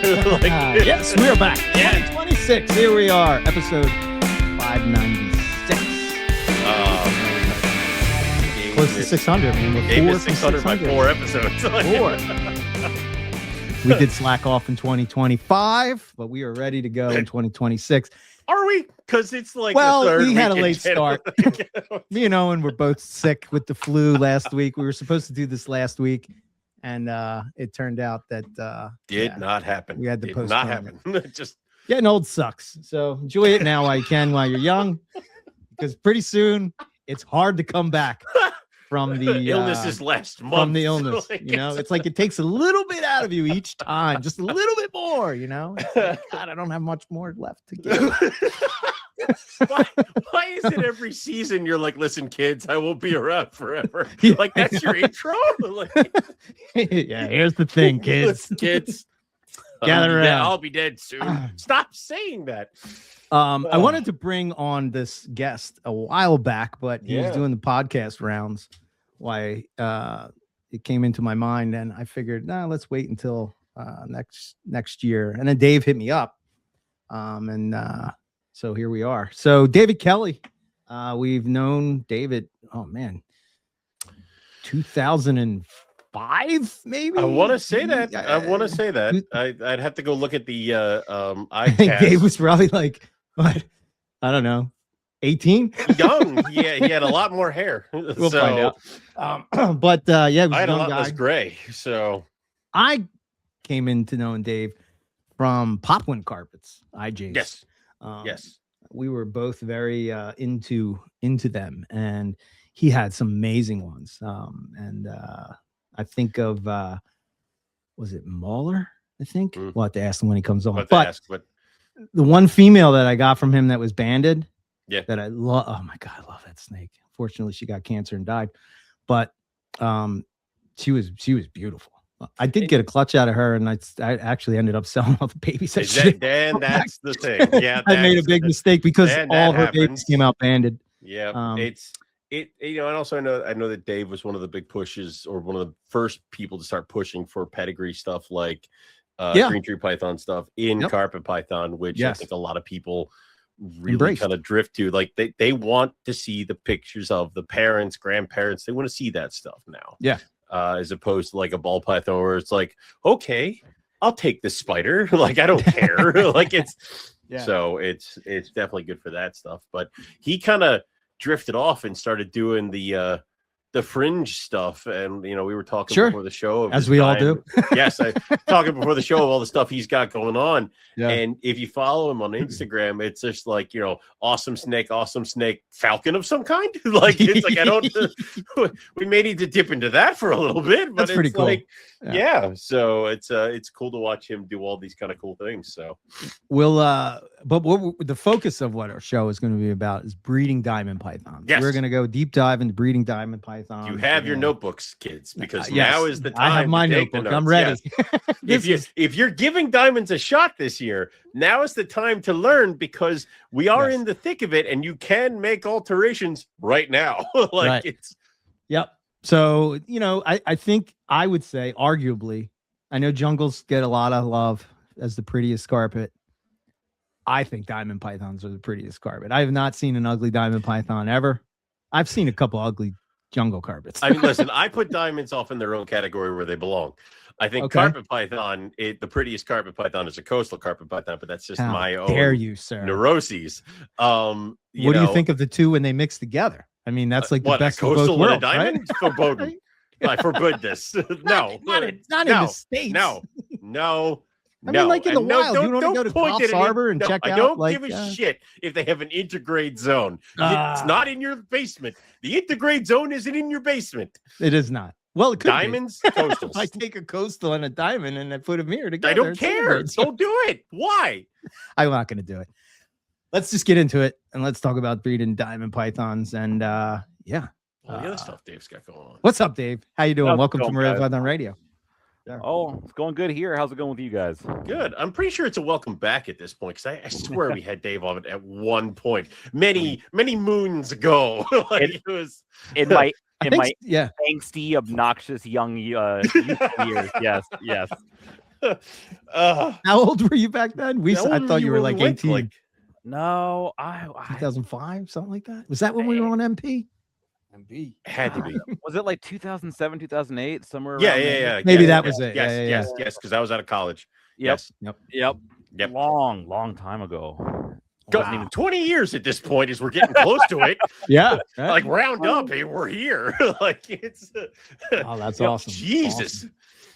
Yes, we're back. 2026. Here we are, episode 596. Close to 600. I mean, we're 600 by 4 episodes. 4. We did slack off in 2025, but we are ready to go in 2026. Are we? Because it's like we had a late start. Me and Owen were both sick with the flu last week. We were supposed to do this last week, and it turned out that did not happen. We had to postpone. Not happen. Just getting old sucks. So enjoy it now while you can, while you're young, because pretty soon it's hard to come back from the illnesses last month. From the illness, it's like it takes a little bit out of you each time, just a little bit more. It's like, God, I don't have much more left to give. Why is it every season you're like, listen, kids, I won't be around forever? Like that's your intro. Yeah, here's the thing, kids. Kids, gather around. I'll be dead soon. Stop saying that. I wanted to bring on this guest a while back, but he was doing the podcast rounds. Why it came into my mind, and I figured, let's wait until next year. And then Dave hit me up, so here we are. So David Kelley, we've known David. Oh man, 2005 maybe. I want to say that. I'd have to go look at the I think Dave was probably like, what? I don't know, 18. Young. Yeah, he had a lot more hair. We'll find out. But he was I had a lot guy. less gray. So I came into knowing Dave from Popwin Carpets, IJs. Yes. Yes. We were both very into them, and he had some amazing ones. I think of was it Mahler? I think we'll have to ask him when he comes on. But the one female that I got from him that was banded, that I love. Oh my God, I love that snake. Fortunately, she got cancer and died, but she was beautiful. I did get a clutch out of her, and I actually ended up selling all the babies. Dan, that's the thing. Yeah, I made a big mistake because all her babies came out banded. Yeah, and also I know that Dave was one of the big pushes, or one of the first people to start pushing for pedigree stuff like green tree python stuff in carpet python, which I think a lot of people really kind of drift to. Like they want to see the pictures of the parents, grandparents. They want to see that stuff now. Yeah. As opposed to like a ball python where it's like, okay, I'll take this spider. Like, I don't care. Like so it's definitely good for that stuff. But he kind of drifted off and started doing the fringe stuff, and we were talking before the show, as we all do. Yes, talking before the show of all the stuff he's got going on. And if you follow him on Instagram, it's just like awesome snake, falcon of some kind. Like it's like I don't. We may need to dip into that for a little bit, but that's pretty cool. Like, so it's cool to watch him do all these kind of cool things. So we'll but what the focus of what our show is going to be about is breeding diamond pythons. Yes. We're going to go deep dive into breeding diamond pythons. You have your notebooks, kids, because now is the time. I have my notebook. I'm ready. Yes. If you're giving diamonds a shot this year, now is the time to learn, because we are in the thick of it, and you can make alterations right now. It's. Yep. So I think I would say, arguably, I know jungles get a lot of love as the prettiest carpet. I think diamond pythons are the prettiest carpet. I have not seen an ugly diamond python ever. I've seen a couple ugly jungle carpets. I mean, listen, I put diamonds off in their own category where they belong. I think carpet python, the prettiest carpet python is a coastal carpet python, but that's just my own neuroses. What do you think of the two when they mix together? I mean, that's like the best of both worlds, and a diamond? Right? Forbidden. I forbid this. No. Not in the States. No. I mean, like in the wild, you don't go to Coffs Harbor and check out. I don't give a shit if they have an intergrade zone. It's not in your basement. The intergrade zone isn't in your basement. It is not. Well, it could diamonds, be. coastals. I take a coastal and a diamond and I put them here together. I don't care. Don't do it. Why? I'm not going to do it. Let's just get into it, and let's talk about breeding diamond pythons. And all the other stuff Dave's got going on. What's up, Dave? How you doing? Welcome to Maria Python Radio. Yeah. Oh, it's going good here. How's it going with you guys? Good. I'm pretty sure it's a welcome back at this point, because I swear we had Dave on it at one point many moons ago. It was in my angsty, obnoxious young years. Yes. How old were you back then? I thought you were like 18. No, 2005, something like that. Was that when we were on MP? MP had to be. Was it like 2007, 2008, somewhere? Yeah, around yeah, there? yeah. Maybe yes, that was yes, it. Yes, Yeah, yeah, yes, yeah. yes. Because I was out of college. Yep, Yes. yep. Long time ago. Even 20 years at this point as we're getting close to it. Yeah. Like round up, hey, we're here. Like it's oh, that's awesome. Jesus. Awesome.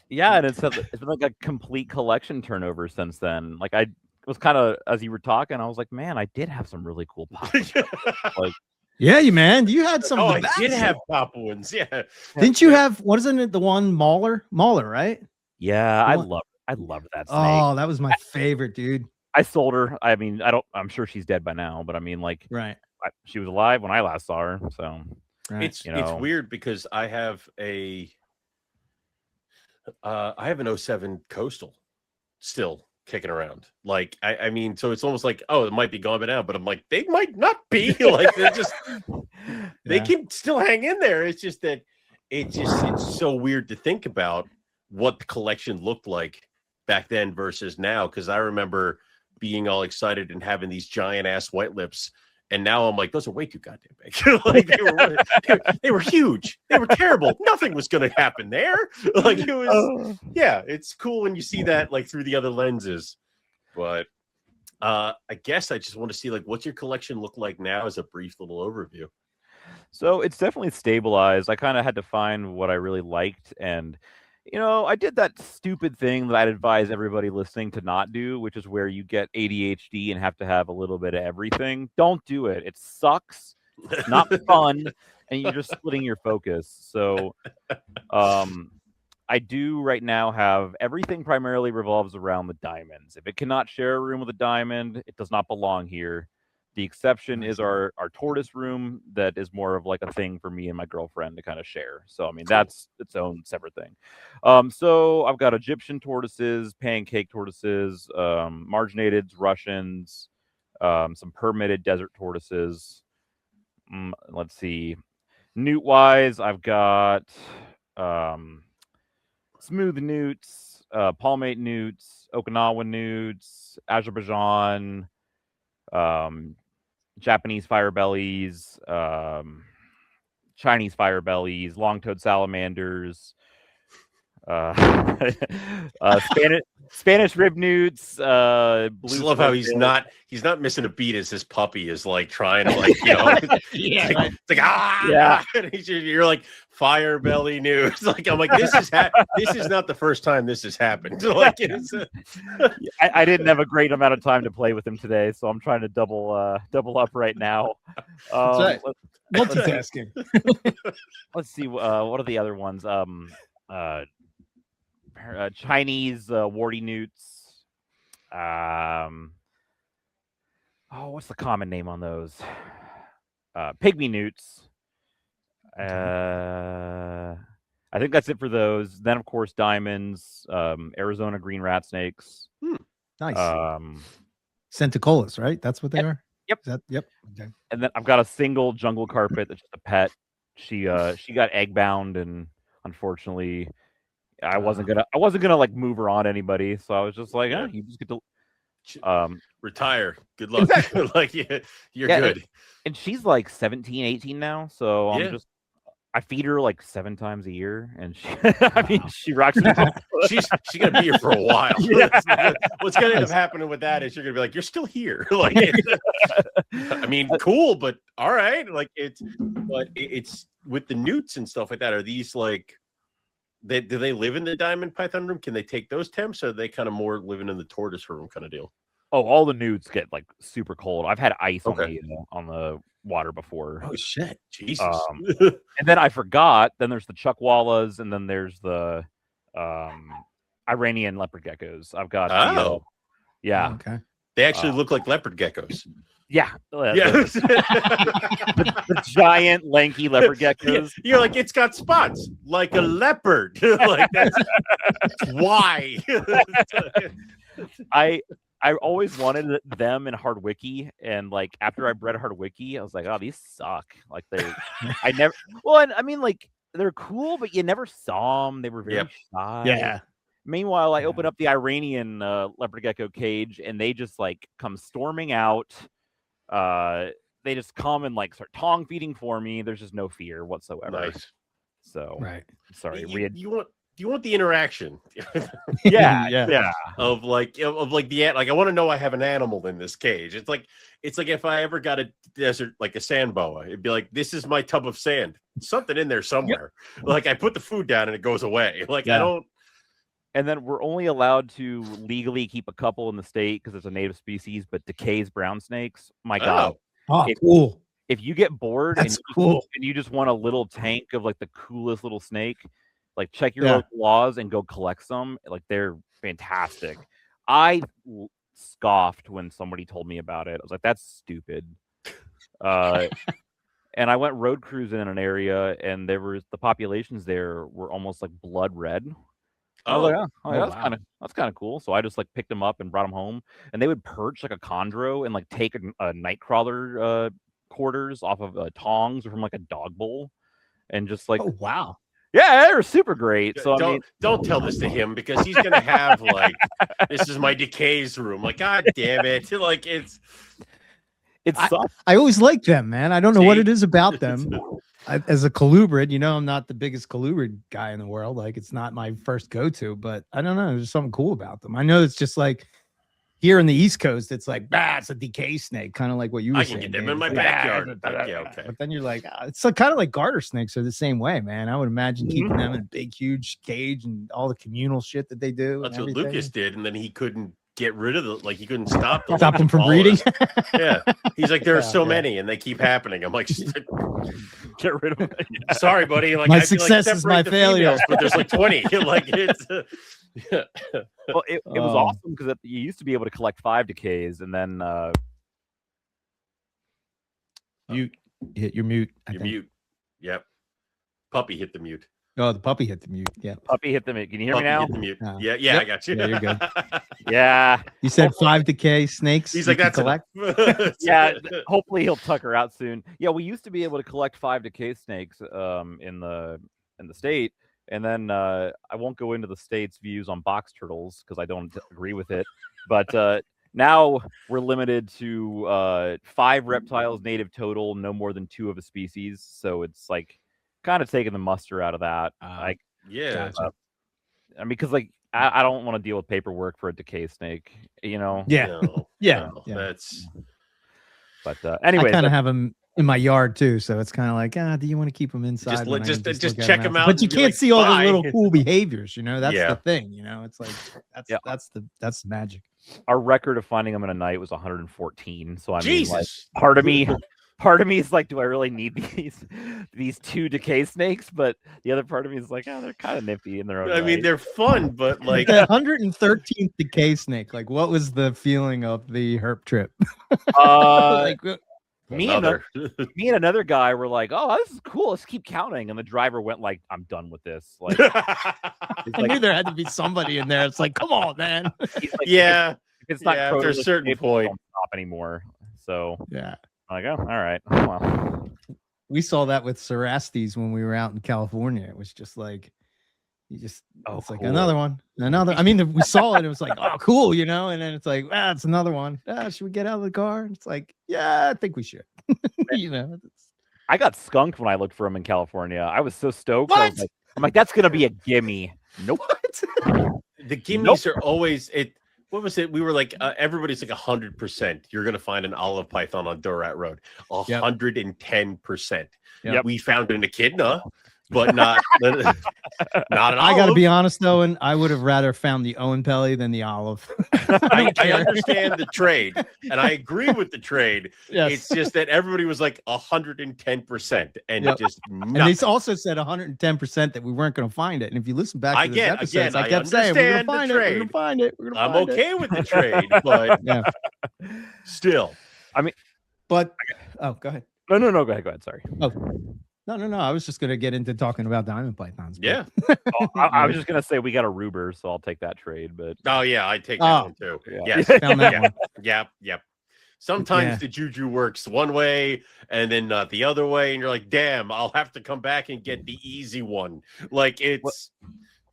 Yeah, and it's been like a complete collection turnover since then. Like I was kind of, as you were talking, I was like, man, I did have some really cool pop. Like, yeah, you had some. I did have pop ones. Yeah. Didn't you have, what isn't it, the one Mauler, right? Yeah, I love that snake. Oh, that was my favorite, dude. I sold her. I mean, I'm sure she's dead by now, but I mean, like, right. She was alive when I last saw her. So right. It's weird because I have an 07 Coastal still kicking around. Like, I mean, so it's almost like, oh, it might be gone by now, but I'm like, they might not be. Like, they're just, they can still hang in there. It's just that it's so weird to think about what the collection looked like back then versus now. Because I remember being all excited and having these giant ass white lips, and now I'm like, those are way too goddamn big. Like they were huge. They were terrible. Nothing was going to happen there. Like it was. Yeah, it's cool when you see that like through the other lenses. But I guess I just want to see like what's your collection look like now as a brief little overview. So it's definitely stabilized. I kind of had to find what I really liked, and I did that stupid thing that I'd advise everybody listening to not do, which is where you get ADHD and have to have a little bit of everything. Don't do it. It sucks. It's not fun, and you're just splitting your focus. So I do right now have everything primarily revolves around the diamonds. If it cannot share a room with a diamond, it does not belong here. The exception is our tortoise room that is more of like a thing for me and my girlfriend to kind of share. So, I mean, that's its own separate thing. So I've got Egyptian tortoises, pancake tortoises, marginateds, Russians, some permitted desert tortoises. Let's see. Newt-wise, I've got smooth newts, palmate newts, Okinawa newts, Azerbaijan, Japanese fire bellies, Chinese fire bellies, long-toed salamanders, Spanish rib newts. Blue just love how he's not missing a beat as his puppy is like trying to like yeah, it's like yeah. You're like fire belly news. Like I'm like this is not the first time this has happened. Like I didn't have a great amount of time to play with him today, so I'm trying to double up right now. Multitasking. Let's see. What are the other ones? Chinese warty newts. What's the common name on those? Pygmy newts. I think that's it for those. Then, of course, diamonds, Arizona green rat snakes. Nice. Centicolas, right? That's what they are? Yep. Yep. Okay. And then I've got a single jungle carpet that's just a pet. She got egg bound, and unfortunately, I wasn't gonna like move her on anybody. So I was just like, you just get to retire. Good luck. Like you're good. And she's like 17, 18 now. So I feed her like 7 times a year, and she rocks. She's gonna be here for a while. What's gonna end up happening with that is you're gonna be like, you're still here. Like, I mean, cool, but all right. Like it's with the newts and stuff like that. Are these like, do they live in the diamond python room? Can they take those temps, or are they kind of more living in the tortoise room kind of deal? Oh, all the newts get like super cold. I've had ice on the water before. Oh shit, Jesus! And then I forgot. Then there's the chuckwallas, and then there's the Iranian leopard geckos. I've got. Okay. They actually look like leopard geckos. Yeah. The giant, lanky leopard geckos. You're like, it's got spots like a leopard. Like that's why. I always wanted them in Hardwicke, and like after I bred Hardwicke, I was like, oh, these suck. Like I never. Well, and I mean, like they're cool, but you never saw them. They were very shy. Yeah. Meanwhile, I open up the Iranian leopard gecko cage, and they just like come storming out. They just come and like start tongue feeding for me. There's just no fear whatsoever. Nice. So right. Sorry, you want the interaction. yeah. Of like the like I want to know I have an animal in this cage. It's like if I ever got a desert like a sand boa, it'd be like, this is my tub of sand. Something in there somewhere. Yep. Like I put the food down and it goes away. Like I don't. And then we're only allowed to legally keep a couple in the state because it's a native species, but Decay's brown snakes, my God. Cool. If you get bored and you just want a little tank of like the coolest little snake, like check your local laws and go collect some. Like they're fantastic. I scoffed when somebody told me about it. I was like, that's stupid. And I went road cruising in an area, and the populations there were almost like blood red. I was like, that's kind of cool. So I just like picked them up and brought them home, and they would perch like a chondro and like take a nightcrawler quarters off of tongs or from like a dog bowl, and just like, oh wow, yeah, they were super great. So don't tell this to him, because he's gonna have like, this is my Decay's room. Like, God damn it! Like it's I always like them, man. I don't know what it is about them. As a colubrid, I'm not the biggest colubrid guy in the world. Like, it's not my first go-to, but I don't know. There's something cool about them. I know it's just like here in the East Coast, it's like, it's a decay snake, kind of like what you were saying. I can get them in my backyard. Okay. But then you're like, it's like, kind of like garter snakes are the same way, man. I would imagine keeping them in a big, huge cage and all the communal shit that they do. That's what Lucas did, and then he couldn't get rid of he couldn't stop them from breeding. Yeah, he's like, there are so many, and they keep happening. I'm like, get rid of them. Yeah. Sorry, buddy. Like, my success is my failure. But there's like 20. Like it's. Well, it was awesome because you used to be able to collect 5 decays, and then you hit your mute. Your mute. Yep. Puppy hit the mute. Oh, the puppy hit the mute. Yeah. Puppy hit the mute. Can you hear me now? Hit the mute. Yeah, yep. I got you. Yeah, you're good. Yeah. You said 5 decay snakes. He's like, that's collect. Yeah. Hopefully he'll tucker out soon. Yeah, we used to be able to collect 5 decay snakes in the state. And then I won't go into the state's views on box turtles because I don't agree with it. But now we're limited to 5 reptiles native total, no more than 2 of a species. So it's like kind of taking the muster out of that. Yeah. Gotcha. I mean, because like I don't want to deal with paperwork for a decay snake, Yeah. No, yeah. That's. But anyway, I kind of have them in my yard too, so it's kind of like, do you want to keep them inside? Just check them out. But you can't see all the little cool behaviors, That's the thing, It's like that's the magic. Our record of finding them in a night was 114. So I mean, like, part of me is like, do I really need these 2 decay snakes? But the other part of me is like, they're kind of nippy in their own way. Mean, they're fun, but like the 113th decay snake. Like, what was the feeling of the herp trip? Me and another guy were like, "Oh, this is cool. Let's keep counting." And the driver went like, "I'm done with this." Like, I knew there had to be somebody in there. It's like, come on, man. Like, yeah, if it's not there's a certain point. Don't stop anymore. So yeah, I'm like, oh, all right. Well, we saw that with Cerastes when we were out in California. It was just like, it's cool. like another one. I mean, we saw it. It was like, oh, cool, and then it's like, it's another one. Should we get out of the car? And it's like, yeah, I think we should. I got skunked when I looked for him in California. I was so stoked. I'm like, that's gonna be a gimme. Nope. The gimmies are always it. What was it? We were like, everybody's like 100%. You're gonna find an olive python on Durat Road. 110%. Yep. We found an echidna, but not an olive. I got to be honest though, and I would have rather found the Owen Pelly than the olive. I understand the trade, and I agree with the trade. Yes. It's just that everybody was like 110%, and just nothing. And they also said 110% that we weren't going to find it. And if you listen back to the episodes, I kept saying we're going to find it. I'm okay with the trade, but still, I mean, but go ahead. No, go ahead. Sorry. Oh. No. I was just going to get into talking about diamond pythons. But... Yeah. I was just going to say we got a Ruber, so I'll take that trade. But I take that one too. Yeah. Yes. Found that one. Yep. Sometimes the juju works one way and then not the other way, and you're like, damn, I'll have to come back and get the easy one. Like it's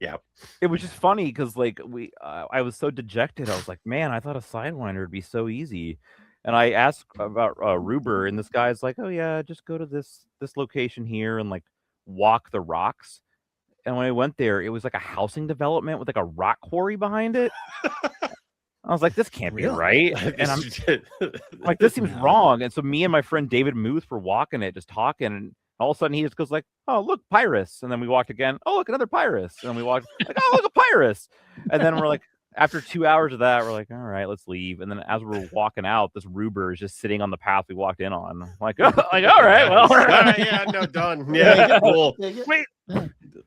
Yeah. It was just funny because like I was so dejected. I was like, man, I thought a sidewinder would be so easy. And I asked about Ruber, and this guy's like, oh yeah, just go to this location here and like walk the rocks. And when I went there, it was like a housing development with like a rock quarry behind it. I was like, this can't be right. And I'm like, this seems wrong. And so me and my friend David Muth were walking it, just talking, and all of a sudden he just goes like, oh, look, Pyrus. And then we walked again. Oh, look, another Pyrus. And then we walked like, oh, look, a Pyrus. And then we're like, after 2 hours of that, we're like, all right, let's leave. And then as we're walking out, this Ruber is just sitting on the path we walked in on. I'm like, all right, well, yeah, no, done. Yeah, cool. Wait,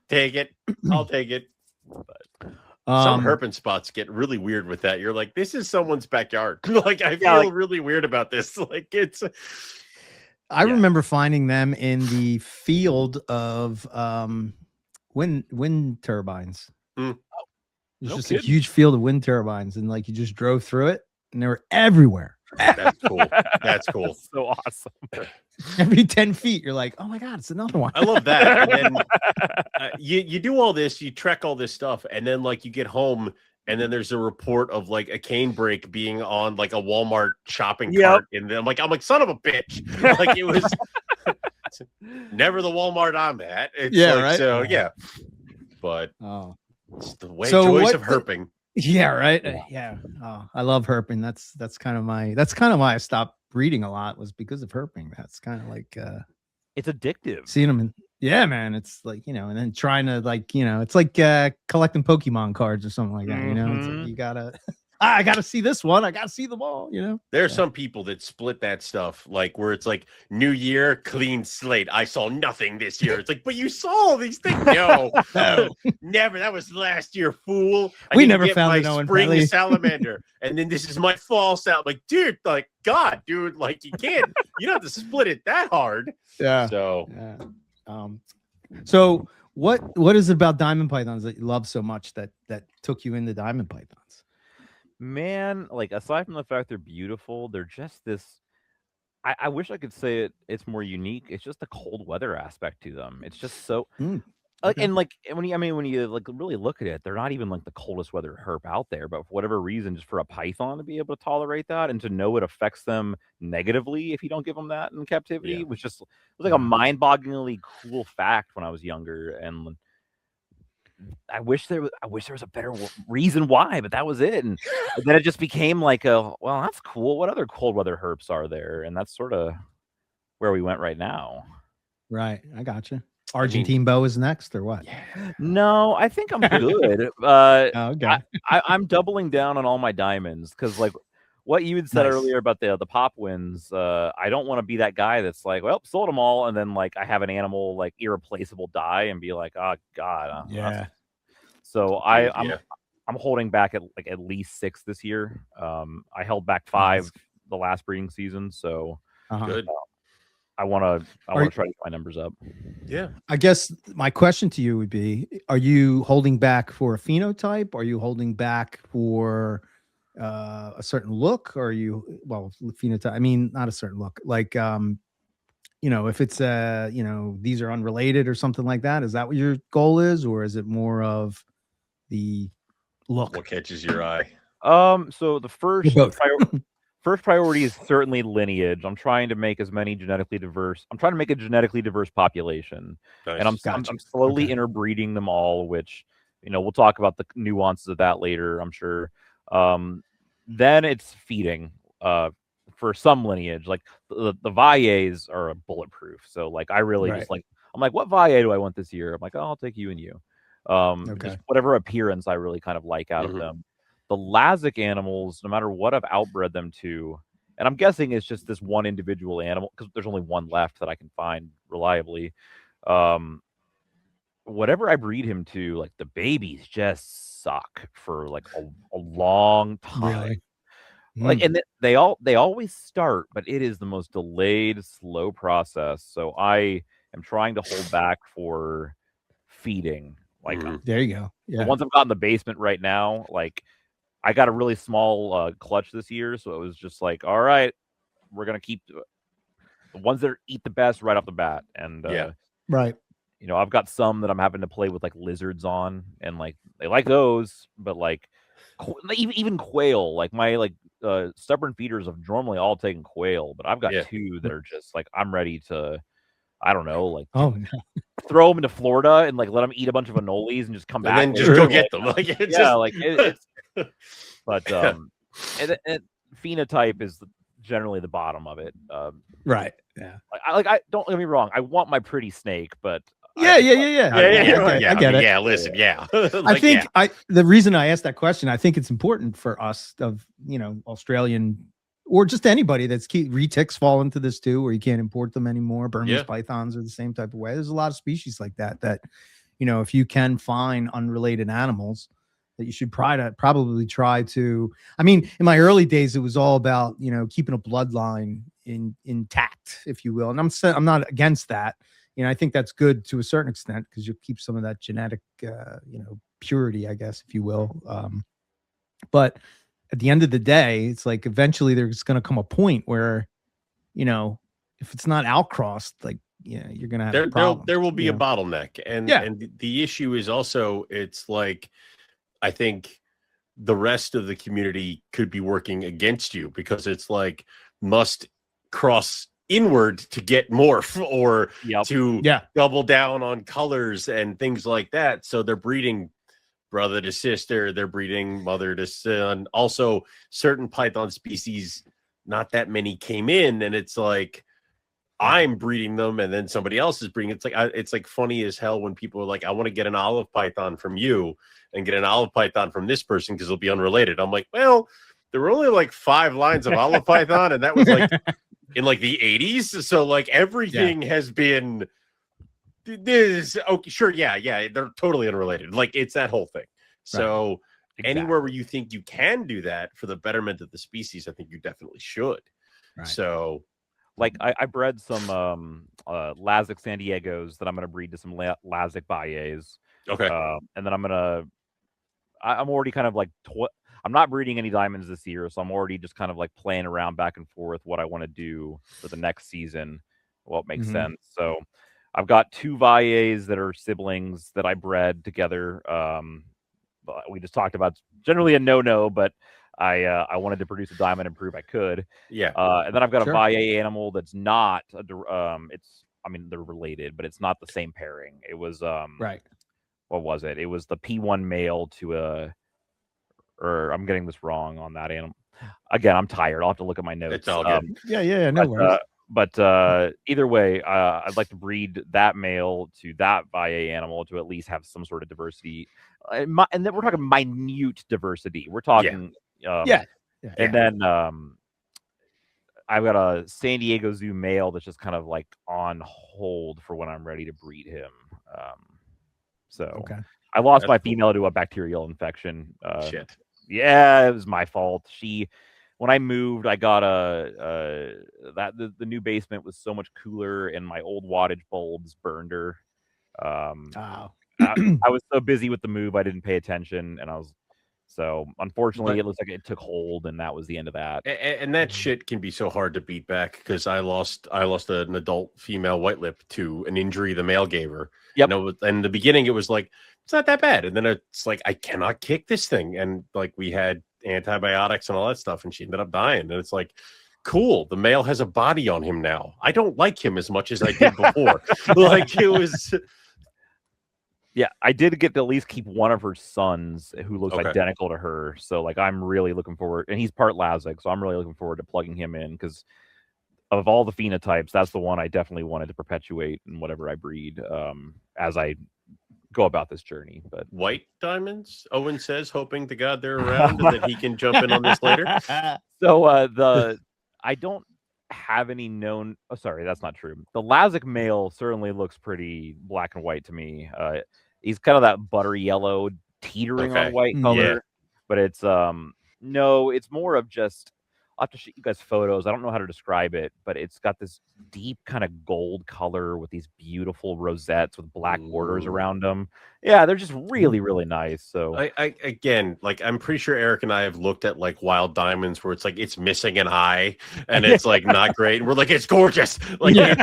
take it. I'll take it. But some herping spots get really weird with that. You're like, this is someone's backyard. Like, I feel really weird about this. Like, it's. I remember finding them in the field of wind turbines. Mm. There's just a huge field of wind turbines, and like you just drove through it, and they were everywhere. That's cool. That's cool. That's so awesome. Every 10 feet, you're like, oh my God, it's another one. I love that. And then you do all this, you trek all this stuff, and then like you get home, and then there's a report of like a cane brake being on like a Walmart shopping cart, and then I'm like, son of a bitch. Like it was never the Walmart I'm at. It's right. So but it's the joys of herping. Yeah, right. Yeah. Oh, I love herping. That's kind of why I stopped breeding a lot, was because of herping. That's kind of like it's addictive. Seeing them man, it's like, and then trying to like, it's like collecting Pokemon cards or something like that, It's like you gotta I gotta see this one, I gotta see them all, There are some people that split that stuff, like where it's like new year, clean slate. I saw nothing this year. It's like, but you saw these things. No. Never. That was last year, fool. We never found my spring salamander, and then this is my fall salamander. Like, dude, like, God, dude, like you can't. You don't have to split it that hard. Yeah. So. Yeah. So what is it about diamond pythons that you love so much that took you into diamond pythons? Man, like aside from the fact they're beautiful, they're just this. I wish I could say it's more unique. It's just the cold weather aspect to them. It's just so and like when you like really look at it, they're not even like the coldest weather herp out there. But for whatever reason, just for a python to be able to tolerate that and to know it affects them negatively if you don't give them that in captivity was like a mind-bogglingly cool fact when I was younger. And I wish there was a better reason why, but that was it. And then it just became like well, that's cool. What other cold weather herps are there? And that's sort of where we went right now. Right. I gotcha. Argentine bow is next or what? No, I think I'm good. Okay. I'm doubling down on all my diamonds because like what you had said earlier about the pop wins, I don't want to be that guy that's like, well, sold them all, and then like I have an animal like irreplaceable die and be like, oh God, So I'm holding back at least 6 this year. I held back 5 the last breeding season, so good. I want to try to get my numbers up. Yeah. I guess my question to you would be: are you holding back for a phenotype? Are you holding back for a certain look? Or are you phenotype? I mean, not a certain look. Like if it's these are unrelated or something like that. Is that what your goal is, or is it more of the look? What catches your eye? So the first priority is certainly lineage. I'm trying to make as many genetically diverse. I'm trying to make a genetically diverse population, and I'm slowly interbreeding them all. Which we'll talk about the nuances of that later, I'm sure. Then it's feeding. For some lineage, like the Valles are bulletproof. So like I really just like I'm like, what Valle do I want this year? I'm like, oh, I'll take you and you. Just whatever appearance I really kind of like out of them. The Lazic animals, no matter what I've outbred them to, and I'm guessing it's just this one individual animal because there's only one left that I can find reliably. Whatever I breed him to, like the babies just suck for like a long time. Really? Like, and they always start, but it is the most delayed, slow process. So I am trying to hold back for feeding. Like there you go. Yeah. The ones I've got in the basement right now, like I got a really small clutch this year, so it was just like, all right, we're gonna keep the ones that eat the best right off the bat, and right. I've got some that I'm having to play with like lizards on, and like they like those, but like even quail, like my stubborn feeders have normally all taken quail, but I've got two that are just like I'm ready to, I don't know, like throw them into Florida and like let them eat a bunch of anoles and just come back and then just go get them. Like it's but and phenotype is generally the bottom of it. Right. Yeah. I don't get me wrong. I want my pretty snake, but I get it. Yeah, listen, yeah. I think the reason I asked that question, I think it's important for us of Australian or just anybody that's retics fall into this too, where you can't import them anymore. Burmese pythons are the same type of way. There's a lot of species like that if you can find unrelated animals, that you should probably try to. I mean, in my early days, it was all about keeping a bloodline intact, if you will. And I'm not against that. I think that's good to a certain extent because you keep some of that genetic, purity, I guess, if you will. But at the end of the day, it's like eventually there's going to come a point where, if it's not outcrossed, like, you're going to have a problem. There will be a bottleneck. And the issue is also, it's like, I think the rest of the community could be working against you because it's like must cross inward to get morph or to double down on colors and things like that. So they're breeding brother to sister, they're breeding mother to son. Also, certain python species, not that many came in, and it's like I'm breeding them and then somebody else is breeding. It's like funny as hell when people are like, I want to get an olive python from you and get an olive python from this person because it'll be unrelated. I'm like, well, there were only like 5 lines of olive python, and that was like in like the 80s. So like everything has been this. Okay, sure. Yeah. They're totally unrelated. Like it's that whole thing. So anywhere where you think you can do that for the betterment of the species, I think you definitely should. Right. So like I bred some Lazic San Diegos that I'm going to breed to some Lazic Bayes. Okay. And then I'm already kind of like, I'm not breeding any diamonds this year, so I'm already just kind of like playing around back and forth what I want to do for the next season. Well, it makes sense. So I've got 2 Bayes that are siblings that I bred together. We just talked about generally a no-no, but I wanted to produce a diamond and prove I could. Yeah. And then I've got a Baye animal that's not they're related, but it's not the same pairing. It was what was it? It was the P1 male to or I'm getting this wrong on that animal. Again, I'm tired. I'll have to look at my notes. It's all good. No worries. But either way, I'd like to breed that male to that Baye animal to at least have some sort of diversity. And then we're talking minute diversity. We're talking and then I've got a San Diego Zoo male that's just kind of like on hold for when I'm ready to breed him. I lost my female to a bacterial infection. Shit. Yeah, it was my fault. When I moved, I got the new basement was so much cooler, and my old wattage bulbs burned her. I was so busy with the move, I didn't pay attention, and unfortunately, it looks like it took hold, and that was the end of that. And that shit can be so hard to beat back because I lost an adult female white lip to an injury the male gave her. Yep. And in the beginning, it was like it's not that bad, and then it's like I cannot kick this thing, and like we had antibiotics and all that stuff, and she ended up dying. And it's like, cool, the male has a body on him now. I don't like him as much as I did before. Like it was. Yeah, I did get to at least keep one of her sons who looks identical to her. So like I'm really looking forward, and he's part Lazic, so I'm really looking forward to plugging him in because of all the phenotypes, that's the one I definitely wanted to perpetuate in whatever I breed as I go about this journey. But white diamonds, Owen says, hoping to God they're around and that he can jump in on this later. So I don't have any known. Oh, sorry, that's not true. The Lazic male certainly looks pretty black and white to me. He's kind of that buttery yellow, teetering on white color, but it's no, it's more of just I'll have to show you guys photos. I don't know how to describe it, but it's got this deep kind of gold color with these beautiful rosettes with black borders around them. Yeah, they're just really, really nice. So I again, like, I'm pretty sure Eric and I have looked at like wild diamonds where it's like it's missing an eye and it's like not great. And we're like, it's gorgeous. Like, I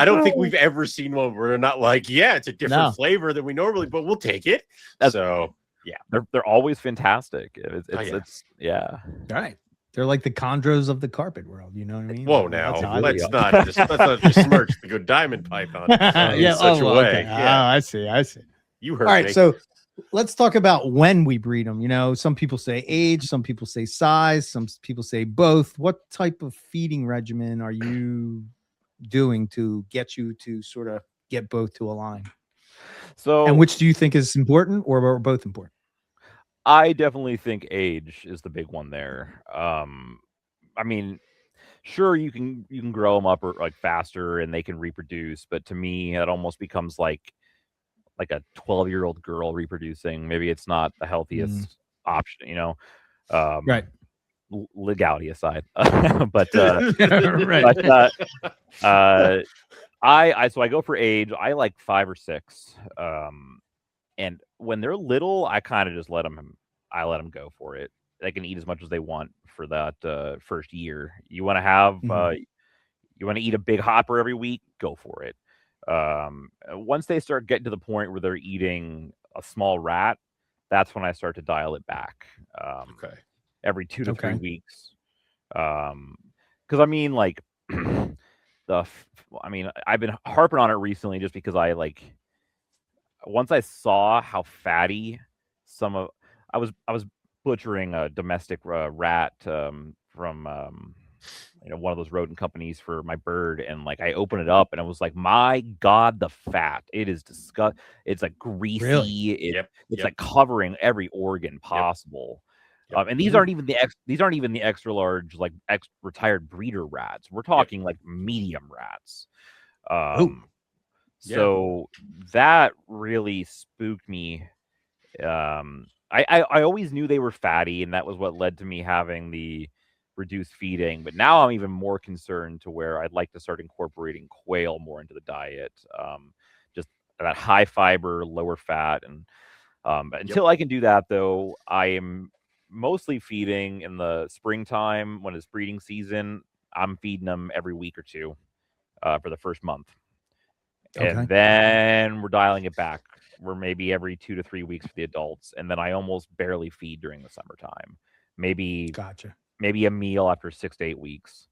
don't think we've ever seen one where they're not like, yeah, it's a different flavor than we normally, but we'll take it. So yeah, they're always fantastic. It's all right. They're like the chondros of the carpet world. You know what I mean? Whoa, now let's not besmirch the good diamond python in such a way. Okay. Yeah. I see. You heard all right. me. So let's talk about when we breed them. You know, some people say age, some people say size, some people say both. What type of feeding regimen are you doing to get you to sort of get both to align? So, and which do you think is important, or are both important? I definitely think age is the big one there. I mean, sure, you can grow them up or like faster and they can reproduce, but to me, it almost becomes like a 12-year-old girl reproducing. Maybe it's not the healthiest option, you know. Right. Legality aside, but right. So I go for age. I like 5 or 6. And when they're little, I kind of just let them go for it. They can eat as much as they want for that first year. You want to have you want to eat a big hopper every week, go for it. Once they start getting to the point where they're eating a small rat, that's when I start to dial it back. Every 2 to 3 weeks. Because I mean, like I've been harping on it recently just because once I saw how fatty I was butchering a domestic rat from one of those rodent companies for my bird, and like I opened it up and I was like, my God, the fat! It is disgusting. It's like greasy. Really? It's like covering every organ possible. And these aren't even the extra large, like retired breeder rats. We're talking like medium rats. So that really spooked me. I always knew they were fatty, and that was what led to me having the reduced feeding. But now I'm even more concerned to where I'd like to start incorporating quail more into the diet. Just that high fiber, lower fat, and until I can do that, though, I am mostly feeding in the springtime when it's breeding season. I'm feeding them every week or two for the first month. And then we're dialing it back. We're maybe every 2 to 3 weeks for the adults. And then I almost barely feed during the summertime. Maybe a meal after 6 to 8 weeks.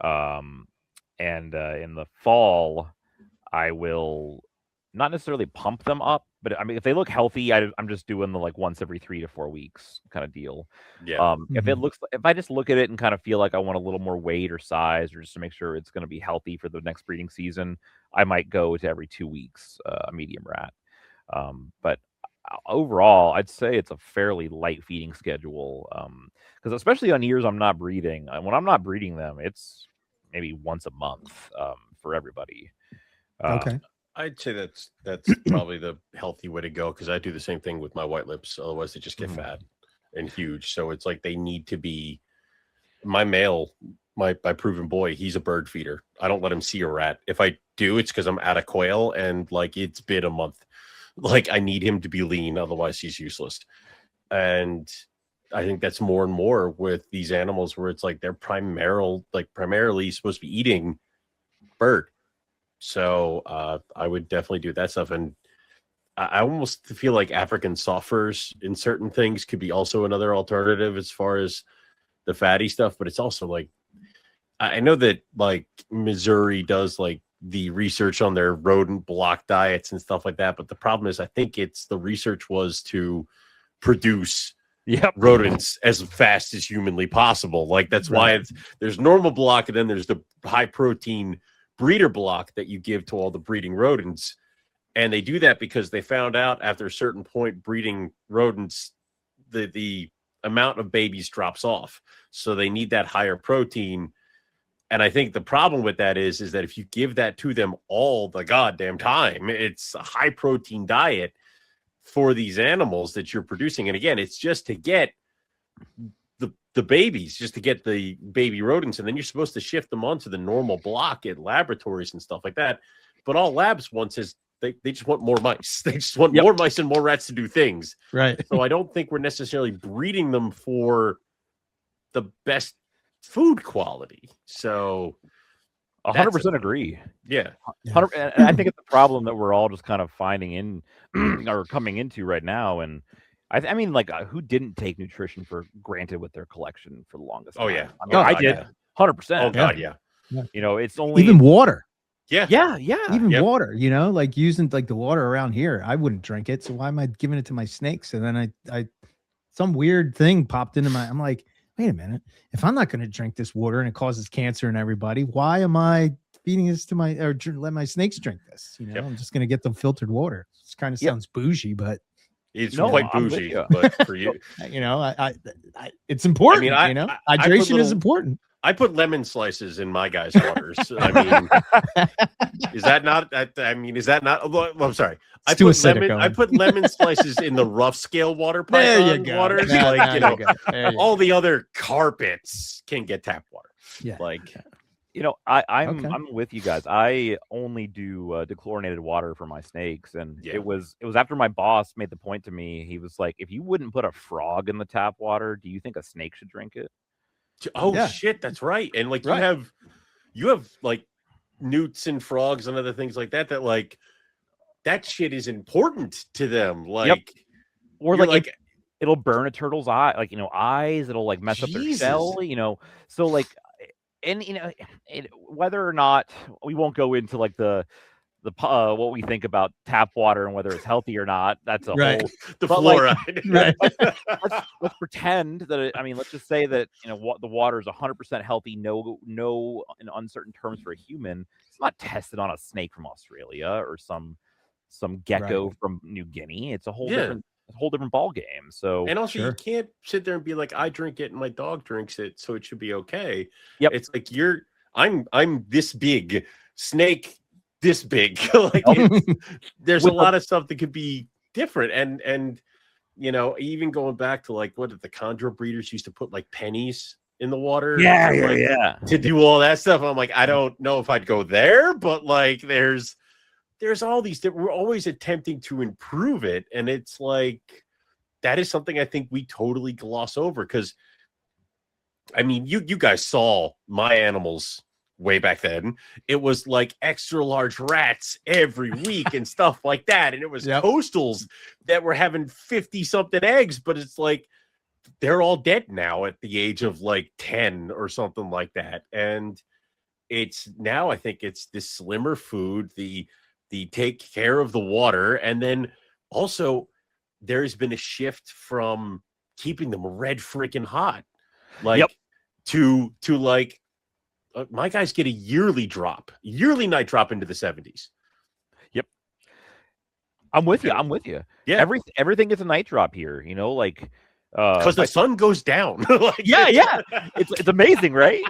And in the fall, I will not necessarily pump them up, but I mean, if they look healthy, I'm just doing the like once every 3 to 4 weeks kind of deal. If I just look at it and kind of feel like I want a little more weight or size, or just to make sure it's going to be healthy for the next breeding season, I might go to every 2 weeks, a medium rat. But overall, I'd say it's a fairly light feeding schedule. Because especially on years I'm not breeding, when I'm not breeding them, it's maybe once a month for everybody. I'd say that's probably the healthy way to go, because I do the same thing with my white lips. Otherwise, they just get fat and huge. So it's like they need to be. My male, my proven boy, he's a bird feeder. I don't let him see a rat. If I do, it's because I'm out of quail and like it's been a month. Like I need him to be lean, otherwise he's useless. And I think that's more and more with these animals where it's like they're primarily supposed to be eating bird. So I would definitely do that stuff. And I almost feel like African soft furs in certain things could be also another alternative as far as the fatty stuff. But it's also like, I know that like Missouri does like the research on their rodent block diets and stuff like that. But the problem is, I think the research was to produce rodents as fast as humanly possible. Like that's why there's normal block, and then there's the high protein breeder block that you give to all the breeding rodents. And they do that because they found out after a certain point breeding rodents, the amount of babies drops off. So they need that higher protein. And I think the problem with that is that if you give that to them all the goddamn time, it's a high protein diet for these animals that you're producing. And again, it's just to get the babies just to get the baby rodents, and then you're supposed to shift them onto the normal block at laboratories and stuff like that. But all labs want is they just want more mice. They just want more mice and more rats to do things. Right. So I don't think we're necessarily breeding them for the best food quality. So 100% agree. Yeah. 100, and I think it's a problem that we're all just kind of finding in or coming into right now. And I mean, like, who didn't take nutrition for granted with their collection for the longest time? Oh, yeah. I mean, I did. 100%. Oh, God, yeah. You know, it's only... Even water. Yeah. Even water, you know, like using like the water around here, I wouldn't drink it. So why am I giving it to my snakes? And then I some weird thing popped into I'm like, wait a minute. If I'm not going to drink this water and it causes cancer in everybody, why am I feeding this to let my snakes drink this? You know, I'm just going to get the filtered water. It kind of sounds bougie, but it's quite bougie. But for you, you know, I it's important. I mean, you know, hydration is important. I put lemon slices in my guys' waters. I mean, is that not? I mean, is that not? Well, I'm sorry. I put lemon slices in the rough scale water python waters. All the other carpets can get tap water. Yeah, like, you know, I'm with you guys. I only do dechlorinated water for my snakes, and it was after my boss made the point to me. He was like, if you wouldn't put a frog in the tap water, do you think a snake should drink it? Oh shit, that's right. And like you have like newts and frogs and other things like that like that shit is important to them. Like or like it'll burn a turtle's eye, like, you know, eyes, it'll like mess up their shell, you know. So like, and you know, whether or not, we won't go into like the what we think about tap water and whether it's healthy or not. That's a whole the fluoride. Like, let's pretend that let's just say that, you know, what the water is 100% healthy, no in uncertain terms for a human. It's not tested on a snake from Australia or some gecko from New Guinea. It's a whole different ball game. So, and also you can't sit there and be like, I drink it and my dog drinks it, so it should be okay. It's like I'm this big, snake this big. Like there's a lot of stuff that could be different. And you know, even going back to like what the chondro breeders used to put like pennies in the water to do all that stuff. I'm like, I don't know if I'd go there, but like there's all these we're always attempting to improve it, and it's like that is something I think we totally gloss over, because I mean, you guys saw my animals way back then. It was like extra large rats every week and stuff like that, and it was coastals that were having 50 something eggs, but it's like they're all dead now at the age of like 10 or something like that. And it's now, I think it's the slimmer food, the take care of the water, and then also there's been a shift from keeping them red freaking hot, like to like my guys get a yearly night drop into the 70s. Yep. I'm with you. Yeah. Everything gets a night drop here, you know, like because the sun goes down. Like, it's amazing, right?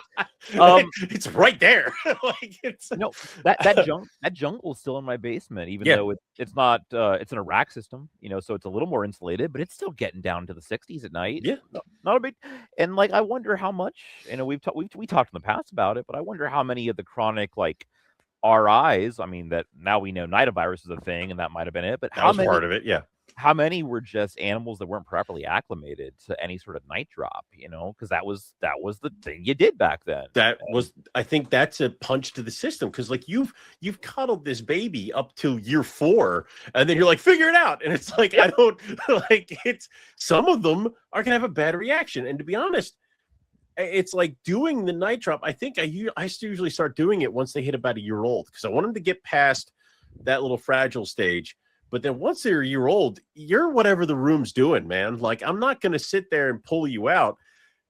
It's right there. Like it's that jungle is still in my basement, even though it's not it's in a rack system, you know, so it's a little more insulated, but it's still getting down to the 60s at night. Not a big. And like, I wonder how much, you know, we talked in the past about it, but I wonder how many of the chronic like RIs, I mean, that now we know nitivirus is a thing, and that might have been it, but that was part of it. How many were just animals that weren't properly acclimated to any sort of night drop, you know, because that was the thing you did back then. I think that's a punch to the system, because like you've coddled this baby up till year 4, and then you're like, figure it out. And it's like, I don't like it's some of them are gonna have a bad reaction. And to be honest, it's like doing the night drop. I think I usually start doing it once they hit about a year old, because I want them to get past that little fragile stage. But then once they're a year old, you're whatever the room's doing, man. Like, I'm not going to sit there and pull you out,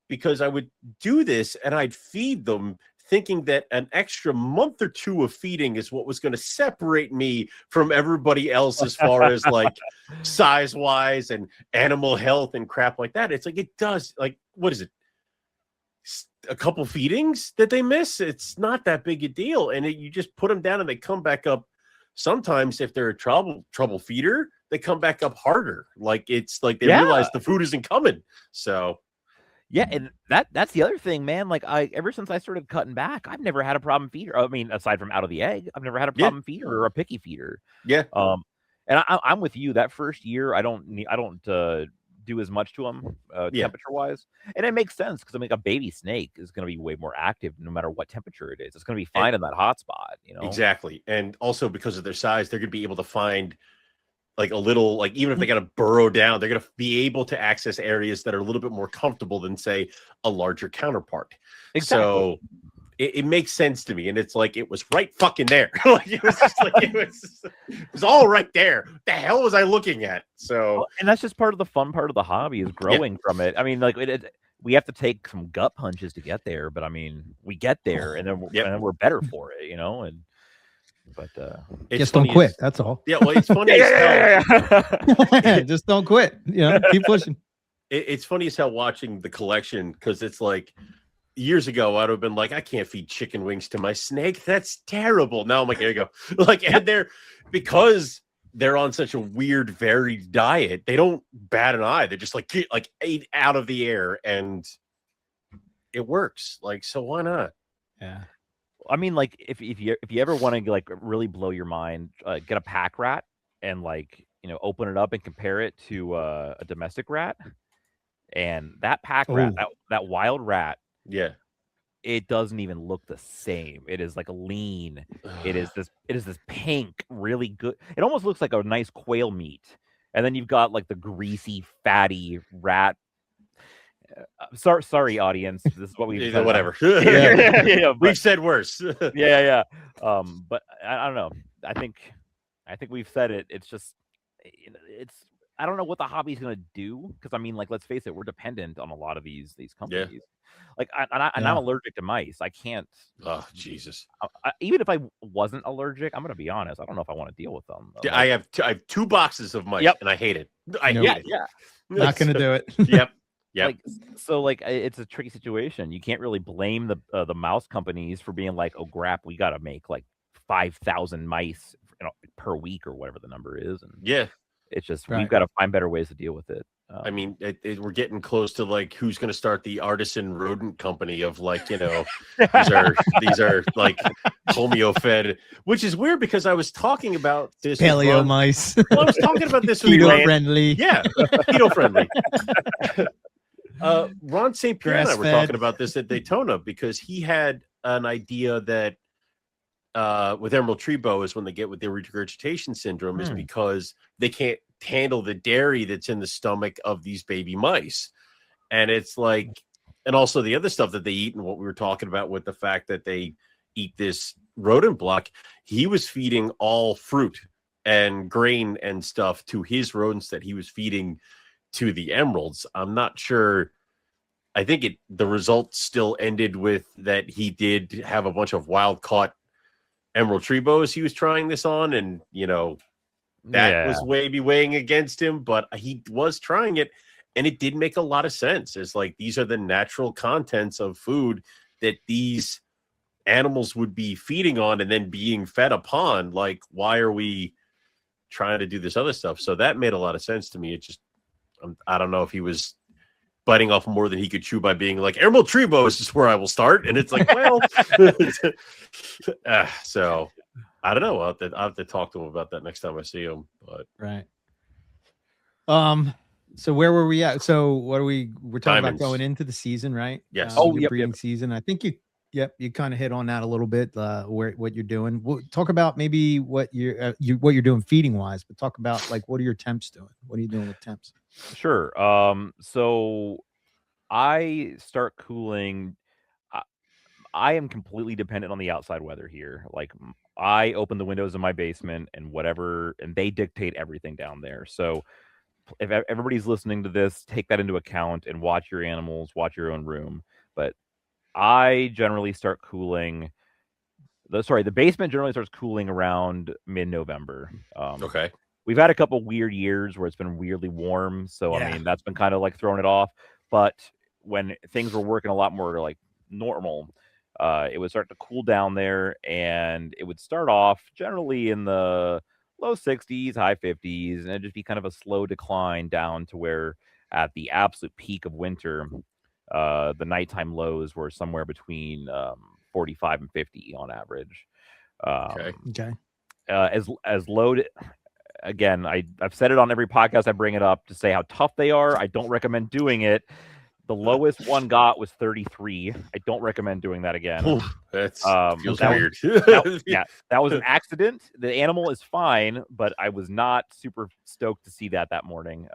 because I would do this and I'd feed them thinking that an extra month or 2 of feeding is what was going to separate me from everybody else as far as like size wise and animal health and crap like that. It's like, it does, like, what is it? A couple feedings that they miss. It's not that big a deal. And you just put them down and they come back up. Sometimes if they're a trouble feeder, they come back up harder. Like, it's like they realize the food isn't coming. So Yeah, and that's the other thing, man. Like ever since I started cutting back, I've never had a problem feeder. I mean, aside from out of the egg, I've never had a problem feeder or a picky feeder. Yeah. And I'm with you. That first year, I don't do as much to them temperature wise, and it makes sense because I mean, a baby snake is going to be way more active no matter what temperature it is. It's going to be fine in that hot spot, you know. Exactly, and also because of their size, they're going to be able to find like a little, like even if they got to burrow down, they're going to be able to access areas that are a little bit more comfortable than say a larger counterpart. Exactly. So it makes sense to me, and it's like it was right fucking there. Like it was just like it was all right there. What the hell was I looking at? So, and that's just part of the fun part of the hobby is growing from it. I mean, like we have to take some gut punches to get there, but I mean, we get there, and then we're better for it, you know. And but just don't quit. That's all. Yeah, well, it's funny as hell. Just don't quit. You know, keep pushing. It's funny as hell watching the collection because it's like years ago I'd have been like, I can't feed chicken wings to my snake. That's terrible. Now I'm like, here you go. Like, and because they're on such a weird, varied diet, they don't bat an eye. They're just like get like ate out of the air, and it works. Like, so why not? Yeah. I mean, like if you ever want to like really blow your mind, get a pack rat and like, you know, open it up and compare it to a domestic rat, and that pack rat, that wild rat, it doesn't even look the same. It is like a lean. It is this pink, really good. It almost looks like a nice quail meat, and then you've got like the greasy, fatty rat. Sorry, audience. This is what we whatever. We've said worse. yeah. But I don't know. I think we've said it. It's just I don't know what the hobby's gonna do because I mean, like, let's face it, we're dependent on a lot of these companies. Yeah. Like, I'm allergic to mice. I can't. Oh Jesus! Even if I wasn't allergic, I'm gonna be honest. I don't know if I want to deal with them. Like, I have 2 boxes of mice, and I hate it. Yeah. Not gonna do it. Yep. Yeah. Like, it's a tricky situation. You can't really blame the mouse companies for being like, oh crap, we got to make like 5,000 mice per week or whatever the number is. And it's just we've got to find better ways to deal with it. I mean, we're getting close to like who's going to start the artisan rodent company of like, you know, these are like homeo fed, which is weird because I was talking about this paleo mice. Well, I was talking about this keto friendly. Yeah, keto friendly. Ron St. Pierre and I were talking about this at Daytona because he had an idea that with emerald tree boas, when they get with their regurgitation syndrome, is because they can't handle the dairy that's in the stomach of these baby mice. And it's like, and also the other stuff that they eat, and what we were talking about with the fact that they eat this rodent block, he was feeding all fruit and grain and stuff to his rodents that he was feeding to the emeralds. I'm not sure. I think the result still ended with that he did have a bunch of wild caught emerald tree boas he was trying this on, and you know that was maybe weighing against him, but he was trying it, and it did make a lot of sense. It's like these are the natural contents of food that these animals would be feeding on and then being fed upon. Like, why are we trying to do this other stuff? So that made a lot of sense to me. It just I don't know if he was biting off more than he could chew by being like, emerald tree boas is where I will start. And it's like, well, so I don't know. I'll have to talk to him about that next time I see him. But so where were we at? So what are we're talking Diamonds. about going into the season, right? Yes. Breeding season. I think you kind of hit on that a little bit, what you're doing. We'll talk about maybe what you're doing feeding wise, but talk about like, what are your temps doing? What are you doing with temps? Sure. So I start cooling. I am completely dependent on the outside weather here. Like, I open the windows in my basement and they dictate everything down there. So if everybody's listening to this, take that into account and watch your animals, watch your own room. But I generally start cooling. The basement generally starts cooling around mid-November. Okay. We've had a couple weird years where it's been weirdly warm, so I mean that's been kind of like throwing it off. But when things were working a lot more like normal, it would start to cool down there, and it would start off generally in the low 60s, high 50s, and it'd just be kind of a slow decline down to where at the absolute peak of winter, The nighttime lows were somewhere between 45 and 50 on average. Okay. As low to, again, I've said it on every podcast I bring it up to say how tough they are. I don't recommend doing it. The lowest one got was 33. I don't recommend doing that again. That's feels that weird. That was an accident. The animal is fine, but I was not super stoked to see that morning.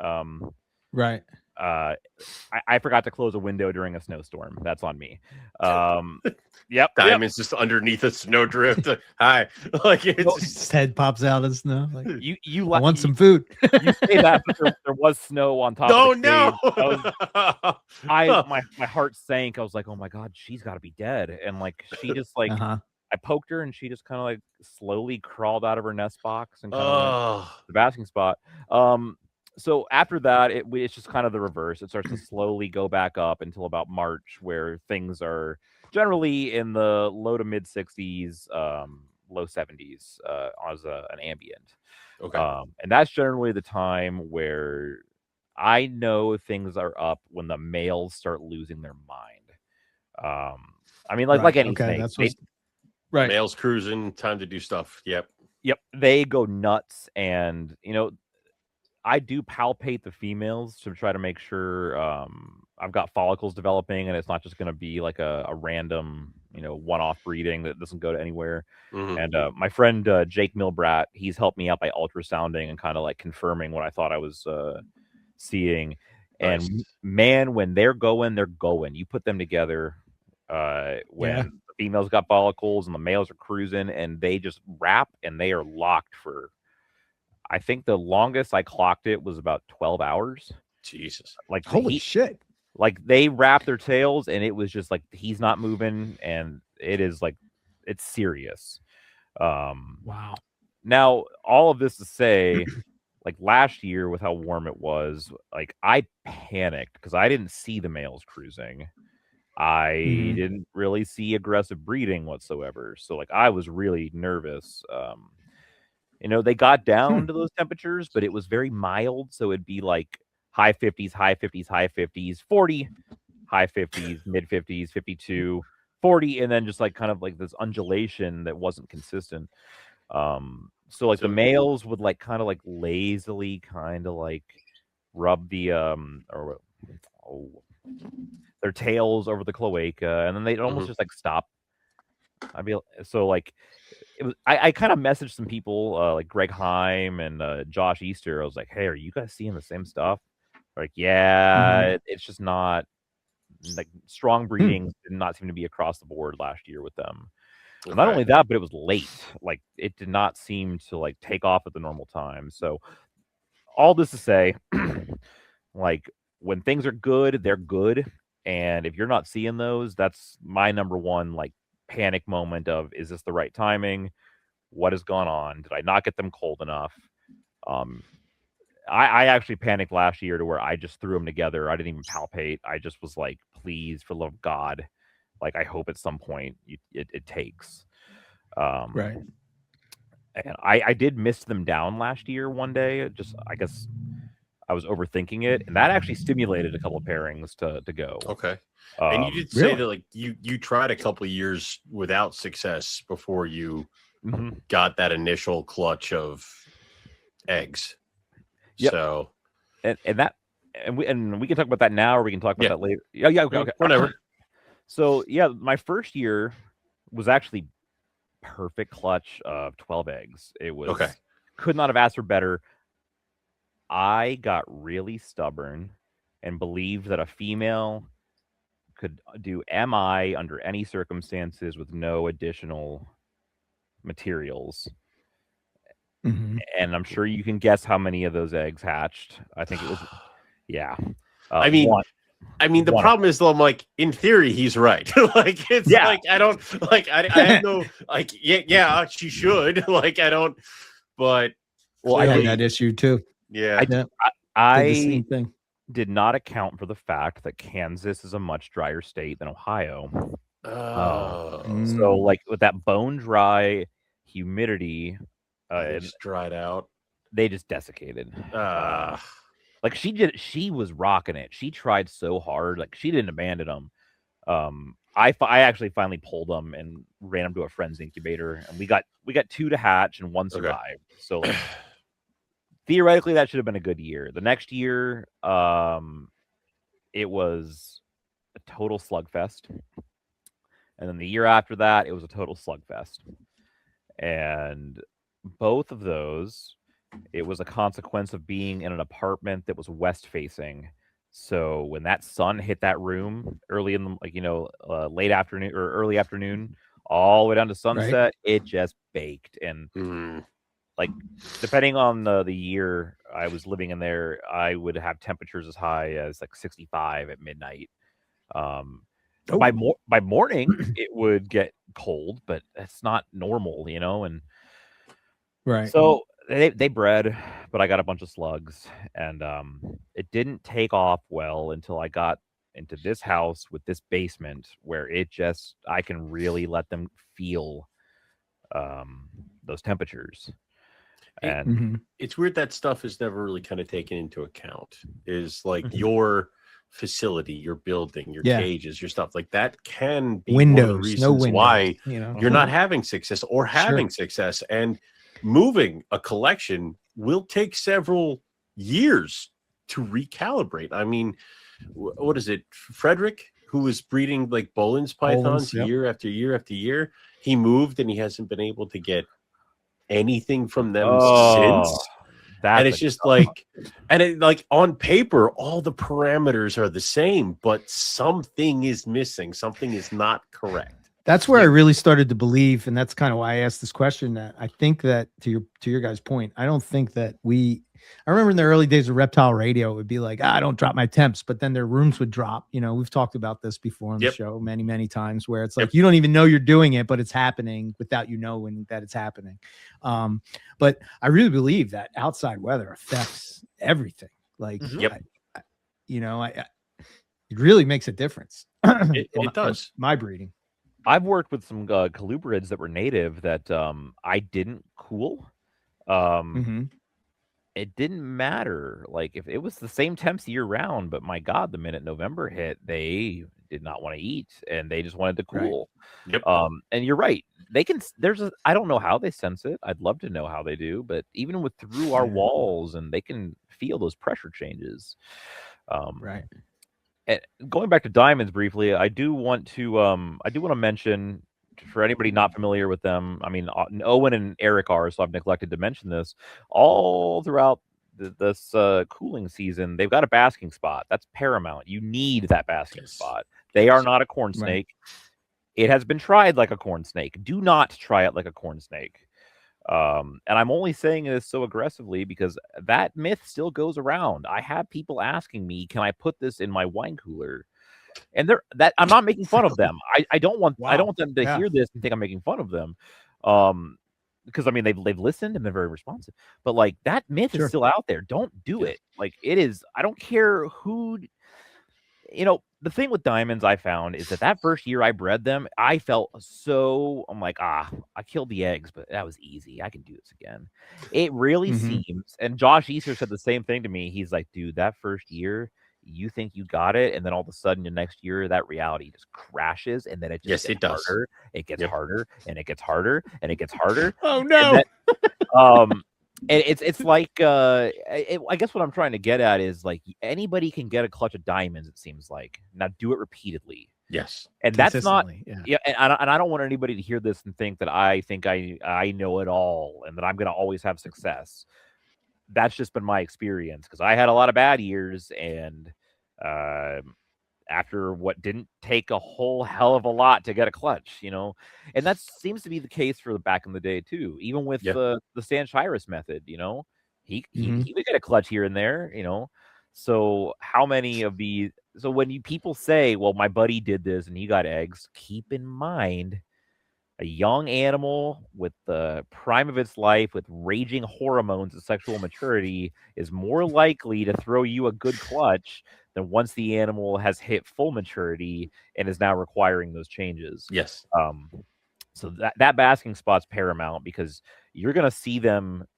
Right. I forgot to close a window during a snowstorm. That's on me. Yep. Diamond's just underneath a snowdrift. Hi. Like his head pops out of snow. Like you want some food. You say that, but there was snow on top of the cage. My heart sank. I was like, oh my God, she's gotta be dead. And like she just like I poked her and she just kind of like slowly crawled out of her nest box and kind of went to the basking spot. So after that, it's just kind of the reverse. It starts to slowly go back up until about March, where things are generally in the low to mid 60s, low 70s as an ambient. Okay. And that's generally the time where I know things are up when the males start losing their mind. I mean, like any snake. That's right. Males cruising, time to do stuff. Yep. They go nuts, and I do palpate the females to try to make sure I've got follicles developing, and it's not just going to be like a random, one-off breeding that doesn't go to anywhere. And my friend Jake Milbrat, he's helped me out by ultrasounding and kind of like confirming what I thought I was seeing. Nice. And man, when they're going. You put them together when the females got follicles and the males are cruising, and they just wrap and they are locked for. I think the longest I clocked it was about 12 hours. Jesus. Like holy shit. Like they wrap their tails and it was just like he's not moving, and it is like it's serious. Wow. Now, all of this to say, like last year with how warm it was, like I panicked because I didn't see the males cruising. I didn't really see aggressive breeding whatsoever. So like I was really nervous. They got down to those temperatures, but it was very mild. So it'd be like high 50s, high 50s, high 50s, 40, high 50s, mid 50s, 52, 40, and then just like kind of like this undulation that wasn't consistent. So like the males would like kind of like lazily kind of like rub the their tails over the cloaca, and then they'd almost just like stop. I kind of messaged some people like Greg Heim and Josh Easter. I was like, hey, are you guys seeing the same stuff? They're like, yeah, it's just not like strong breeding did not seem to be across the board last year with them. Okay. Not only that, but it was late. Like it did not seem to like take off at the normal time. So all this to say, like when things are good, they're good. And if you're not seeing those, that's my number one like panic moment of, is this the right timing? What has gone on? Did I not get them cold enough? I actually panicked last year to where I just threw them together. I didn't even palpate. I just was like, please, for the love of God, like I hope at some point it takes. Right. And I did miss them down last year one day. I guess I was overthinking it, and that actually stimulated a couple of pairings to go. Okay. And you did say that like you tried a couple of years without success before you got that initial clutch of eggs. Yep. So and we can talk about that now, or we can talk about that later. Yeah, okay. Whatever. So my first year was actually perfect clutch of 12 eggs. It was could not have asked for better. I got really stubborn and believed that a female could do MI under any circumstances with no additional materials. And I'm sure you can guess how many of those eggs hatched. I think it was, I mean, the problem is though, I'm like, in theory, he's right. Like, it's like, I don't like, I have no, like, she should. Like, I don't, but. Well, I had that issue too. Yeah. I did not account for the fact that Kansas is a much drier state than Ohio. So like with that bone dry humidity, it just dried out. They just desiccated. Like she was rocking it. She tried so hard. Like she didn't abandon them. I actually finally pulled them and ran them to a friend's incubator, and we got 2 to hatch and 1 survived. So like theoretically that should have been a good year. The next year, it was a total slugfest. And then the year after that, it was a total slugfest. And both of those, it was a consequence of being in an apartment that was west facing. So when that sun hit that room early in the late afternoon or early afternoon, all the way down to sunset, it just baked. And like depending on the year I was living in there, I would have temperatures as high as like 65 at midnight. By morning it would get cold, but that's not normal, and so they bred, but I got a bunch of slugs, and it didn't take off well until I got into this house with this basement where I can really let them feel those temperatures. And it's weird that stuff is never really kind of taken into account. Is like your facility, your building, your cages, your stuff like that can be one of the reasons why you're not having success or having success. And moving a collection will take several years to recalibrate. I mean, what is it? Frederick, who was breeding like Bolin's pythons year after year after year, he moved and he hasn't been able to get anything from them since. And it's just like, and it like on paper, all the parameters are the same, but something is missing. Something is not correct. That's where I really started to believe, and that's kind of why I asked this question. That I think that to your guys' point, I don't think that I remember in the early days of reptile radio, it would be like, I don't drop my temps, but then their rooms would drop. We've talked about this before on the show many, many times, where it's like you don't even know you're doing it, but it's happening without you knowing that it's happening. But I really believe that outside weather affects everything. Like, it really makes a difference. It does. My breeding. I've worked with some colubrids that were native that I didn't cool. It didn't matter. Like if it was the same temps year round, but my God, the minute November hit, they did not want to eat and they just wanted to cool. And you're right. I don't know how they sense it. I'd love to know how they do, but even through our walls, and they can feel those pressure changes. And going back to diamonds briefly, I do want to mention, for anybody not familiar with them, I mean, Owen and Eric are, so I've neglected to mention this. All throughout this cooling season, they've got a basking spot. That's paramount. You need that basking spot. They are not a corn snake. It has been tried like a corn snake. Do not try it like a corn snake. And I'm only saying this so aggressively because that myth still goes around. I have people asking me, can I put this in my wine cooler? And I'm not making fun of them. I don't want them to hear this and think I'm making fun of them. Because I mean they've listened and they're very responsive. But like that myth is still out there. Don't do it. Like it is, I don't care who. The thing with diamonds I found is that first year I bred them, I felt I'm like, I killed the eggs, but that was easy. I can do this again. It really seems, and Josh Easter said the same thing to me. He's like, dude, that first year, you think you got it, and then all of a sudden the next year that reality just crashes, and then it just gets harder. It gets harder, and it gets harder, and it gets harder. Oh no. And it's like I guess what I'm trying to get at is like anybody can get a clutch of diamonds. It seems like now do it repeatedly. Yes, and that's not and I don't want anybody to hear this and think that I think I know it all and that I'm going to always have success. That's just been my experience because I had a lot of bad years, and after what didn't take a whole hell of a lot to get a clutch, and that seems to be the case for the back in the day too. Even with the Stan Shiras method, he would get a clutch here and there, So how many of these? So when people say, "Well, my buddy did this and he got eggs," keep in mind a young animal with the prime of its life, with raging hormones and sexual maturity, is more likely to throw you a good clutch than once the animal has hit full maturity and is now requiring those changes. Yes. So that basking spot's paramount because you're going to see them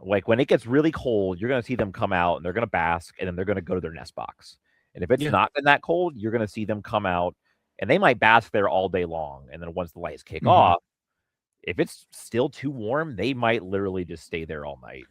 Like when it gets really cold, you're going to see them come out and they're going to bask and then they're going to go to their nest box. And if it's not been that cold, you're going to see them come out and they might bask there all day long. And then once the lights kick off, if it's still too warm, they might literally just stay there all night.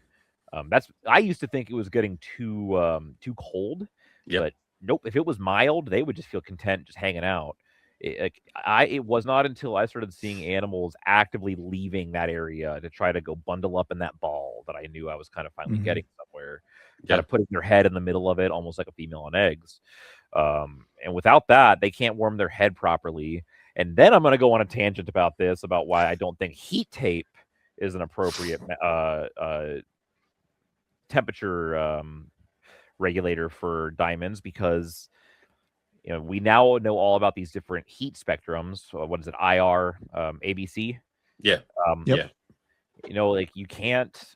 I used to think it was getting too cold, but nope. If it was mild, they would just feel content just hanging out. It was not until I started seeing animals actively leaving that area to try to go bundle up in that ball that I knew I was kind of finally getting somewhere. Kind of putting their head in the middle of it, almost like a female on eggs. And without that, they can't warm their head properly. And then I'm going to go on a tangent about this, about why I don't think heat tape is an appropriate temperature regulator for diamonds, because we now know all about these different heat spectrums. What is it? IR, ABC. Yeah. Like you can't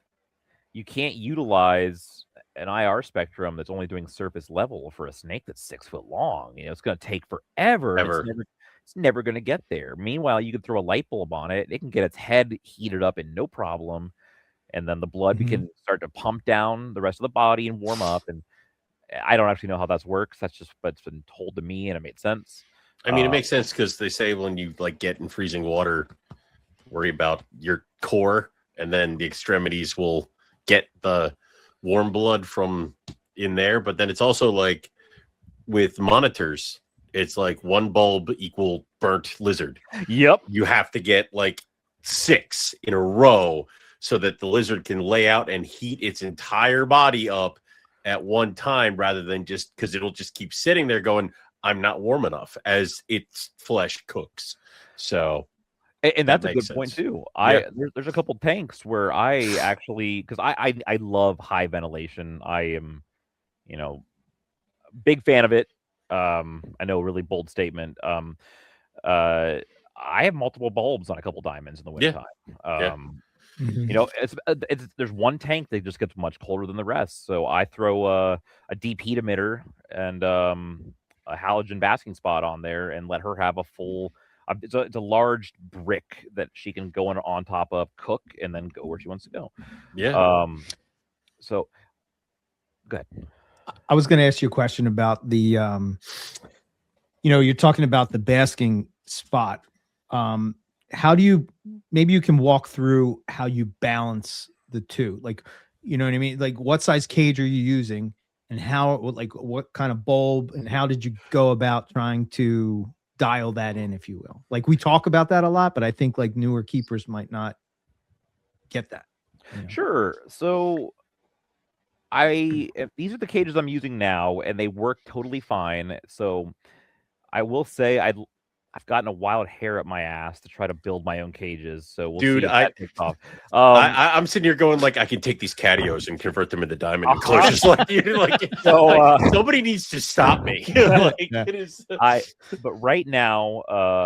utilize an IR spectrum that's only doing surface level for a snake that's 6 foot long. It's going to take forever. It's never going to get there. Meanwhile, you can throw a light bulb on it. It can get its head heated up and no problem. And then the blood can start to pump down the rest of the body and warm up. And I don't actually know how that works. That's just what's been told to me, and it made sense. I mean, it makes sense because they say when you get in freezing water, worry about your core, and then the extremities will get the warm blood from in there. But then it's also like with monitors, it's like one bulb equal burnt lizard. Yep. You have to get like 6 in a row so that the lizard can lay out and heat its entire body up at one time, rather than just because it'll just keep sitting there going, I'm not warm enough as its flesh cooks. So, and that's a good point too. There's a couple tanks where I actually, because I love high ventilation. I am, big fan of it. I know, really bold statement. I have multiple bulbs on a couple diamonds in the wintertime. It's there's one tank that just gets much colder than the rest, so I throw a deep heat emitter and a halogen basking spot on there and let her have a full. It's a large brick that she can go on top of, cook, and then go where she wants to go. So go ahead. I was going to ask you a question about the you're talking about the basking spot. How do you, maybe you can walk through how you balance the two, like, you know what I mean? Like, what size cage are you using, and how, like, what kind of bulb, and how did you go about trying to dial that in, if you will? Like, we talk about that a lot, but I think like newer keepers might not get that. Sure. So these are the cages I'm using now, and they work totally fine. So I will say I've gotten a wild hair up my ass to try to build my own cages. So we'll see if that takes off. I'm sitting here going like, I can take these catios and convert them into diamond enclosures. Nobody needs to stop me. But right now,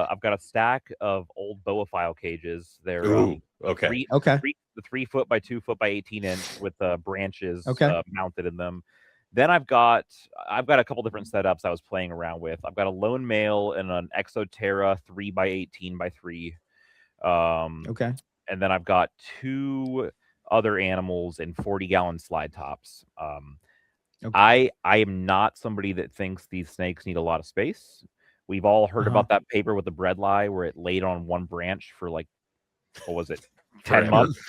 I've got a stack of old boa cages. They're the 3 foot by 2 foot by 18 inch with branches mounted in them. Then I've got a couple different setups I was playing around with. I've got a lone male and an Exoterra 3 by 18 by 3. And then I've got 2 other animals in 40-gallon slide tops. I am not somebody that thinks these snakes need a lot of space. We've all heard about that paper with the breadlie where it laid on one branch for like, what was it, 10 months?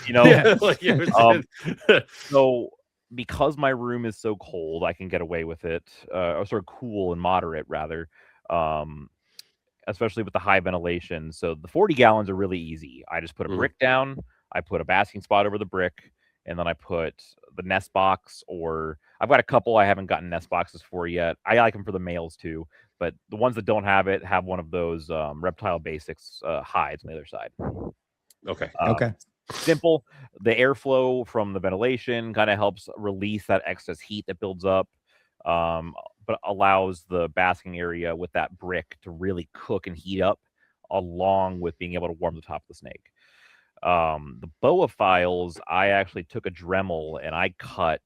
So because my room is so cold, I can get away with it, or sort of cool and moderate rather, especially with the high ventilation. So the 40 gallons are really easy. I just put a brick down, I put a basking spot over the brick, and then I put the nest box, or I've got a couple I haven't gotten nest boxes for yet. I like them for the males too, but the ones that don't have it have one of those Reptile Basics hides on the other side. Simple. The airflow from the ventilation kind of helps release that excess heat that builds up, but allows the basking area with that brick to really cook and heat up, along with being able to warm the top of the snake. The boa files, I actually took a Dremel and I cut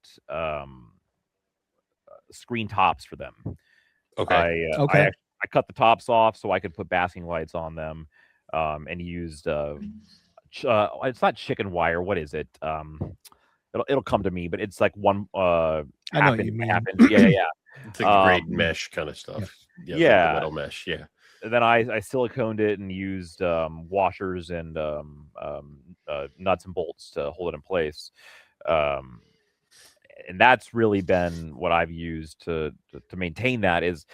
screen tops for them. I cut the tops off so I could put basking lights on them, and used it's not chicken wire. What is it? It'll come to me, but it's like one I know what you mean. happens. Yeah. It's like the great mesh kind of stuff. Yeah. Like the metal mesh. Yeah. And then I siliconed it and used washers and nuts and bolts to hold it in place. And that's really been what I've used to maintain that. Is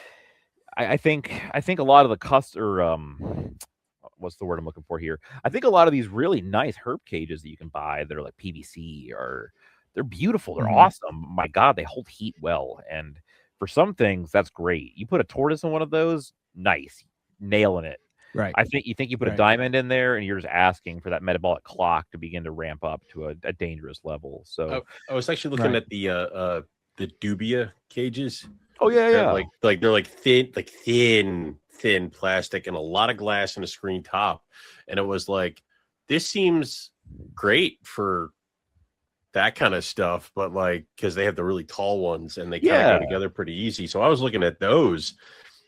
I think a lot of the what's the word I'm looking for here? I think a lot of these really nice herp cages that you can buy that are like PVC they're beautiful. They're awesome. My God, they hold heat well. And for some things, that's great. You put a tortoise in one of those, nice, nailing it. Right. I think you put a diamond in there, and you're just asking for that metabolic clock to begin to ramp up to a dangerous level. So I was actually looking at the dubia cages. Oh yeah, they're like thin plastic and a lot of glass and a screen top, and it was like, this seems great for that kind of stuff, but like, because they have the really tall ones and they kind of go together pretty easy. So I was looking at those,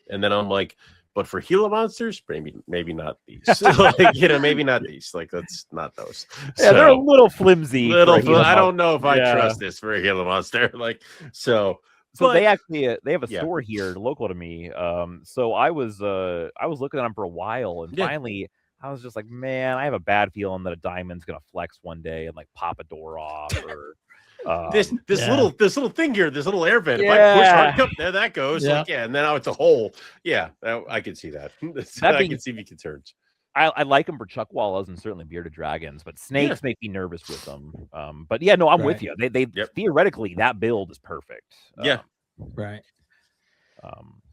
and then I'm like, but for Gila monsters, maybe not these. Like, maybe not these. Like, that's not those. Yeah, they're a little flimsy. I don't know if I trust this for a Gila monster. Like, so they actually they have a store here local to me. So I was looking at them for a while, and finally I was just like, man, I have a bad feeling that a diamond's gonna flex one day and like pop a door off or. This little thing here, this little air vent. If I push hard, there that goes. Yeah. Like, and then now it's a hole. Yeah, I can see that. I can see the concerns. I like them for chuckwallas and certainly bearded dragons, but snakes make me nervous with them. But yeah, no, I'm with you. They theoretically that build is perfect. Right.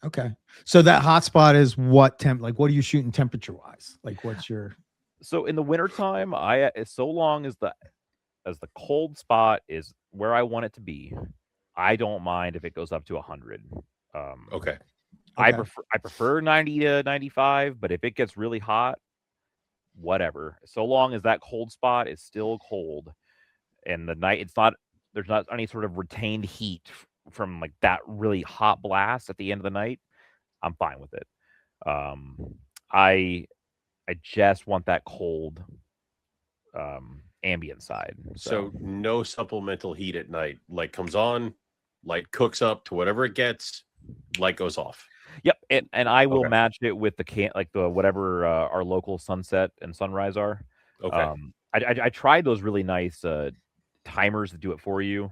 Okay. So that hotspot is what what are you shooting temperature wise? Like, what's your? So in the wintertime, so long as the cold spot is where I want it to be, I don't mind if it goes up to 100. Okay. I prefer 90 to 95, but if it gets really hot, whatever. So long as that cold spot is still cold and there's not any sort of retained heat from like that really hot blast at the end of the night, I'm fine with it. I just want that cold ambient side. So no supplemental heat at night. Light comes on, light cooks up to whatever it gets, light goes off. Yep, and I will match it with the whatever our local sunset and sunrise are. Okay. I tried those really nice timers that do it for you.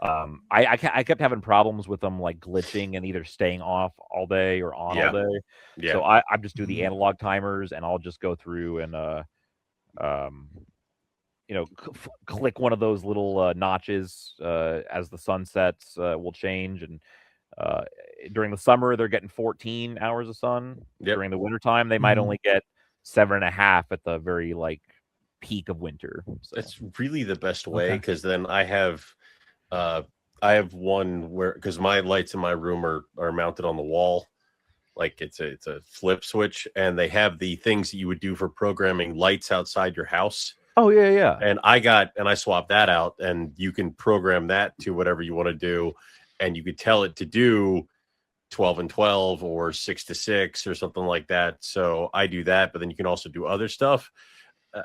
I kept having problems with them like glitching and either staying off all day or on all day. Yeah. So I just do the analog timers, and I'll just go through and click one of those little notches as the sun sets will change. And during the summer, they're getting 14 hours of sun. Yep. During the wintertime, they might only get 7.5 at the very peak of winter. So that's really the best way, because then I have one where, because my lights in my room are mounted on the wall, like it's a flip switch, and they have the things that you would do for programming lights outside your house. Oh yeah. And I swapped that out, and you can program that to whatever you want to do, and you could tell it to do 12 and 12 or 6 to 6 or something like that. So I do that, but then you can also do other stuff.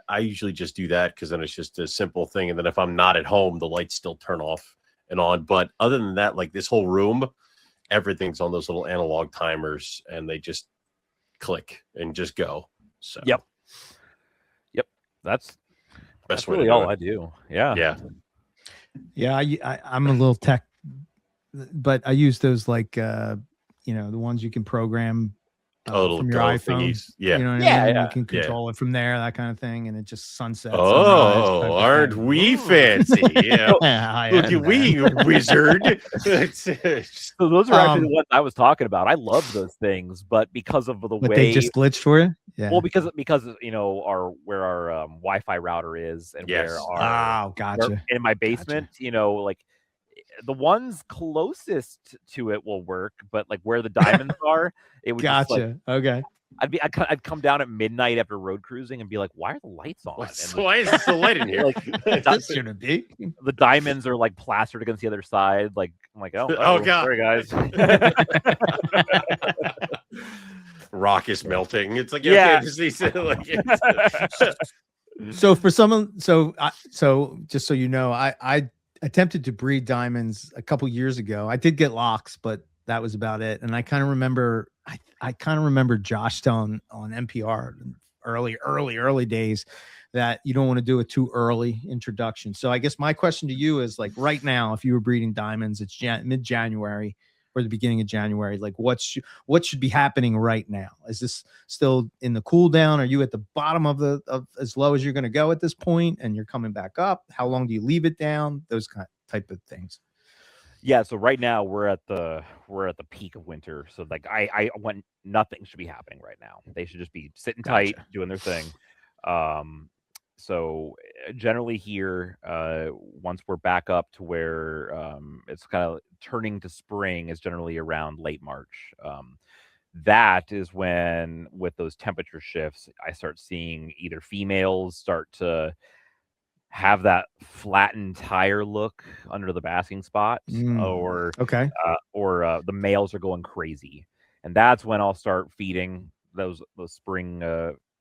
I usually just do that because then it's just a simple thing. And then if I'm not at home, the lights still turn off and on. But other than that, like this whole room, everything's on those little analog timers, and they just click and just go. So Yep. That's really all I do. Yeah. I'm a little tech, but I use those the ones you can program from your iPhone. Yeah. You know what I mean? You can control it from there, that kind of thing, and it just sunsets. Oh, aren't we fancy? Yeah. Look at we wizard. So those are actually the ones I was talking about. I love those things, but because of the way they just glitched for you. Yeah. Well, because where our Wi-Fi router is, and where our gotcha. In my basement, the ones closest to it will work, but where the diamonds are, it would gotcha. Okay. I'd come down at midnight after road cruising and be like, "Why are the lights on? Why is there still light in here? That shouldn't be." The diamonds are plastered against the other side. I'm like, oh god, sorry guys. Rock is melting. It's like So for someone, so just so you know, I attempted to breed diamonds a couple years ago. I did get locks, but that was about it. And I kind of remember, I kind of remember Josh telling on MPR early days that you don't want to do a too early introduction. So I guess my question to you is, like, right now, if you were breeding diamonds, it's mid-January or the beginning of January, like what should be happening right now? Is this still in the cool down? Are you at the bottom of as low as you're going to go at this point and you're coming back up? How long do you leave it down? Those type of things. Yeah, so right now we're at the peak of winter. So like I want nothing should be happening right now. They should just be sitting tight, doing their thing. So generally here, once we're back up to where it's kind of turning to spring, is generally around late March. That is when, with those temperature shifts, I start seeing either females start to have that flattened tire look under the basking spots, or the males are going crazy, and that's when I'll start feeding those spring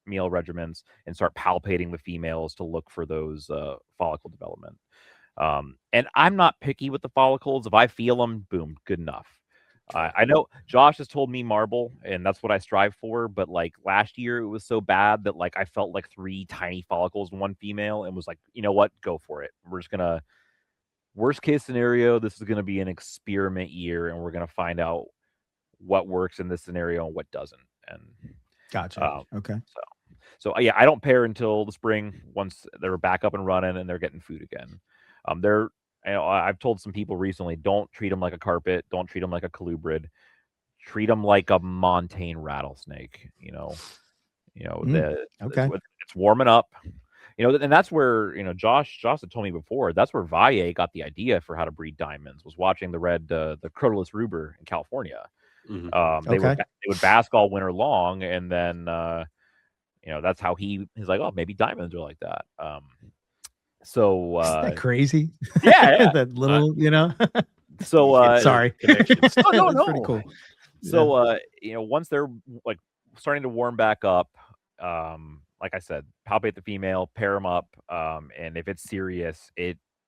meal regimens and start palpating the females to look for those follicle development. And I'm not picky with the follicles. If I feel them, boom, good enough. I know Josh has told me marble, and that's what I strive for. But like last year, it was so bad that like I felt like 3 tiny follicles in one female, and was like, you know what, go for it. We're just gonna, worst case scenario, this is gonna be an experiment year, and we're gonna find out what works in this scenario and what doesn't. And gotcha. Okay. So yeah, I don't pair until the spring once they're back up and running and they're getting food again. I've told some people recently, don't treat them like a carpet. Don't treat them like a colubrid. Treat them like a montane rattlesnake. It's warming up. And that's where, Josh had told me before, that's where Valle got the idea for how to breed diamonds, was watching the Crotalus ruber in California. Mm-hmm. They would bask all winter long, and then that's how he's like, oh, maybe diamonds are like that. So isn't that crazy? Yeah. That little, So sorry. No. Pretty cool. So once they're like starting to warm back up, like I said, palpate the female, pair them up, and if it's serious,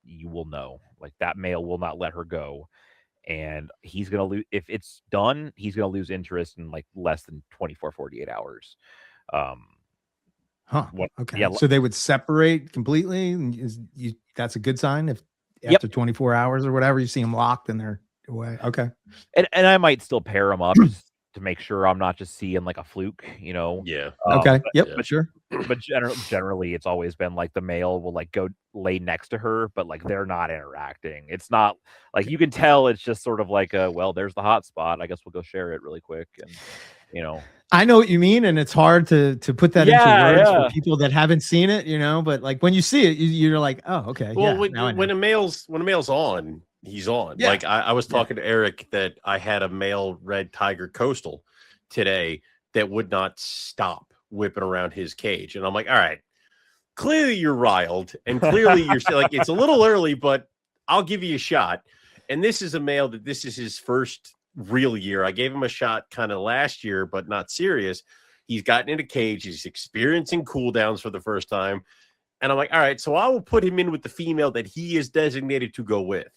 you will know. Like, that male will not let her go, and he's gonna lose. If it's done, he's gonna lose interest in like less than 48 hours. Okay. So they would separate completely. That's a good sign if after 24 hours or whatever you see them locked and they're away. Okay. And I might still pair them up just to make sure I'm not just seeing like a fluke, Yeah. Okay. But sure. But generally, it's always been like the male will like go lay next to her, but like they're not interacting. It's not like, you can tell it's just sort of like there's the hot spot. I guess we'll go share it really quick, and I know what you mean, and it's hard to put that into words for people that haven't seen it, but like when you see it, you're like, oh, okay. Well, when a male's on, he's on. Yeah. Like I was talking to Eric that I had a male red tiger coastal today that would not stop whipping around his cage, and I'm like, all right, clearly you're riled, and clearly you're like, it's a little early, but I'll give you a shot. And this is a male that this is his first real year. I gave him a shot kind of last year, but not serious. He's gotten in a cage. He's experiencing cool downs for the first time. And I'm like, all right, so I will put him in with the female that he is designated to go with.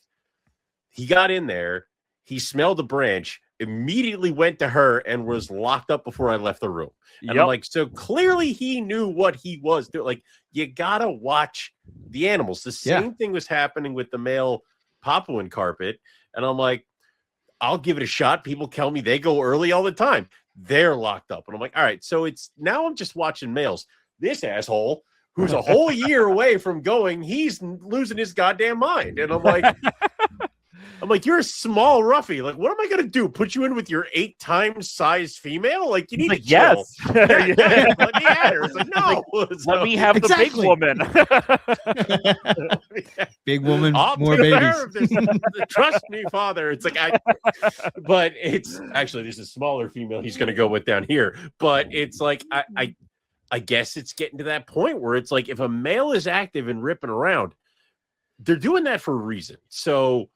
He got in there. He smelled a branch, immediately went to her, and was locked up before I left the room. And I'm like, so clearly he knew what he was doing. Like, you got to watch the animals. The same thing was happening with the male Papuan carpet. And I'm like, I'll give it a shot. People tell me they go early all the time. They're locked up. And I'm like, all right, so now I'm just watching males. This asshole, who's a whole year away from going, he's losing his goddamn mind. And I'm like, you're a small roughie. Like, what am I going to do? Put you in with your 8 times size female? Like, you need to chill. Yes. Let me at her. It's like, no. Let me have the big woman. Big woman, more babies. Trust me, father. It's like, but it's actually, there's a smaller female he's going to go with down here. But it's like, I guess it's getting to that point where it's like, if a male is active and ripping around, they're doing that for a reason. So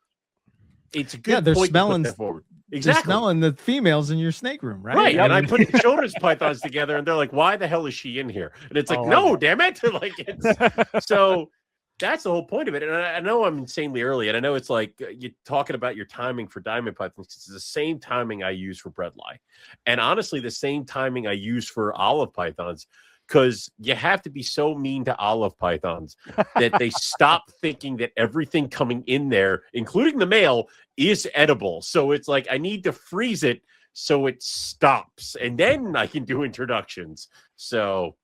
it's a good point to put that forward. Exactly. They're smelling the females in your snake room, right? Right. And I put children's pythons together, and they're like, why the hell is she in here? And it's like, no, damn it. Like, it's so that's the whole point of it. And I know I'm insanely early, and I know it's like you're talking about your timing for diamond pythons. It's the same timing I use for breadlie, and honestly, the same timing I use for olive pythons, because you have to be so mean to olive pythons that they stop thinking that everything coming in there, including the male, is edible. So it's like I need to freeze it so it stops, and then I can do introductions. So.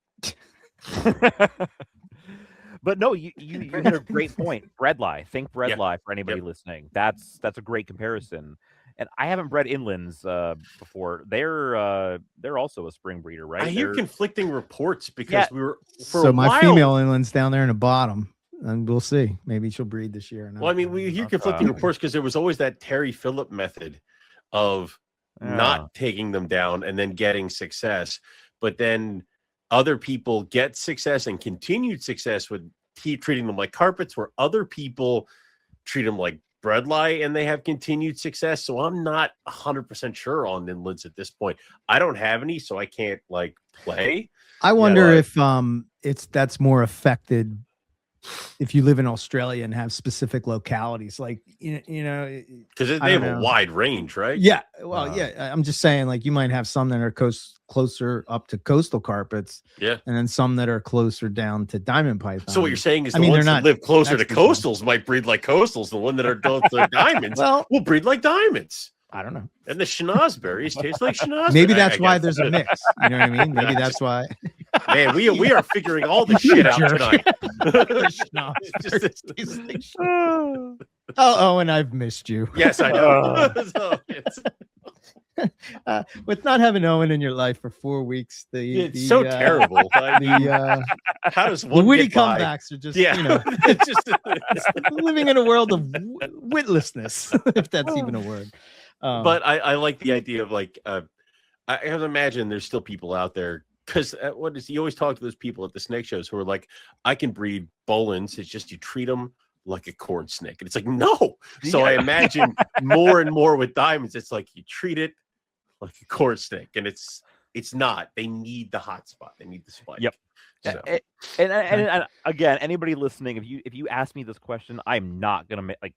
But no, you hit a great point. Breadlie. Think breadlie for anybody listening. That's a great comparison. And I haven't bred inlands before. They're also a spring breeder, right? I hear conflicting reports because we were for my female inland's down there in the bottom, and we'll see. Maybe she'll breed this year. Well, I mean, we hear conflicting reports because there was always that Terry Phillip method of not taking them down and then getting success, but then other people get success and continued success with treating them like carpets, where other people treat them like breadlie and they have continued success. So I'm not 100% sure on inlands at this point. I don't have any, so I can't like play. I wonder if that's more affected if you live in Australia and have specific localities, like you know, because they have a wide range, right? Yeah, well, I'm just saying, like you might have some that are closer up to coastal carpets, and then some that are closer down to diamond python. So what you're saying is, ones that live closer to coastals might breed like coastals. The one that are close to diamonds will breed like diamonds. I don't know. And the schnozberries taste like schnozberries. Maybe that's why there's a mix. You know what I mean? Maybe that's why. Man, we are figuring all this shit out tonight. And I've missed you. Yes, I know. With not having Owen in your life for 4 weeks, it's so terrible. How does one the witty comebacks are just it's just living in a world of witlessness, if that's even a word. But I like the idea of like I imagine there's still people out there, because you always talk to those people at the snake shows who are like, I can breed Bolins. It's just you treat them like a corn snake, and it's like no. So I imagine more and more with diamonds, it's like you treat it like a corn snake, and it's not. They need the hot spot. They need the spike. Yep. So. And again, anybody listening, if you ask me this question, I'm not gonna make like.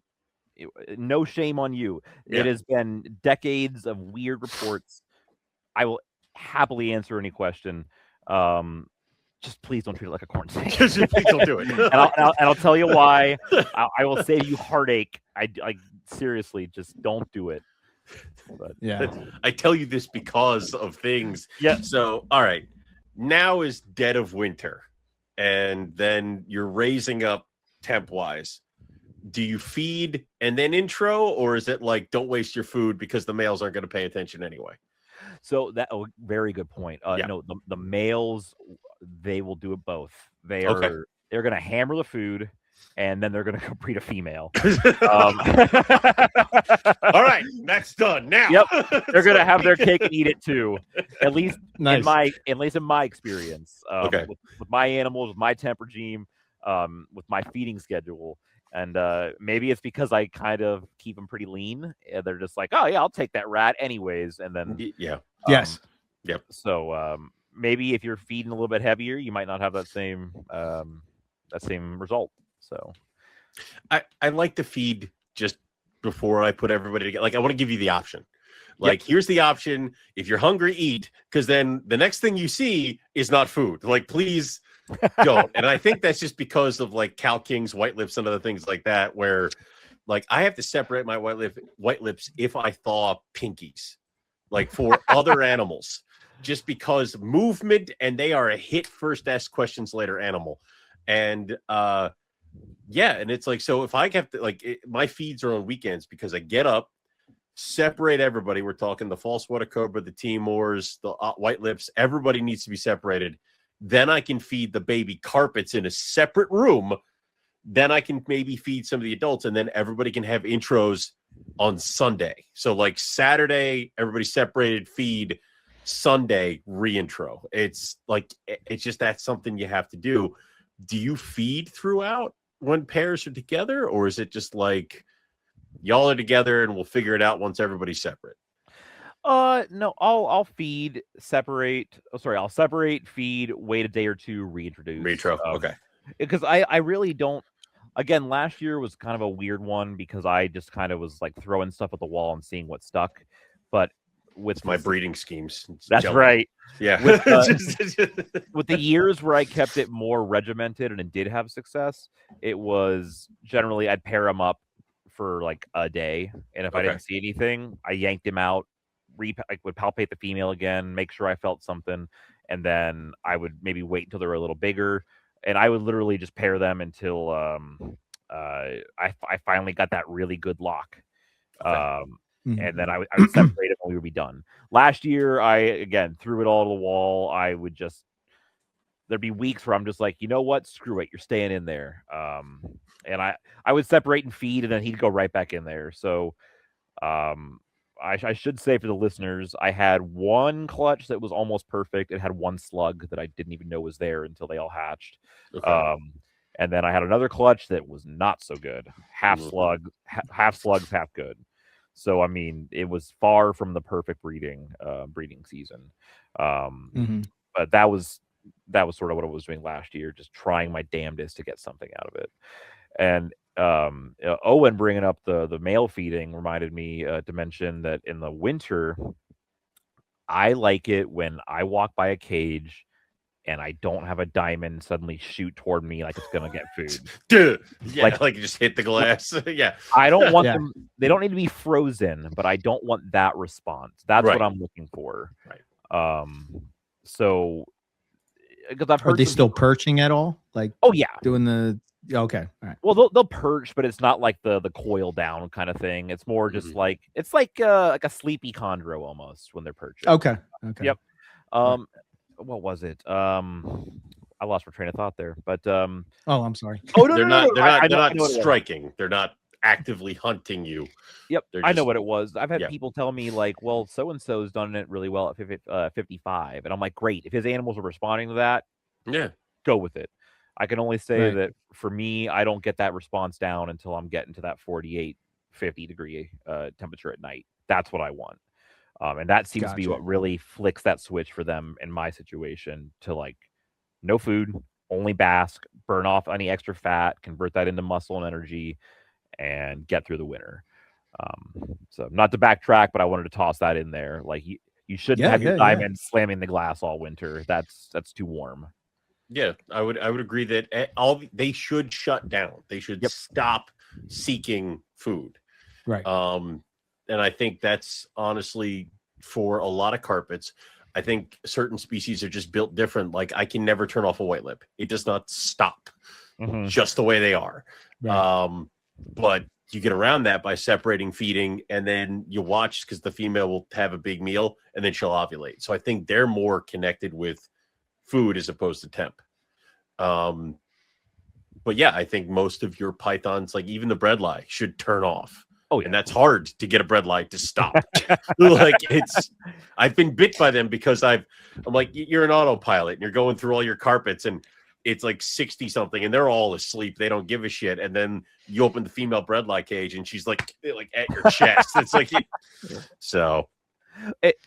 No shame on you. It has been decades of weird reports. I will happily answer any question. Just please don't treat it like a corn snake. Please don't do it. and I'll tell you why. I will save you heartache. I seriously just don't do it. But, I tell you this because of things. Yeah. So all right, now is dead of winter, and then you're raising up temp wise. Do you feed and then intro, or is it like don't waste your food because the males aren't going to pay attention anyway? So very good point. No, the males, they will do it both. They're going to hammer the food, and then they're going to go breed a female. All right, that's done now. Yep, they're going to have their cake and eat it too. At least in my experience. With my animals, with my temp regime, with my feeding schedule. And maybe it's because I kind of keep them pretty lean. They're just like, oh yeah, I'll take that rat anyways. And then yep. So maybe if you're feeding a little bit heavier, you might not have that same result. So I like to feed just before I put everybody together. Like I want to give you the option. Like here's the option. If you're hungry, eat, because then the next thing you see is not food. Like please. Don't. And I think that's just because of like Cal King's white lips and other things like that, where like I have to separate my white lips if I thaw pinkies, like for other animals, just because movement, and they are a hit first, ask questions later animal. And and it's like, so if I have to my feeds are on weekends because I get up, separate everybody. We're talking the false water cobra, the Timors, the white lips, everybody needs to be separated. Then I can feed the baby carpets in a separate room. Then I can maybe feed some of the adults, and then everybody can have intros on Sunday. So like Saturday, everybody separated, feed. Sunday, reintro. It's just that's something you have to do. Do you feed throughout when pairs are together, or is it just like y'all are together and we'll figure it out once everybody's separate? No, I'll feed, separate. I'll separate, feed, wait a day or two, reintroduce. Retro. Okay. Because I really don't. Again, last year was kind of a weird one because I just kind of was like throwing stuff at the wall and seeing what stuck. But with my breeding schemes, that's jelly. right. Yeah. With the years where I kept it more regimented and it did have success, it was generally I'd pair them up for like a day, and if I didn't see anything, I yanked him out, I would palpate the female again, make sure I felt something, and then I would maybe wait until they were a little bigger. And I would literally just pair them until I finally got that really good lock. And then I would separate it and we would be done. Last year, I, again, threw it all to the wall. There'd be weeks where I'm just like, you know what? Screw it. You're staying in there. And I would separate and feed, and then he'd go right back in there. So I should say for the listeners, I had one clutch that was almost perfect. It had one slug that I didn't even know was there until they all hatched. And then I had another clutch that was not so good. Half slugs, half good. So I mean, it was far from the perfect breeding season. But that was sort of what I was doing last year, just trying my damnedest to get something out of it. And Owen bringing up the male feeding reminded me to mention that in the winter, I like it when I walk by a cage and I don't have a diamond suddenly shoot toward me like it's gonna get food. Dude, yeah, like you just hit the glass. Yeah, I don't want them. They don't need to be frozen, but I don't want that response. That's what I'm looking for. Right. So because I've heard, are they still perching at all? Like, oh yeah, doing the okay, all right. Well, they'll perch, but it's not like the coil down kind of thing. It's more just like it's like a sleepy chondro almost when they're perching. Okay. Yep. What was it? I lost my train of thought there, but oh, I'm sorry. Oh no, they're not no, striking. They're not actively hunting you. Yep, I know what it was. I've had people tell me like, well, so and so's done it really well at 55, and I'm like, great. If his animals are responding to that, go with it. I can only say that for me, I don't get that response down until I'm getting to that 48, 50 degree temperature at night. That's what I want. And that seems to be what really flicks that switch for them in my situation to like no food, only bask, burn off any extra fat, convert that into muscle and energy, and get through the winter. So not to backtrack, but I wanted to toss that in there. Like you shouldn't have your diamond slamming the glass all winter. That's too warm. Yeah, I would agree that they should shut down. They should stop seeking food. Right. And I think that's honestly for a lot of carpets. I think certain species are just built different. Like I can never turn off a white lip. It does not stop just the way they are. Right. But you get around that by separating feeding, and then you watch because the female will have a big meal and then she'll ovulate. So I think they're more connected with food as opposed to temp. But yeah, I think most of your pythons, like even the bredli, should turn off. Oh, yeah. And that's hard to get a bredli to stop. Like I've been bit by them because I'm like, you're an autopilot and you're going through all your carpets and it's like 60 something and they're all asleep. They don't give a shit. And then you open the female bredli cage and she's like at your chest. It's like, so.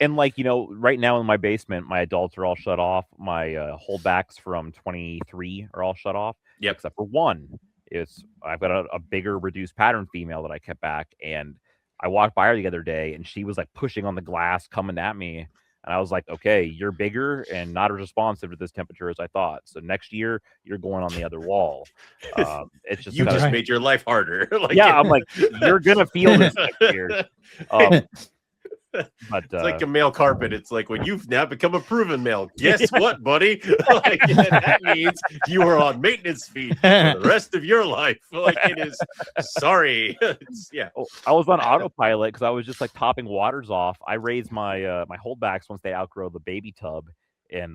And like, you know, right now in my basement, my adults are all shut off. My holdbacks from 23 are all shut off. Yep. Except for one. I've got a bigger reduced pattern female that I kept back, and I walked by her the other day and she was like pushing on the glass coming at me, and I was like, okay, you're bigger and not as responsive to this temperature as I thought, so next year you're going on the other wall. It's just made your life harder. I'm like, you're gonna feel this next year. But it's like a male carpet. It's like when you've now become a proven male. Guess what, buddy? That means you are on maintenance fee for the rest of your life. Like it is. Sorry. I was on autopilot because I was just like topping waters off. I raised my my holdbacks once they outgrow the baby tub in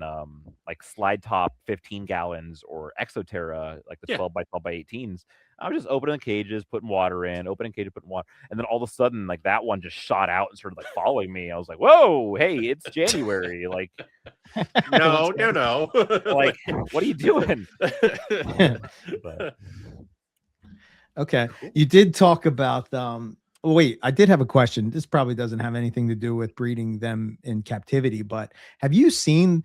like slide top 15 gallons or Exoterra, like the 12 by 12 by 18s. I was just opening cages, putting water in, putting water. And then all of a sudden, like that one just shot out and started like following me. I was like, whoa, hey, it's January. Like, no. Like, what are you doing? Okay. You did talk about, wait, I did have a question. This probably doesn't have anything to do with breeding them in captivity, but have you seen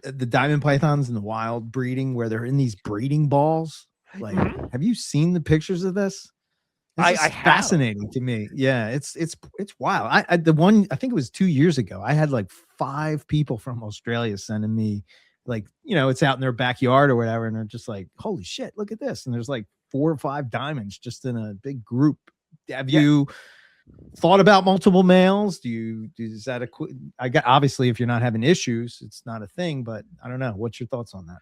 the diamond pythons in the wild breeding where they're in these breeding balls? Like, have you seen the pictures of this? This is fascinating to me. Yeah, it's wild. I think it was 2 years ago. I had like 5 people from Australia sending me, like, it's out in their backyard or whatever, and they're just like, "Holy shit, look at this!" And there's like 4 or 5 diamonds just in a big group. Have you thought about multiple males? Is that obviously, if you're not having issues, it's not a thing. But I don't know. What's your thoughts on that?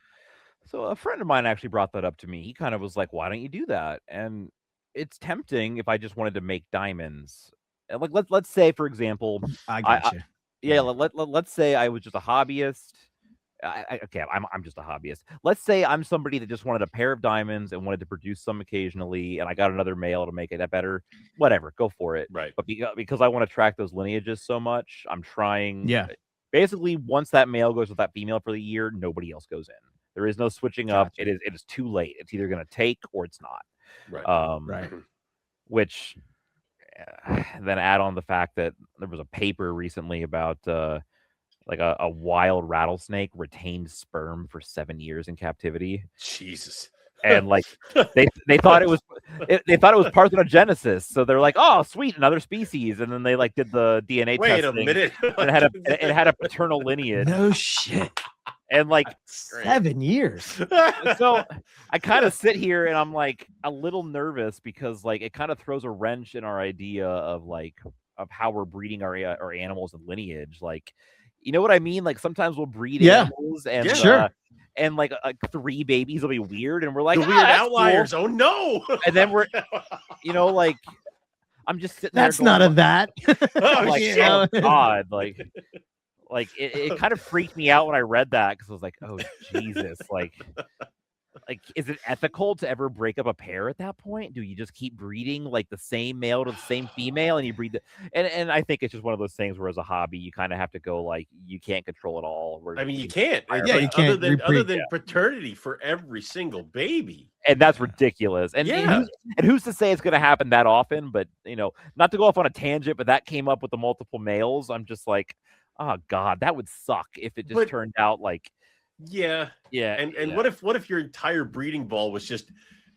So a friend of mine actually brought that up to me. He kind of was like, "Why don't you do that?" And it's tempting if I just wanted to make diamonds. Like let's say, for example, I got you. Yeah, let's say I was just a hobbyist. I'm just a hobbyist. Let's say I'm somebody that just wanted a pair of diamonds and wanted to produce some occasionally, and I got another male to make it better. Whatever, go for it. Right. But because I want to track those lineages so much, I'm trying. Yeah. Basically, once that male goes with that female for the year, nobody else goes in. There is no switching up. It is too late. It's either going to take or it's not. Right. Right. Which then add on the fact that there was a paper recently about like a wild rattlesnake retained sperm for 7 years in captivity. Jesus. And like they thought it was parthenogenesis, so they're like, "Oh, sweet, another species." And then they like did the DNA testing. Wait a minute. And it had a paternal lineage. No shit. And like 7 years. So I kind of sit here and I'm like a little nervous because like it kind of throws a wrench in our idea of how we're breeding our animals and lineage. Like, you know what I mean? Like sometimes we'll breed animals and sure. And like 3 babies will be weird, and we're like, the weird outliers. Cool. Oh no! And then we're, like, I'm just sitting there. That's not a that. Oh God, like it kind of freaked me out when I read that because I was like, oh Jesus, like, is it ethical to ever break up a pair at that point? Do you just keep breeding like the same male to the same female, and you breed and I think it's just one of those things where as a hobby you kind of have to go like you can't control it all. I mean, you can't. Yeah, you can't. Other than paternity for every single baby, and that's ridiculous. And who's to say it's going to happen that often? But not to go off on a tangent, but that came up with the multiple males. I'm just like, oh God, that would suck if it just turned out like. Yeah. And what if your entire breeding ball was just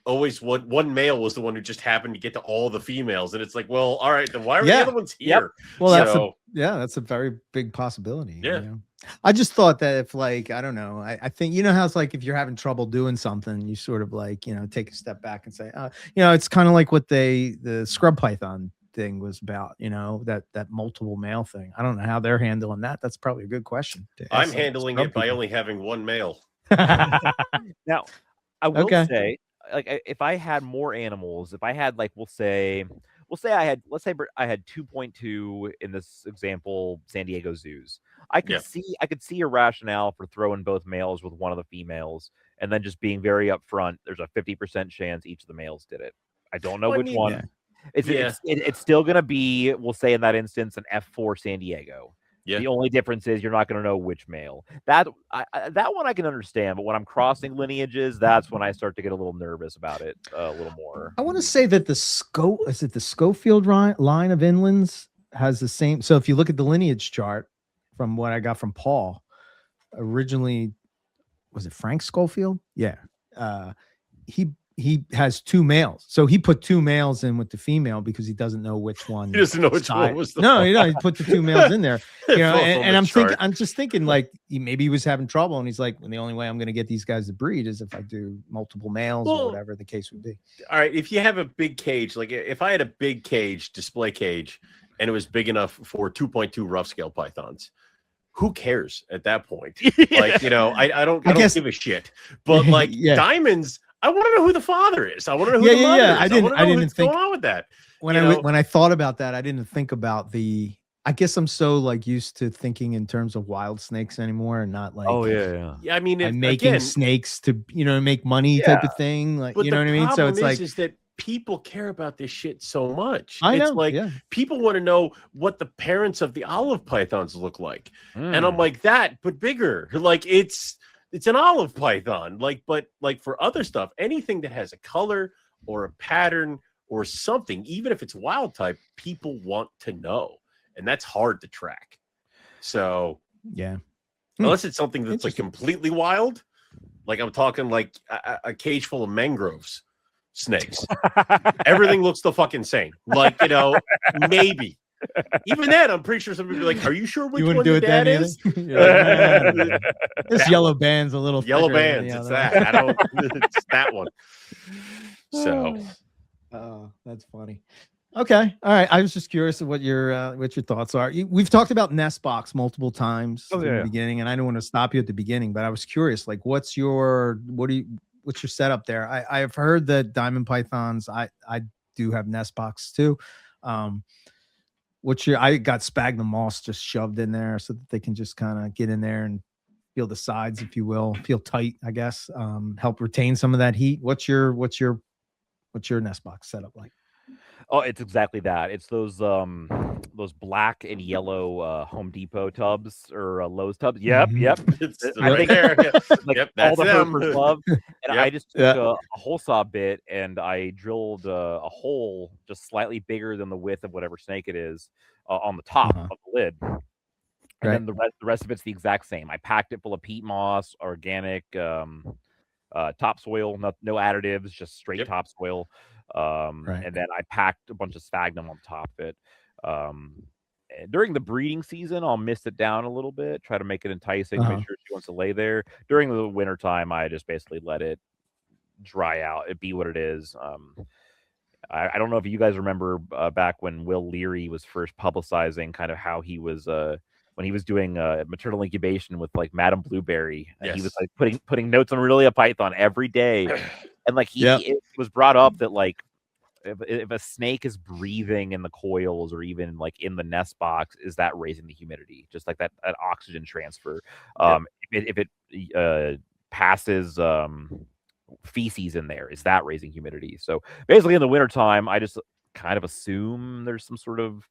always one male was the one who just happened to get to all the females, and it's like, well, all right, then why are the other ones here? Yep. Well, that's a very big possibility. Yeah. I just thought that if like, I don't know, I think how it's like if you're having trouble doing something, you sort of like, take a step back and say, it's kind of like what the scrub python thing was about, that multiple male thing. I don't know how they're handling that. That's probably a good question. I'm handling it by only having one male. Now, I will say, like, if I had more animals, if I had like, let's say I had 2.2 in this example, San Diego zoos. I could see a rationale for throwing both males with one of the females, and then just being very upfront. There's a 50% chance each of the males did it. I don't know which one. Yeah. It's still going to be, we'll say in that instance, an F4 San Diego. Yeah. The only difference is you're not going to know which male. That one I can understand, but when I'm crossing lineages, that's when I start to get a little nervous about it a little more. I want to say that the Schofield line of inlands has the same. So if you look at the lineage chart from what I got from Paul, originally, was it Frank Schofield? Yeah. He has 2 males. So he put 2 males in with the female because he doesn't know which one. He doesn't know which one was the he put the 2 males in there. And I'm just thinking like maybe he was having trouble and he's like, well, the only way I'm going to get these guys to breed is if I do multiple males or whatever the case would be. All right. If you have a big cage, like if I had a big cage, display cage, and it was big enough for 2.2 rough scale pythons, who cares at that point? Like, I don't give a shit. But like diamonds, I want to know who the father is. I want to know who the mother is. I didn't think going on with that. When I thought about that, I didn't think about I guess I'm so like used to thinking in terms of wild snakes anymore and not like yeah. I mean, I'm making snakes to make money type of thing. Like, you know what I mean? So it's like is that people care about this shit so much. I know. It's like people want to know what the parents of the olive pythons look like, and I'm like that, but bigger. Like it's an olive python, but for other stuff, anything that has a color or a pattern or something, even if it's wild type, people want to know, and that's hard to track. So yeah, unless it's something that's like completely wild, Like I'm talking like a cage full of mangroves snakes. Everything looks the fucking same. Like, you know, maybe. Even then, I'm pretty sure somebody would be like, "Are you sure which one your dad is?" Like, this yellow band's a little yellow thicker bands. than It's the other that. I don't. It's that one. So, oh, that's funny. Okay, all right. I was just curious of what your thoughts are. We've talked about Nest Box multiple times in the beginning, and I don't want to stop you at the beginning, but I was curious, like, what's your setup there? I've heard that diamond pythons. I do have Nest Box too. I got sphagnum moss just shoved in there so that they can just kind of get in there and feel the sides, if you will, feel tight, I guess. Help retain some of that heat. What's your Nest Box setup like? Oh, it's exactly that. It's those black and yellow Home Depot tubs or Lowe's tubs. Yep. It's right there. Like yep, all that's the them. herpers love. And Yep. I just took a hole saw bit and I drilled a hole just slightly bigger than the width of whatever snake it is on the top of the lid. And then the rest of it's the exact same. I packed it full of peat moss, organic topsoil, no additives, just straight topsoil. And then I packed a bunch of sphagnum on top of it. During the breeding season, I'll mist it down a little bit, try to make it enticing, make sure she wants to lay there. During the winter time, I just basically let it dry out. It be what it is. I don't know if you guys remember back when Will Leary was first publicizing kind of how he was when he was doing maternal incubation with like Madame Blueberry, and he was like putting notes on Aurelia Python every day, and like it was brought up that like if a snake is breathing in the coils or even like in the nest box, is that raising the humidity? Just like that oxygen transfer. If it passes feces in there, is that raising humidity? So basically in the wintertime, I just kind of assume there's some sort of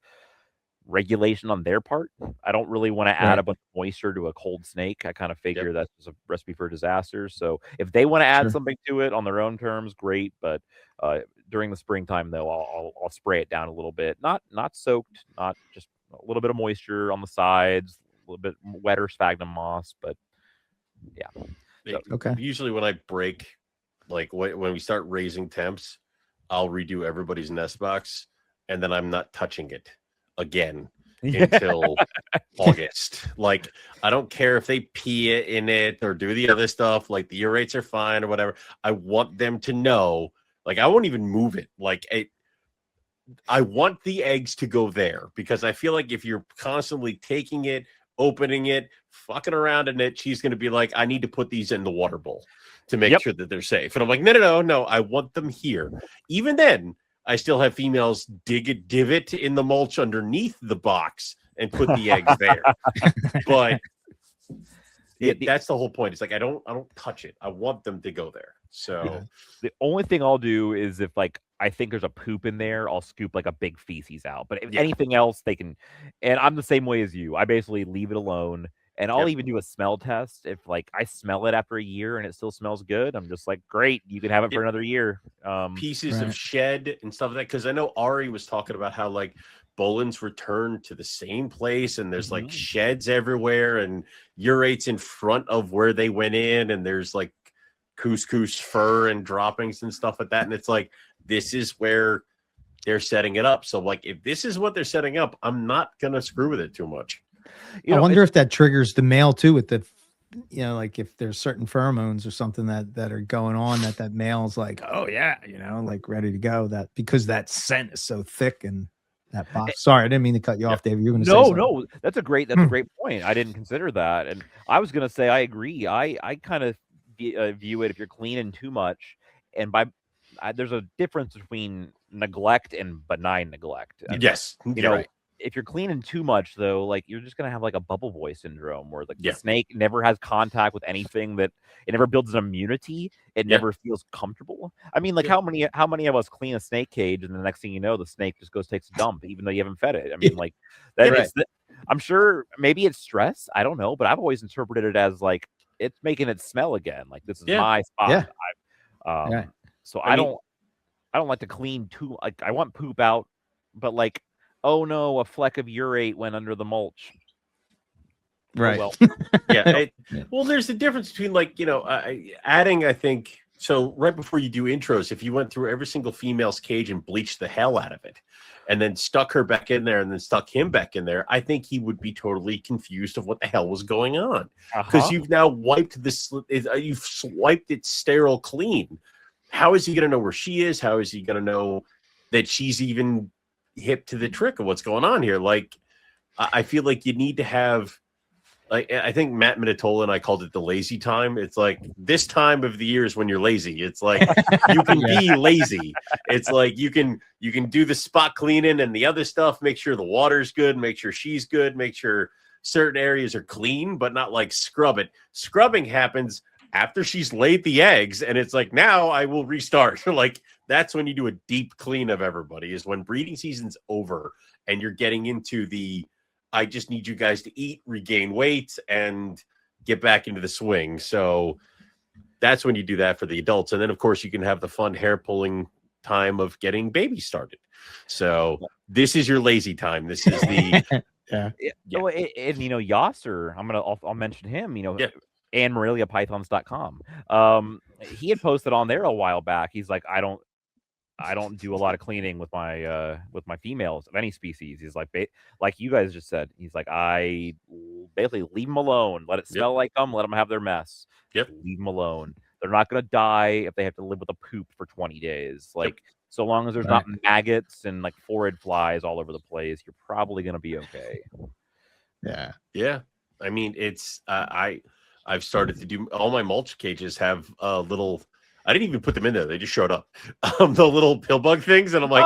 regulation on their part. I don't really want to add a bunch of moisture to a cold snake. I kind of figure that's a recipe for disaster. So if they want to add something to it on their own terms, great. But during the springtime, though, I'll spray it down a little bit. Not soaked, not just a little bit of moisture on the sides, a little bit wetter sphagnum moss. But yeah. So, usually when I break, like when we start raising temps, I'll redo everybody's nest box, and then I'm not touching it again until August. Like, I don't care if they pee it in it or do the other stuff, like the urates are fine or whatever. I want them to know, like, I won't even move it. Like, I want the eggs to go there, because I feel like if you're constantly taking it, opening it, fucking around in it, she's going to be like, I need to put these in the water bowl to make sure that they're safe. And I'm like, no, I want them here. Even then, I still have females dig a divot in the mulch underneath the box and put the eggs there. But that's the whole point. It's like I don't touch it. I want them to go there. So the only thing I'll do is if like I think there's a poop in there, I'll scoop like a big feces out. But if anything else, they can. And I'm the same way as you. I basically leave it alone. And I'll even do a smell test. If like I smell it after a year and it still smells good, I'm just like, great, you can have it for another year. Pieces of shed and stuff like that. Because I know Ari was talking about how like Bolin's return to the same place, and there's like sheds everywhere and urates in front of where they went in, and there's like couscous fur and droppings and stuff like that. And it's like, this is where they're setting it up. So like, if this is what they're setting up, I'm not gonna screw with it too much. I wonder if that triggers the male too, with the, like if there's certain pheromones or something that are going on, that male's like, oh yeah, like ready to go, that because that scent is so thick and that box. Sorry, I didn't mean to cut you off, David. You were going to say something. No, that's a great point. I didn't consider that. And I was going to say, I agree. I kind of view it, if you're cleaning too much, and there's a difference between neglect and benign neglect. Yes. Right. If you're cleaning too much, though, like you're just gonna have like a bubble boy syndrome, where like the snake never has contact with anything, that it never builds an immunity, it never feels comfortable. I mean, like how many of us clean a snake cage and the next thing you know, the snake just goes takes a dump, even though you haven't fed it? I mean, like that. I'm sure maybe it's stress. I don't know, but I've always interpreted it as like it's making it smell again. Like this is my spot. So I don't like to clean too. Like I want poop out, but like, oh no, a fleck of urate went under the mulch. Right. Oh, well. Yeah. Well, there's a difference between like, adding, I think, so right before you do intros, if you went through every single female's cage and bleached the hell out of it and then stuck her back in there and then stuck him back in there, I think he would be totally confused of what the hell was going on. Because you've now wiped this, you've swiped it sterile clean. How is he going to know where she is? How is he going to know that she's even hip to the trick of what's going on here? Like, I feel like you need to have, like, I think Matt Minatola and I called it the lazy time. It's like this time of the year is when you're lazy. It's like you can be lazy. It's like you can do the spot cleaning and the other stuff. Make sure the water's good. Make sure she's good. Make sure certain areas are clean, but not like scrub it. Scrubbing happens after she's laid the eggs, and it's like now I will restart. Like that's when you do a deep clean of everybody. Is when breeding season's over and you're getting into the I just need you guys to eat, regain weight, and get back into the swing. So that's when you do that for the adults. And then, of course, you can have the fun hair pulling time of getting babies started. So this is your lazy time. This is the and Yasser, I'll mention him, and MoreliaPythons.com. He had posted on there a while back. He's like, I don't do a lot of cleaning with my females of any species. He's like, like you guys just said, he's like, I basically leave them alone, let it smell like them, let them have their mess. Leave them alone. They're not going to die if they have to live with a poop for 20 days. Like, so long as there's not maggots and like phorid flies all over the place, you're probably going to be okay. Yeah. I mean, it's I've started to do all my mulch cages have little. I didn't even put them in there. They just showed up. The little pill bug things. And I'm like,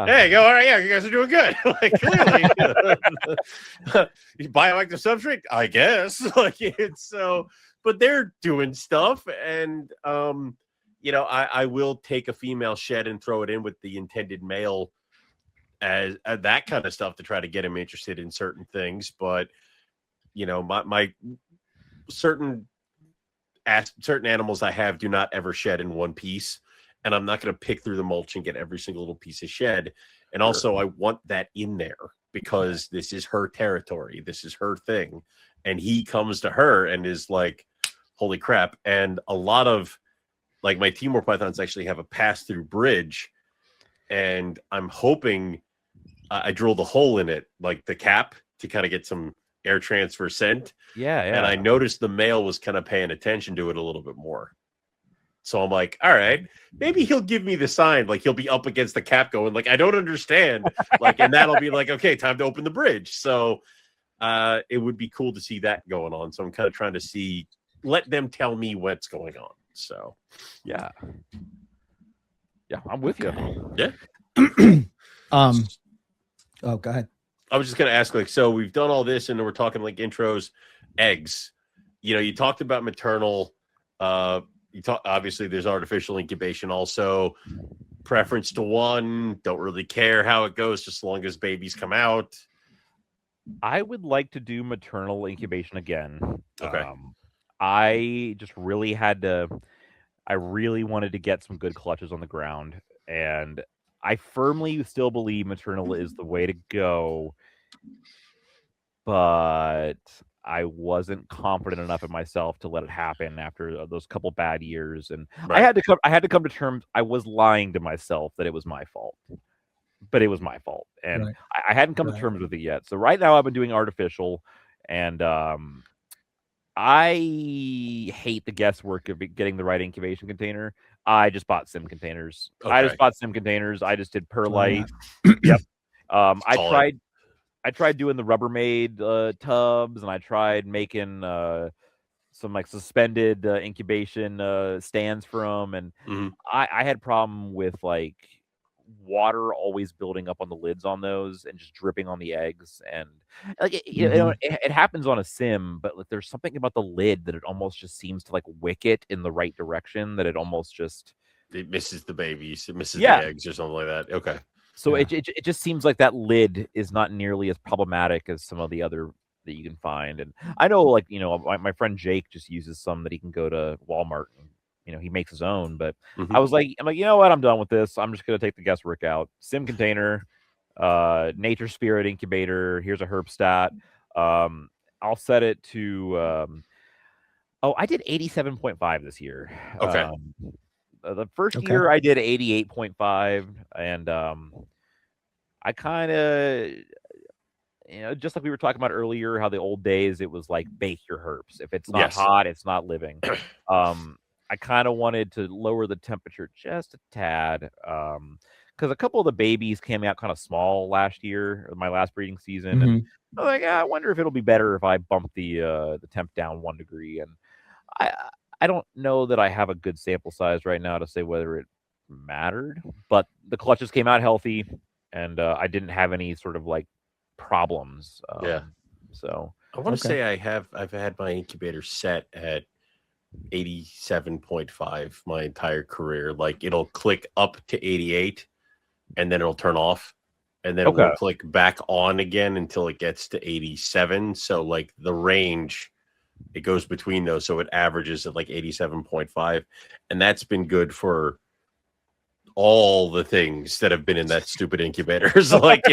hey, go, all right, yeah, you guys are doing good. Like, clearly. Bioactive substrate? I guess. Like, it's so, but they're doing stuff. And, I will take a female shed and throw it in with the intended male as that kind of stuff to try to get him interested in certain things. But, my certain animals I have do not ever shed in one piece, and I'm not going to pick through the mulch and get every single little piece of shed. And also I want that in there because this is her territory. This is her thing. And he comes to her and is like, holy crap. And a lot of like my Timor pythons actually have a pass-through bridge, and I'm hoping I drilled a hole in it, like the cap, to kind of get some air transfer scent. And I noticed the male was kind of paying attention to it a little bit more. So I'm like, all right, maybe he'll give me the sign. Like he'll be up against the cap going like, I don't understand. Like, and that'll be like, okay, time to open the bridge. So it would be cool to see that going on. So I'm kind of trying to let them tell me what's going on. So yeah, I'm with you. Yeah. Oh, go ahead. I was just going to ask, like, so we've done all this and we're talking like intros, eggs, you talked about maternal, obviously there's artificial incubation, also preference to one, don't really care how it goes, just as long as babies come out. I would like to do maternal incubation again. Okay. I just really I really wanted to get some good clutches on the ground, and I firmly still believe maternal is the way to go, but I wasn't confident enough in myself to let it happen after those couple bad years, and I had to come to terms. I was lying to myself that it was my fault, but it was my fault, and I hadn't come to terms with it yet. So right now I've been doing artificial, and I hate the guesswork of getting the right incubation container. I just bought sim containers. I just did perlite. I tried doing the Rubbermaid tubs, and I tried making some like suspended incubation stands for them, and I had problem with like water always building up on the lids on those and just dripping on the eggs, and like it happens on a sim, but like, there's something about the lid that it almost just seems to like wick it in the right direction, that it almost just it misses the babies, it misses the eggs or something like that. Okay. So it just seems like that lid is not nearly as problematic as some of the other that you can find. And I know, like, my friend Jake just uses some that he can go to Walmart and, he makes his own. But I'm like, you know what? I'm done with this. I'm just going to take the guesswork out. Sim container, nature spirit incubator. Here's a herp stat. I'll set it to. I did 87.5 this year. Okay. The first year I did 88.5, and I kind of, just like we were talking about earlier, how the old days it was like bake your herps. If it's not hot, it's not living. I kind of wanted to lower the temperature just a tad, because a couple of the babies came out kind of small last year, my last breeding season, and I'm like, I wonder if it'll be better if I bump the temp down 1 degree. And I don't know that I have a good sample size right now to say whether it mattered, but the clutches came out healthy, and I didn't have any sort of like problems. So I want to say I've had my incubator set at 87.5 my entire career. Like it'll click up to 88 and then it'll turn off, and then it will click back on again until it gets to 87. So like the range, it goes between those, so it averages at like 87.5, and that's been good for all the things that have been in that stupid incubators. Like,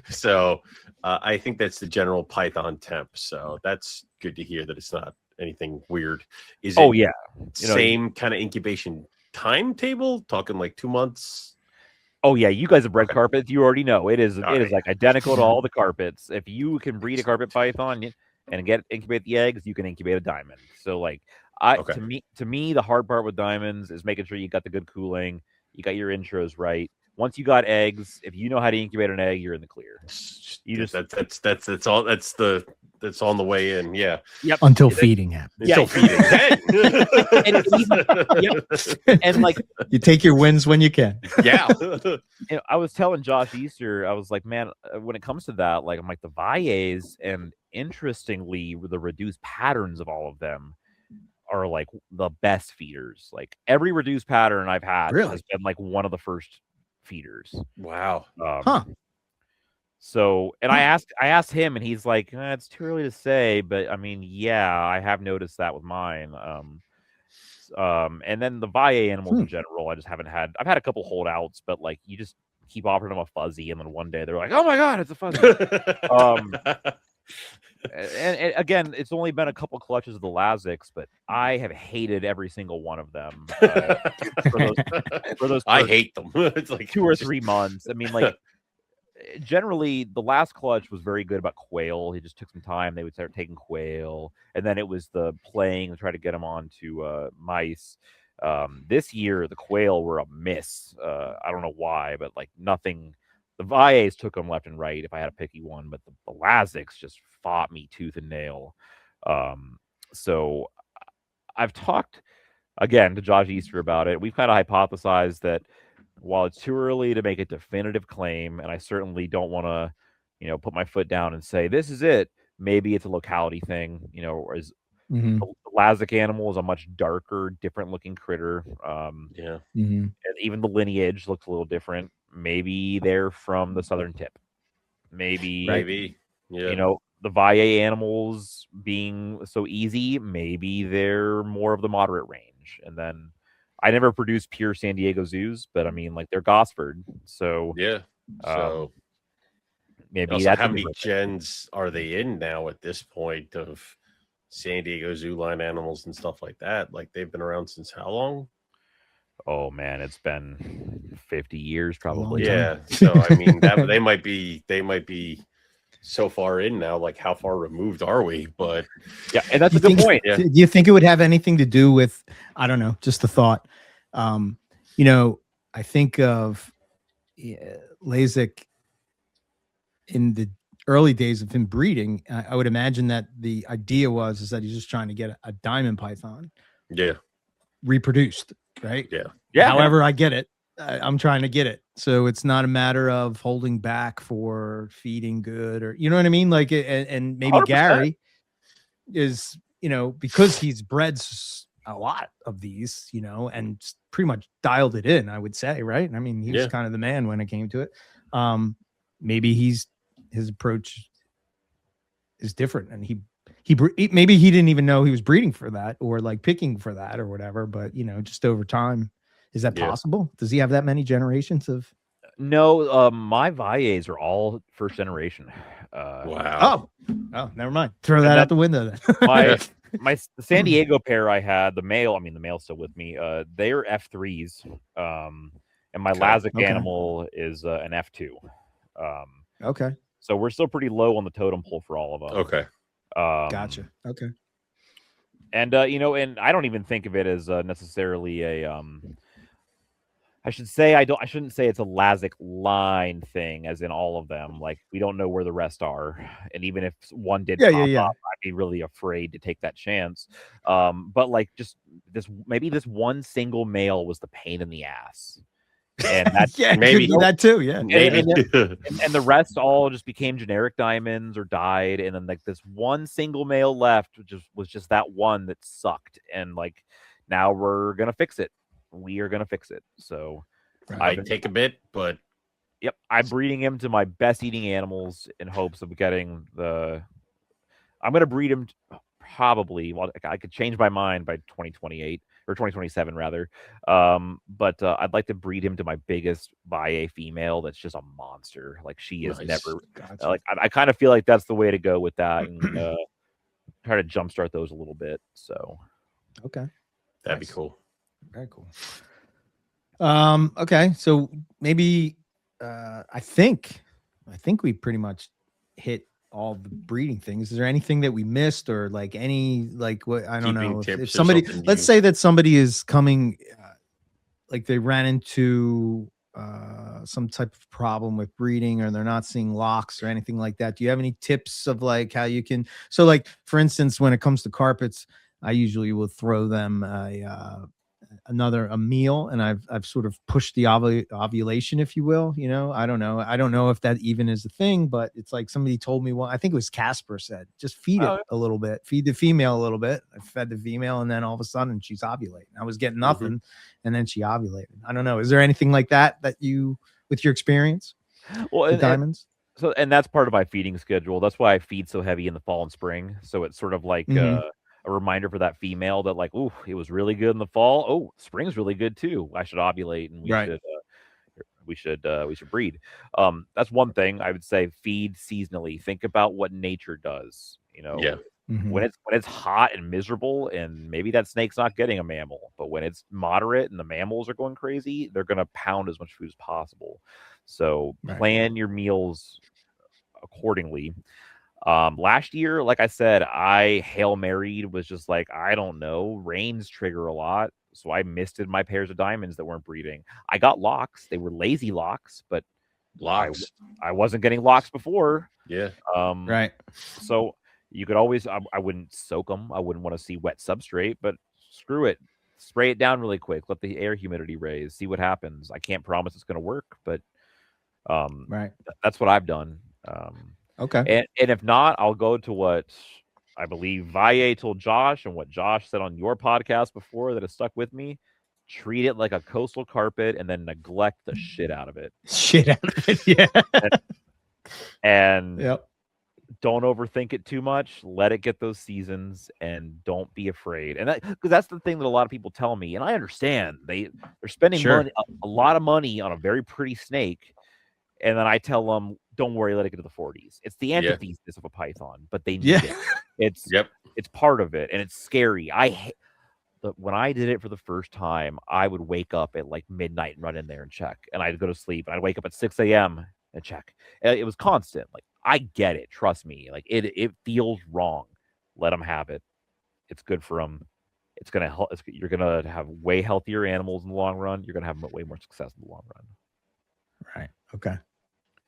so I think that's the general Python temp. So that's good to hear that it's not anything weird. Is it same kind of incubation timetable, talking like 2 months? Oh yeah, you guys have bred carpets. You already know it is like identical to all the carpets. If you can breed a carpet python and incubate the eggs, you can incubate a diamond. So like to me, the hard part with diamonds is making sure you got the good cooling, you got your intros right. Once you got eggs, if you know how to incubate an egg, you're in the clear. You just that's all. That's on the way in. Yeah. Yep. Until feeding happens. Until feeding. And like you take your wins when you can. Yeah. I was telling Josh Easter, I was like, man, when it comes to that, like I'm like the Valles, and interestingly, the reduced patterns of all of them are like the best feeders. Like every reduced pattern I've had has been like one of the first feeders. Wow. So, and I asked him, and he's like, it's too early to say, but I mean, yeah, I have noticed that with mine. And then the Valle animals in general, I've had a couple holdouts, but like you just keep offering them a fuzzy, and then one day they're like, oh my god, it's a fuzzy. And again, it's only been a couple clutches of the Lazics, but I have hated every single one of them. For those I hate them. It's like 2 or 3 months. I mean, like generally the last clutch was very good about quail. He just took some time. They would start taking quail, and then it was the playing to try to get them onto mice. This year the quail were a miss. I don't know why, but like nothing. The Valles took them left and right if I had a picky one, but the Lazics just fought me tooth and nail. So I've talked again to Josh Easter about it. We've kind of hypothesized that while it's too early to make a definitive claim, and I certainly don't want to, put my foot down and say this is it. Maybe it's a locality thing, whereas the Lazic animal is a much darker, different looking critter. And even the lineage looks a little different. Maybe they're from the southern tip. Maybe. Yeah. The Valle animals being so easy, maybe they're more of the moderate range. And then I never produced pure San Diego zoos, but I mean, like they're Gosford. So yeah. So maybe also, that's how many gens are they in now at this point of San Diego zoo line animals and stuff like that? Like they've been around since how long? Oh man, it's been 50 years probably. Yeah. So I mean they might be so far in now, like how far removed are we? But yeah, and that's a good point. Yeah. Do you think it would have anything to do with, I don't know, just a thought. I think of Lazic in the early days of him breeding. I would imagine that the idea is that he's just trying to get a diamond python reproduced, right? Yeah. However I get it, I'm trying to get it. So it's not a matter of holding back for feeding good, or, you know what I mean? Like, and maybe 100%. Gary is, because he's bred a lot of these, and pretty much dialed it in, I would say, right? I mean, he was kind of the man when it came to it. Maybe his approach is different, and maybe he didn't even know he was breeding for that, or like picking for that or whatever, but just over time. Is that possible? Does he have that many generations of? No, my Valles are all first generation. Wow. Oh, Oh, never mind. Throw that out the window then. The San Diego pair I had, the male's still with me. They're F3s. And my Lazic animal is an F2. Okay. So we're still pretty low on the totem pole for all of them. Okay. Gotcha. Okay. And and I don't even think of it as necessarily a I shouldn't say it's a Lazic line thing, as in all of them. Like, we don't know where the rest are, and even if one did pop up, I'd be really afraid to take that chance. But like, just this one single male was the pain in the ass, and that's maybe that too. Yeah, and the rest all just became generic diamonds or died, and then like this one single male left, which was just that one that sucked, and like now we're gonna fix it. We are going to fix it. So I take a bit, but yep, I'm breeding him to my best eating animals in hopes of getting I'm going to breed him probably. Well, I could change my mind by 2028 or 2027 rather. But I'd like to breed him to my biggest Valle female. That's just a monster. Like, she is never like, I kind of feel like that's the way to go with that, and try to jumpstart those a little bit. So, okay, that'd be cool. Very cool. Okay, so maybe I think we pretty much hit all the breeding things. Is there anything that we missed, or like any, like, what, I don't know, if somebody, let's say that somebody is coming, like they ran into some type of problem with breeding, or they're not seeing locks or anything like that. Do you have any tips of like how you can, so like, for instance, when it comes to carpets, I usually will throw them a meal, and I've sort of pushed the ovulation, if you will. I don't know if that even is a thing, but it's like somebody told me, well, I think it was Casper said, just feed it a little bit, feed the female a little bit. I fed the female, and then all of a sudden she's ovulating. I was getting nothing, and then she ovulated. I don't know, is there anything like that you, with your experience with diamonds? And that's part of my feeding schedule. That's why I feed so heavy in the fall and spring, so it's sort of like a reminder for that female that, like, ooh, it was really good in the fall. Oh, spring's really good too. I should ovulate, and we should breed. That's one thing I would say. Feed seasonally. Think about what nature does. When it's hot and miserable, and maybe that snake's not getting a mammal, but when it's moderate and the mammals are going crazy, they're going to pound as much food as possible. So plan your meals accordingly. Last year, like I said, I Hail Married, was just like, I don't know, rains trigger a lot. So I misted my pairs of diamonds that weren't breeding. I got locks. They were lazy locks, but locks. I wasn't getting locks before. Yeah. So you could always, I wouldn't soak them. I wouldn't want to see wet substrate, but screw it. Spray it down really quick. Let the air humidity raise. See what happens. I can't promise it's going to work, but that's what I've done. Okay. And if not, I'll go to what I believe Valle told Josh, and what Josh said on your podcast before that has stuck with me. Treat it like a coastal carpet, and then neglect the shit out of it. Yeah. And don't overthink it too much. Let it get those seasons, and don't be afraid. And because that's the thing that a lot of people tell me, and I understand. They're spending money, a lot of money on a very pretty snake. And then I tell them, don't worry, let it get to the 40s. It's the antithesis of a python, but they need it. It's part of it, and it's scary. When I did it for the first time, I would wake up at like midnight and run in there and check. And I'd go to sleep, and I'd wake up at 6 a.m. and check. It was constant. Like, I get it. Trust me. Like, it feels wrong. Let them have it. It's good for them. It's going to help. You're going to have way healthier animals in the long run. You're going to have way more success in the long run. Right. Okay.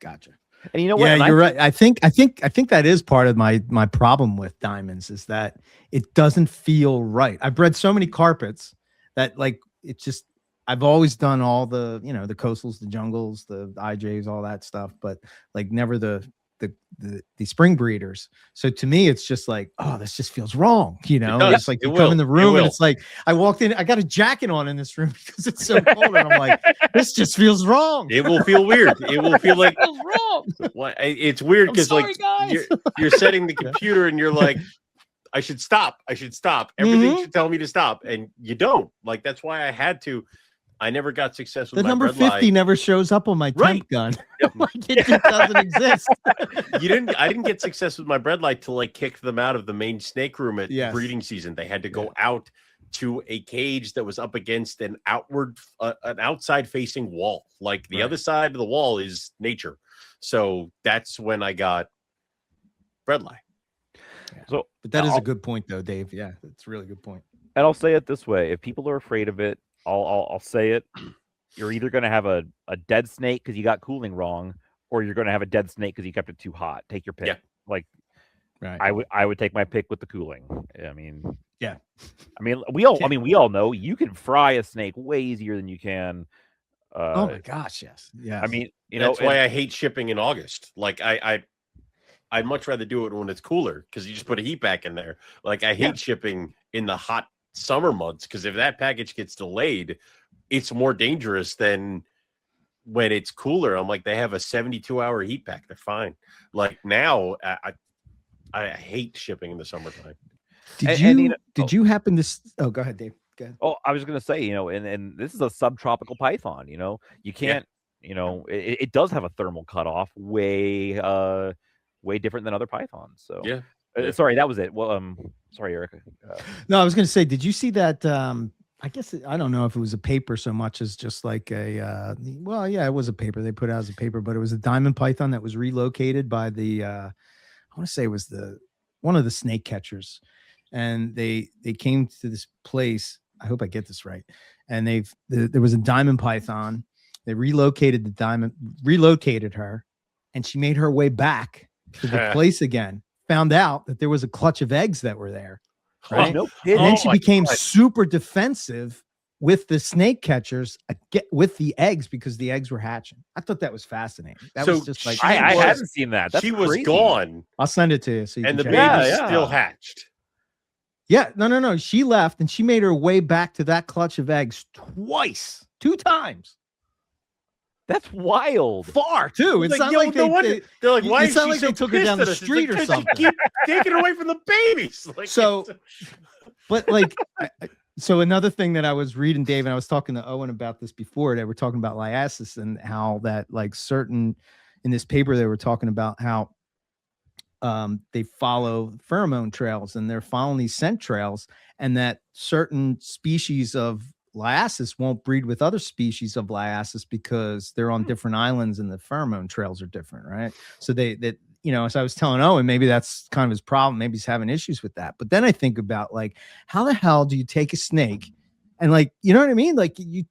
Gotcha. And you know what? Yeah, you're right. I think that is part of my problem with diamonds, is that it doesn't feel right. I've bred so many carpets that, like, it's just, I've always done all the, the coastals, the jungles, the IJs, all that stuff, but like never the spring breeders. So to me, it's just like, oh, this just feels wrong. It's like you come in the room and it's like, I walked in, I got a jacket on in this room because it's so cold, and I'm like, this just feels wrong. It will feel weird. It will feel like it feels wrong. Well, it's weird because like you're setting the computer and you're like, I should stop. Everything should tell me to stop, and you don't. Like, that's why I had to. I never got success with the my number bread 50 lie. never shows up on my Right. temp gun. Like it just doesn't exist. I didn't get success with my bread light till I kicked them out of the main snake room at breeding season. They had to go out to a cage that was up against an outside facing wall. Like the other side of the wall is nature. So that's when I got bread light. So, but that is a good point, though, Dave. Yeah, that's a really good point. And I'll say it this way: if people are afraid of it, I'll say it. You're either going to have a dead snake because you got cooling wrong, or you're going to have a dead snake because you kept it too hot. Take your pick. Yeah. Like, right. I would take my pick with the cooling. I mean, yeah. I mean, we all know you can fry a snake way easier than you can. Oh my gosh, yes. Yeah. I mean, that's why I hate shipping in August. Like I'd much rather do it when it's cooler because you just put a heat pack in there. Like I hate shipping in the hot summer months because if that package gets delayed, it's more dangerous than when it's cooler. I'm like, they have a 72-hour heat pack. They're fine. Like now, I hate shipping in the summertime. Did you happen to? Oh, go ahead, Dave. Go ahead. Oh, I was going to say, and this is a subtropical python. You can't. It does have a thermal cutoff way different than other pythons. So sorry, that was it. Well, sorry, Erica. No, I was going to say, did you see that? I guess I don't know if it was a paper so much as just like a. Well, yeah, it was a paper they put out as a paper, but it was a diamond python that was relocated by the. I want to say it was one of the snake catchers, and they came to this place. I hope I get this right. And there was a diamond python. They relocated her, and she made her way back to the place again. Found out that there was a clutch of eggs that were there. Right. No and then she became super defensive with the snake catchers with the eggs because the eggs were hatching. I thought that was fascinating. That was just like I hadn't seen that. That's she crazy. Was gone. I'll send it to you. So you and can the baby still hatched. Yeah, no. She left and she made her way back to that clutch of eggs two times. That's wild. Far too. It's not like they're like, why? It's not like they took her down the street or something. Keep taking her away from the babies. Like, so, but like, so another thing that I was reading, Dave, and I was talking to Owen about this before. They were talking about liasis and how that like in this paper they were talking about how they follow pheromone trails and they're following these scent trails, and that certain species of liasis won't breed with other species of liasis because they're on different islands and the pheromone trails are different, right? So as I was telling Owen, maybe that's kind of his problem. Maybe he's having issues with that. But then I think about like, how the hell do you take a snake and like, you know what I mean? Like you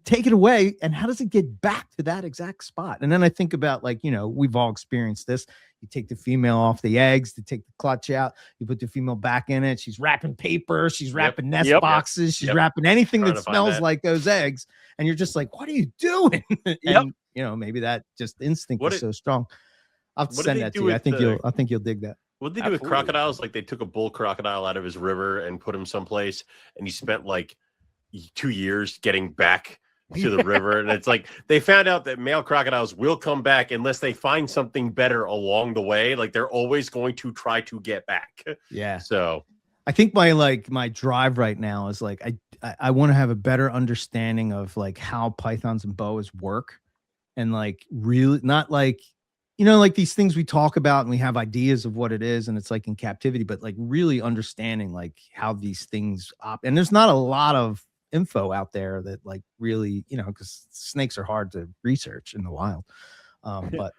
take it away, and how does it get back to that exact spot? And then I think about like, we've all experienced this. You take the female off the eggs to take the clutch out. You put the female back in it. She's wrapping paper. She's wrapping nest boxes. She's wrapping anything that smells like those eggs. And you're just like, what are you doing? And, maybe that just instinct is so strong. I'll send that to you. I think you'll dig that. What did they do with crocodiles? Like they took a bull crocodile out of his river and put him someplace, and he spent like 2 years getting back to the river. And it's like they found out that male crocodiles will come back unless they find something better along the way. Like they're always going to try to get back. Yeah. So I think my drive right now is like I want to have a better understanding of like how pythons and boas work, and like really not like like these things we talk about and we have ideas of what it is and it's like in captivity, but like really understanding like how these things and there's not a lot of info out there that like really, because snakes are hard to research in the wild. But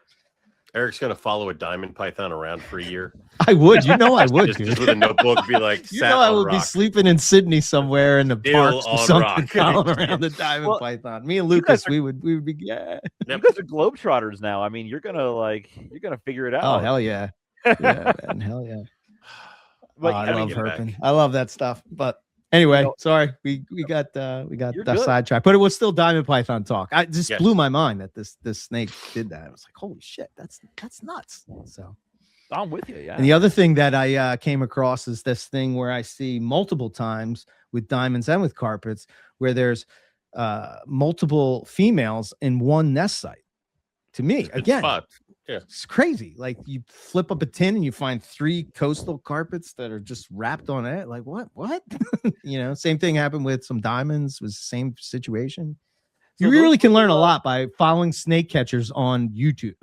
Eric's gonna follow a diamond python around for a year. I would, I would just with a notebook, be like, I would be sleeping in Sydney somewhere in the parks or something, following around the diamond python. Me and Lucas, we would be You guys are globetrotters now. I mean, you're gonna figure it out. Oh hell yeah, yeah, man, hell yeah. But I love herping. I love that stuff. But anyway, sorry, we got sidetracked, but it was still diamond python talk. I just blew my mind that this snake did that. I was like, holy shit, that's nuts. So I'm with you. Yeah. And the other thing that I came across is this thing where I see multiple times with diamonds and with carpets where there's multiple females in one nest site. To me, again, Yeah. It's crazy. Like you flip up a tin and you find 3 coastal carpets that are just wrapped on it. Like what? Same thing happened with some diamonds. Was the same situation. So You those really can learn a little, lot by following snake catchers on YouTube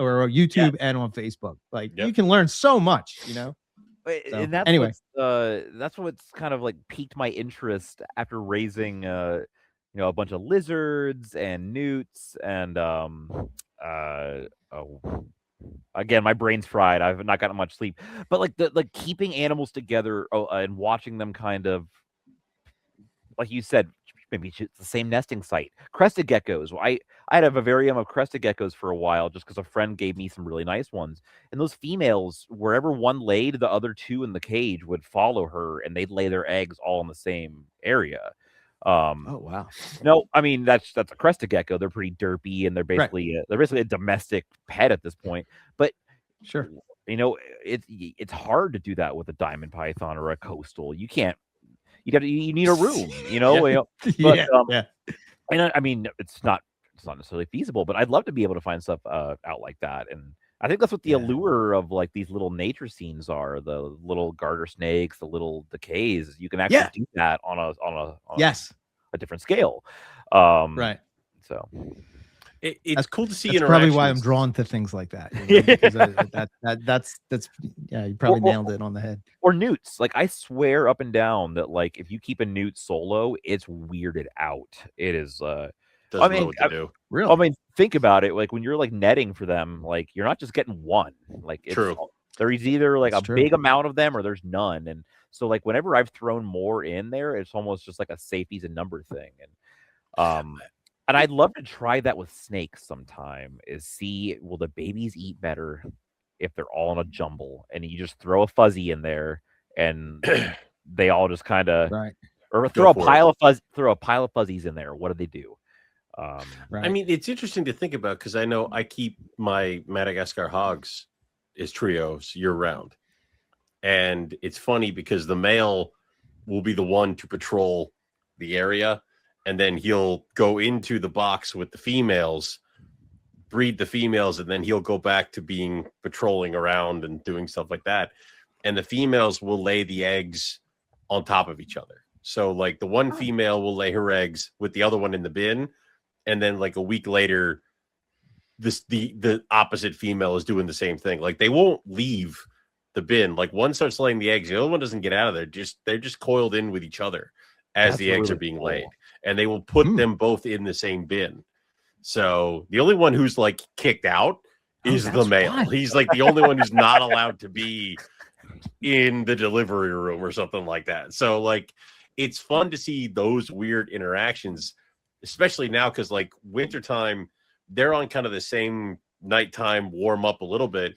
and on Facebook. Like you can learn so much, So, and that's anyway. what's kind of like piqued my interest after raising a bunch of lizards and newts and again, my brain's fried. I've not gotten much sleep, but like keeping animals together and watching them kind of, like you said, maybe it's the same nesting site. Crested geckos. Well, I had a vivarium of crested geckos for a while just because a friend gave me some really nice ones. And those females, wherever one laid, the other 2 in the cage would follow her, and they'd lay their eggs all in the same area. Oh wow! No, I mean that's a crested gecko. They're pretty derpy, and they're basically a domestic pet at this point. But sure, it's hard to do that with a diamond python or a coastal. You can't. You need a room, But and I mean it's not necessarily feasible, but I'd love to be able to find stuff out like that. And I think that's what the allure of like these little nature scenes are, the little garter snakes, the little decays. You can actually do that on a different scale. Right. So it's cool to see. That's probably why I'm drawn to things like that. Because that's you probably nailed it on the head. Or newts. Like I swear up and down that like if you keep a newt solo, it's weirded out. It is doesn't know what to do. Really? I mean, think about it. Like when you're like netting for them, like you're not just getting one. Like it's there's either like big amount of them or there's none. And so like whenever I've thrown more in there, it's almost just like a safeties and number thing. And I'd love to try that with snakes sometime. Is see, will the babies eat better if they're all in a jumble and you just throw a fuzzy in there and they all just kind of or throw a pile of fuzzies in there. What do they do? I mean, it's interesting to think about because I know I keep my Madagascar hogs as trios year round. And it's funny because the male will be the one to patrol the area, and then he'll go into the box with the females, breed the females, and then he'll go back to being patrolling around and doing stuff like that. And the females will lay the eggs on top of each other. So like the one female will lay her eggs with the other one in the bin. And then like a week later, the opposite female is doing the same thing. Like they won't leave the bin. Like one starts laying the eggs, the other one doesn't get out of there. They're just coiled in with each other as the eggs are being laid. And they will put them both in the same bin. So the only one who's like kicked out is the male. Fun. He's like the only one who's not allowed to be in the delivery room or something like that. So like it's fun to see those weird interactions, especially now because like wintertime, they're on kind of the same nighttime warm up a little bit.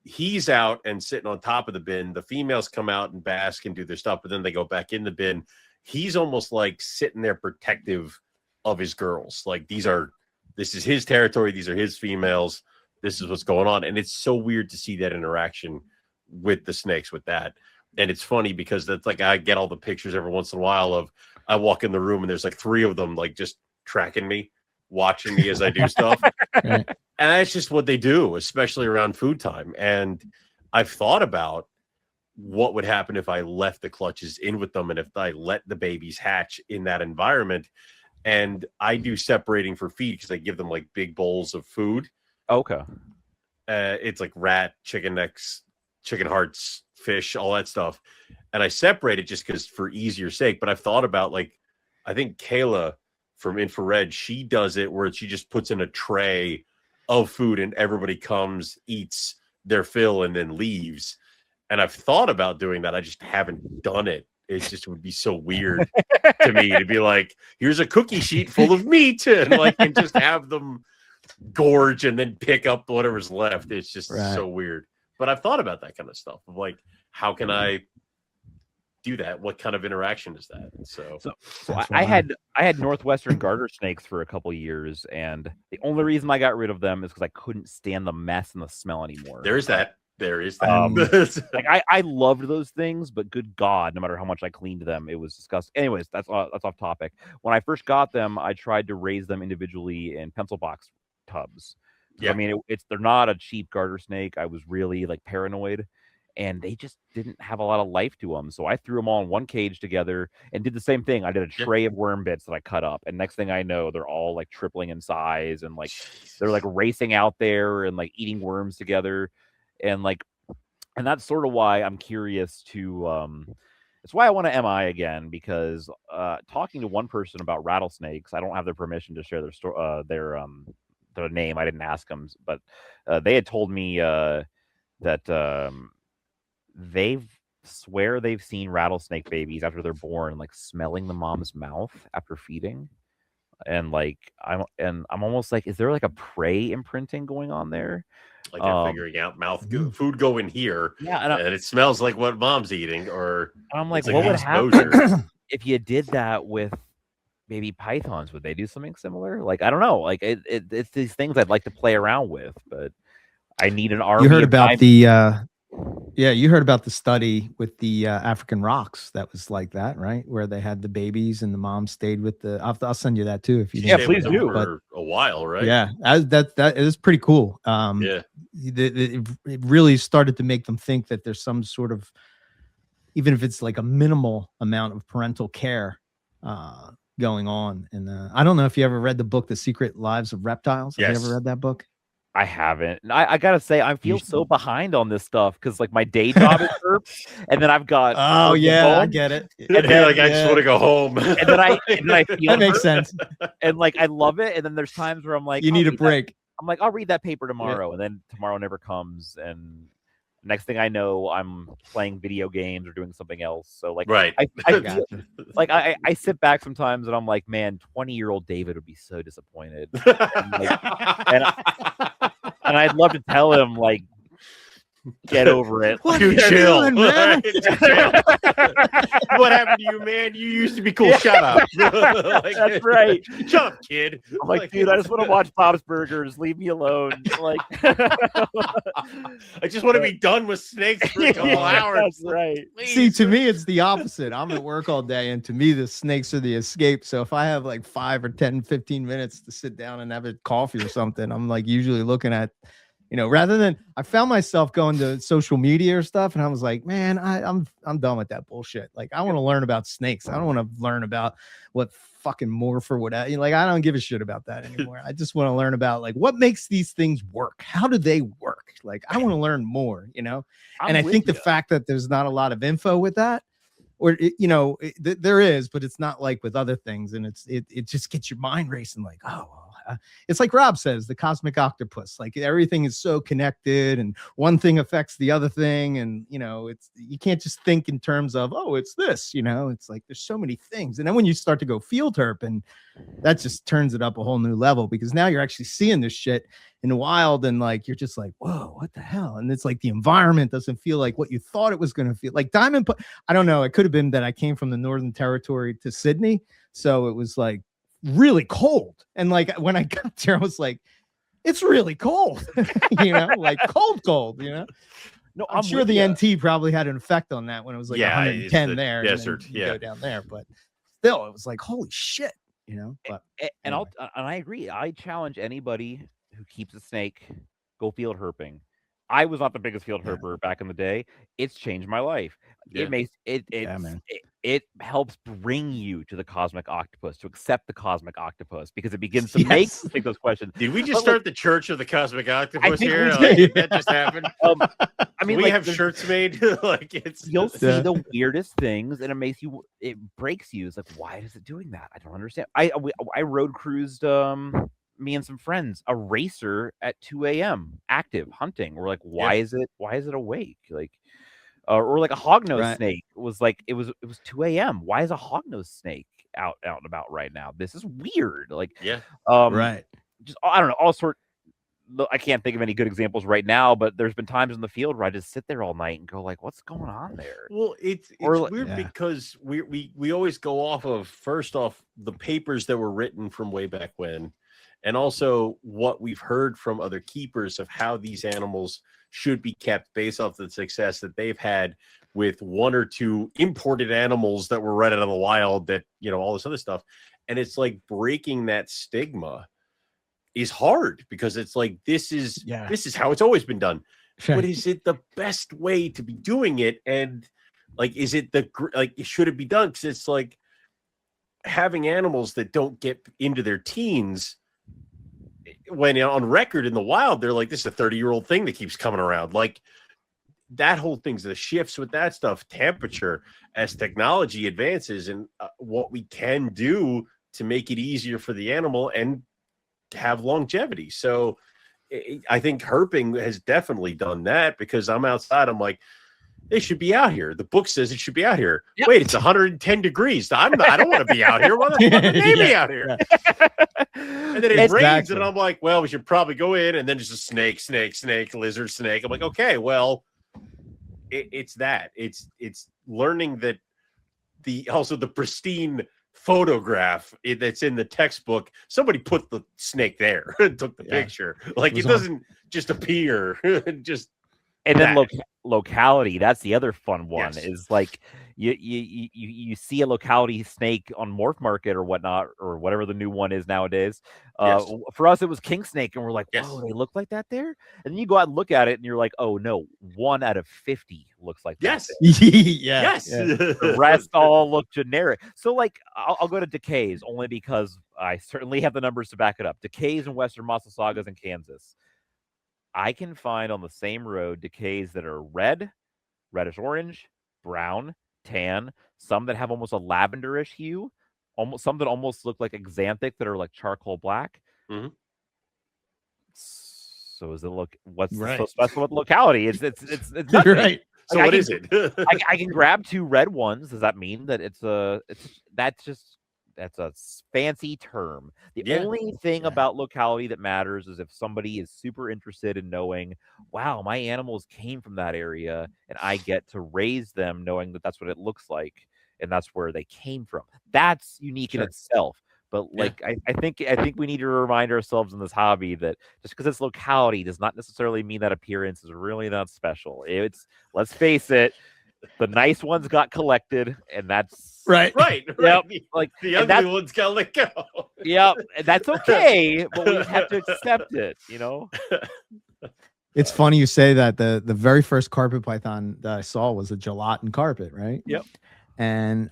He's out and sitting on top of the bin. The females come out and bask and do their stuff, but then they go back in the bin. He's almost like sitting there protective of his girls. Like this is his territory. These are his females. This is what's going on. And it's so weird to see that interaction with the snakes with that. And it's funny because that's like, I get all the pictures every once in a while of, I walk in the room and there's like 3 of them, like just tracking me, watching me as I do stuff. And that's just what they do, especially around food time. And I've thought about what would happen if I left the clutches in with them and if I let the babies hatch in that environment. And I do separating for feed because I give them like big bowls of food. Okay. It's like rat, chicken necks, chicken hearts, fish, all that stuff. And I separate it just because for easier sake. But I've thought about like, I think Kayla from Infrared, she does it where she just puts in a tray of food and everybody comes, eats their fill and then leaves. And I've thought about doing that. I just haven't done it. It just would be so weird to me to be like, here's a cookie sheet full of meat and just have them gorge and then pick up whatever's left. It's just so weird. But I've thought about that kind of stuff of like, how can I do that? What kind of interaction is that? So I had Northwestern garter snakes for a couple years, and the only reason I got rid of them is because I couldn't stand the mess and the smell anymore. There is that. Like I loved those things, but good God, no matter how much I cleaned them, it was disgusting. Anyways, that's off topic. When I first got them, I tried to raise them individually in pencil box tubs, Yeah. I mean, they're not a cheap garter snake. I was really like paranoid, and they just didn't have a lot of life to them. So I threw them all in one cage together and did the same thing. I did a tray of worm bits that I cut up, and next thing I know, they're all like tripling in size, and like they're like racing out there and like eating worms together, and that's sort of why I'm curious to. It's why I want to MI again, because talking to one person about rattlesnakes, I don't have their permission to share their name. I didn't ask them, but they had told me that they swear they've seen rattlesnake babies after they're born, like smelling the mom's mouth after feeding, and I'm almost like, is there like a prey imprinting going on there? Like they're figuring out food go in here, and it smells like what mom's eating. Or I'm like, what would happen if you did that with baby pythons? Would they do something similar? Like, I don't know. Like, it's these things I'd like to play around with, but I need an army. You heard about you heard about the study with the African rocks that was like that, right? Where they had the babies and the mom stayed with the. I'll send you that too if you. Yeah, please do. For a while, right? Yeah, that is pretty cool. It really started to make them think that there's some sort of, even if it's like a minimal amount of parental care going on. And I don't know if you ever read the book, The Secret Lives of Reptiles. Have you ever read that book? I haven't. I gotta say, I feel so behind on this stuff because like my day job is herp, and then I've got I get it. And then, I just want to go home. And then I feel that makes sense. And like I love it, and then there's times where I'm like, you need a break. I'm like, I'll read that paper tomorrow, and then tomorrow never comes, and next thing I know, I'm playing video games or doing something else. So like, right. I sit back sometimes and I'm like, man, 20-year-old David would be so disappointed. And I'd love to tell him, like, get over it. What you chill, doing, man? What happened to you, man? You used to be cool. Shut up. That's right. Shut up, kid. I'm like, dude, I just want to watch Bob's Burgers. Leave me alone. Like, I just want to be done with snakes for a couple hours. That's right. Please. See, to me, it's the opposite. I'm at work all day, and to me, the snakes are the escape. So if I have like 5 or 10, 15 minutes to sit down and have a coffee or something, I'm like usually looking at, rather than, I found myself going to social media or stuff, and I was like, man, I'm done with that bullshit. Like, I want to learn about snakes. I don't want to learn about what fucking morph or whatever. Like, I don't give a shit about that anymore. I just want to learn about like what makes these things work. How do they work? Like, I want to learn more, and I think the fact that there's not a lot of info with that, or there is, but it's not like with other things, and it just gets your mind racing. Like, it's like Rob says, the cosmic octopus. Like, everything is so connected, and one thing affects the other thing, and you can't just think in terms of, oh, it's this. It's like there's so many things, and then when you start to go field herp, and that just turns it up a whole new level, because now you're actually seeing this shit in the wild, and like you're just like, whoa, what the hell? And it's like the environment doesn't feel like what you thought it was going to feel like. I don't know, it could have been that I came from the Northern Territory to Sydney, so it was like really cold, and like when I got there, I was like, it's really cold. Like cold. No, I'm sure the NT probably had an effect on that when it was like 110 there. Desert, go down there, but still, it was like, holy shit. But anyway. I agree. I challenge anybody who keeps a snake, go field herping. I was not the biggest field herper back in the day. It's changed my life. It makes it helps bring you to the cosmic octopus, to accept the cosmic octopus, because it begins to make you think those questions. Did we just start the Church of the Cosmic Octopus here? Like, that just happened. I mean, we have shirts made. Like, you'll see the weirdest things, and it breaks you. It's like, why is it doing that? I don't understand. I road cruised me and some friends a racer at 2 a.m. active hunting. We're like, why is it awake? Like, or like a hognose snake was like, it was 2 a.m. Why is a hognose snake out and about right now? This is weird. Like, just I don't know, all sorts. I can't think of any good examples right now, but there's been times in the field where I just sit there all night and go like, what's going on there? Well, it's weird because we always go off of, first off, the papers that were written from way back when, and also what we've heard from other keepers of how these animals should be kept based off the success that they've had with 1 or 2 imported animals that were right out of the wild, that, all this other stuff. And it's like breaking that stigma is hard because it's like this is how it's always been done. But is it the best way to be doing it? And like, is it should it be done? Because it's like having animals that don't get into their teens when on record in the wild, they're like, this is a 30-year-old thing that keeps coming around. Like that whole thing's the shifts with that stuff, temperature as technology advances and what we can do to make it easier for the animal and have longevity. So I think herping has definitely done that because I'm outside. I'm like, they should be out here. The book says it should be out here. Yep. Wait, it's 110 degrees. I don't want to be out here. Why the fuck they be out here? And then it rains, and I'm like, well, we should probably go in. And then just a snake, lizard, snake. I'm like, okay, well, it's that. It's learning that the pristine photograph that's in the textbook. Somebody put the snake there and took the picture. Like it doesn't just appear. And then locality, that's the other fun one, is like you see a locality snake on Morph Market or whatnot, or whatever the new one is nowadays. For us, it was king snake, and we're like, oh, they look like that there? And then you go out and look at it, and you're like, oh, no, 1 out of 50 looks like that. Yes. The rest all look generic. So, like, I'll go to decays, only because I certainly have the numbers to back it up. Decays in western Massasaugas in Kansas. I can find on the same road decays that are red, reddish orange, brown, tan, some that have almost a lavenderish hue, some that almost look like xanthic that are like charcoal black. Mm-hmm. So what's so special with locality? It's right. So what is it? I can grab 2 red ones. Does that mean that that's a fancy term. The only thing about locality that matters is if somebody is super interested in knowing, wow, my animals came from that area and I get to raise them knowing that that's what it looks like and that's where they came from. That's unique in itself. But like, I think we need to remind ourselves in this hobby that just because it's locality does not necessarily mean that appearance is really not special. Let's face it, the nice ones got collected, and that's right. Yep. Like the ugly ones got let go. Yep, and that's okay, but we just have to accept it. It's funny you say that. The very first carpet python that I saw was a gelatin carpet, right? Yep. And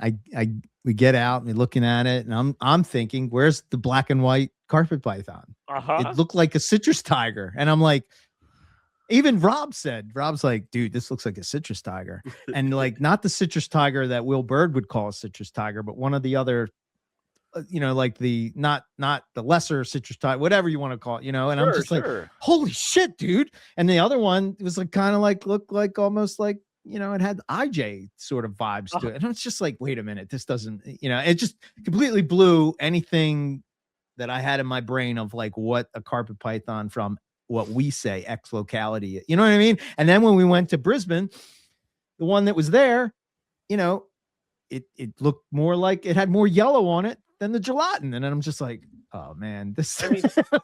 we get out and we're looking at it, and I'm thinking, where's the black and white carpet python? It looked like a citrus tiger, and I'm like. Even Rob's like, dude, this looks like a citrus tiger. And like, not the citrus tiger that Will Bird would call a citrus tiger, but one of the other, like the, not the lesser citrus tiger, whatever you want to call it, and I'm just like, holy shit, dude. And the other one was like, kind of like, looked like almost like, it had IJ sort of vibes to it. And it's just like, wait a minute, this doesn't, it just completely blew anything that I had in my brain of like what a carpet python from what we say X locality, you know what I mean? And then when we went to Brisbane, the one that was there, it looked more like it had more yellow on it than the gelatin. And then I'm just like, oh man, this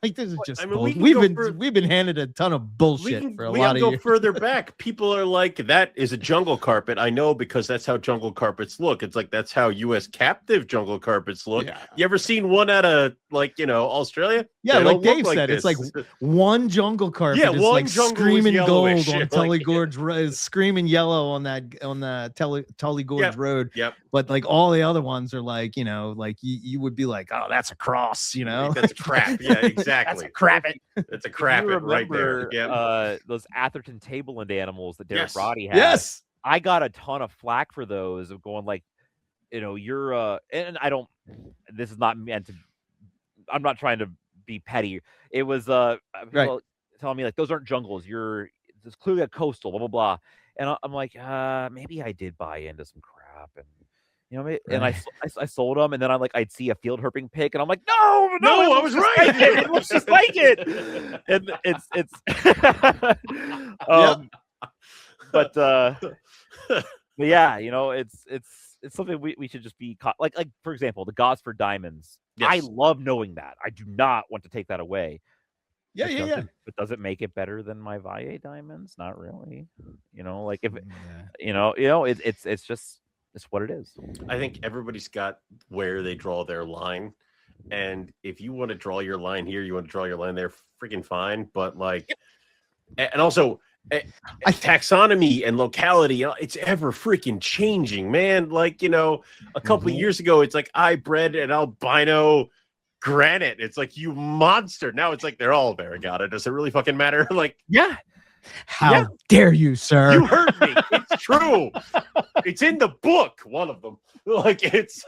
like this is just we've been handed a ton of bullshit for a lot of years. We can go further back. People are like, that is a jungle carpet. I know, because that's how jungle carpets look. It's like that's how U.S. captive jungle carpets look. Yeah. You ever seen one out of Australia? Yeah, like Dave said, it's like one jungle carpet is like screaming gold on Tully Gorge Road, screaming yellow on the Tully Gorge Road. Yep. But like all the other ones are like, like you would be like, oh, that's a cross, That's a crap. Yeah, exactly. That's a crappet. That's a crappet right there. Yeah. Those Atherton Tableland animals that Derek Roddy had. Yes. I got a ton of flack for those of going like, you're and I don't. This is not meant to. I'm not trying to be petty. It was people telling me like those aren't jungles. There's clearly a coastal. Blah blah blah. And I'm like, maybe I did buy into some crap and. And I sold them, and then I'd see a field herping pic, and I'm like, no, I was right. It looks just like it, and it's but yeah, it's something we should just be caught. Like for example, the Gosford diamonds. Yes. I love knowing that. I do not want to take that away. Yeah. But does it make it better than my Valle diamonds? Not really. Like if it's just. It's what it is. I think everybody's got where they draw their line. And if you want to draw your line here, you want to draw your line there, freaking fine. But like, and also taxonomy and locality, it's ever freaking changing, man. Like, a couple of years ago, it's like I bred an albino granite. It's like, you monster. Now it's like they're all variegated. Does it really fucking matter? Like, yeah. How dare you, sir? You heard me. It's true. It's in the book. One of them. Like, it's.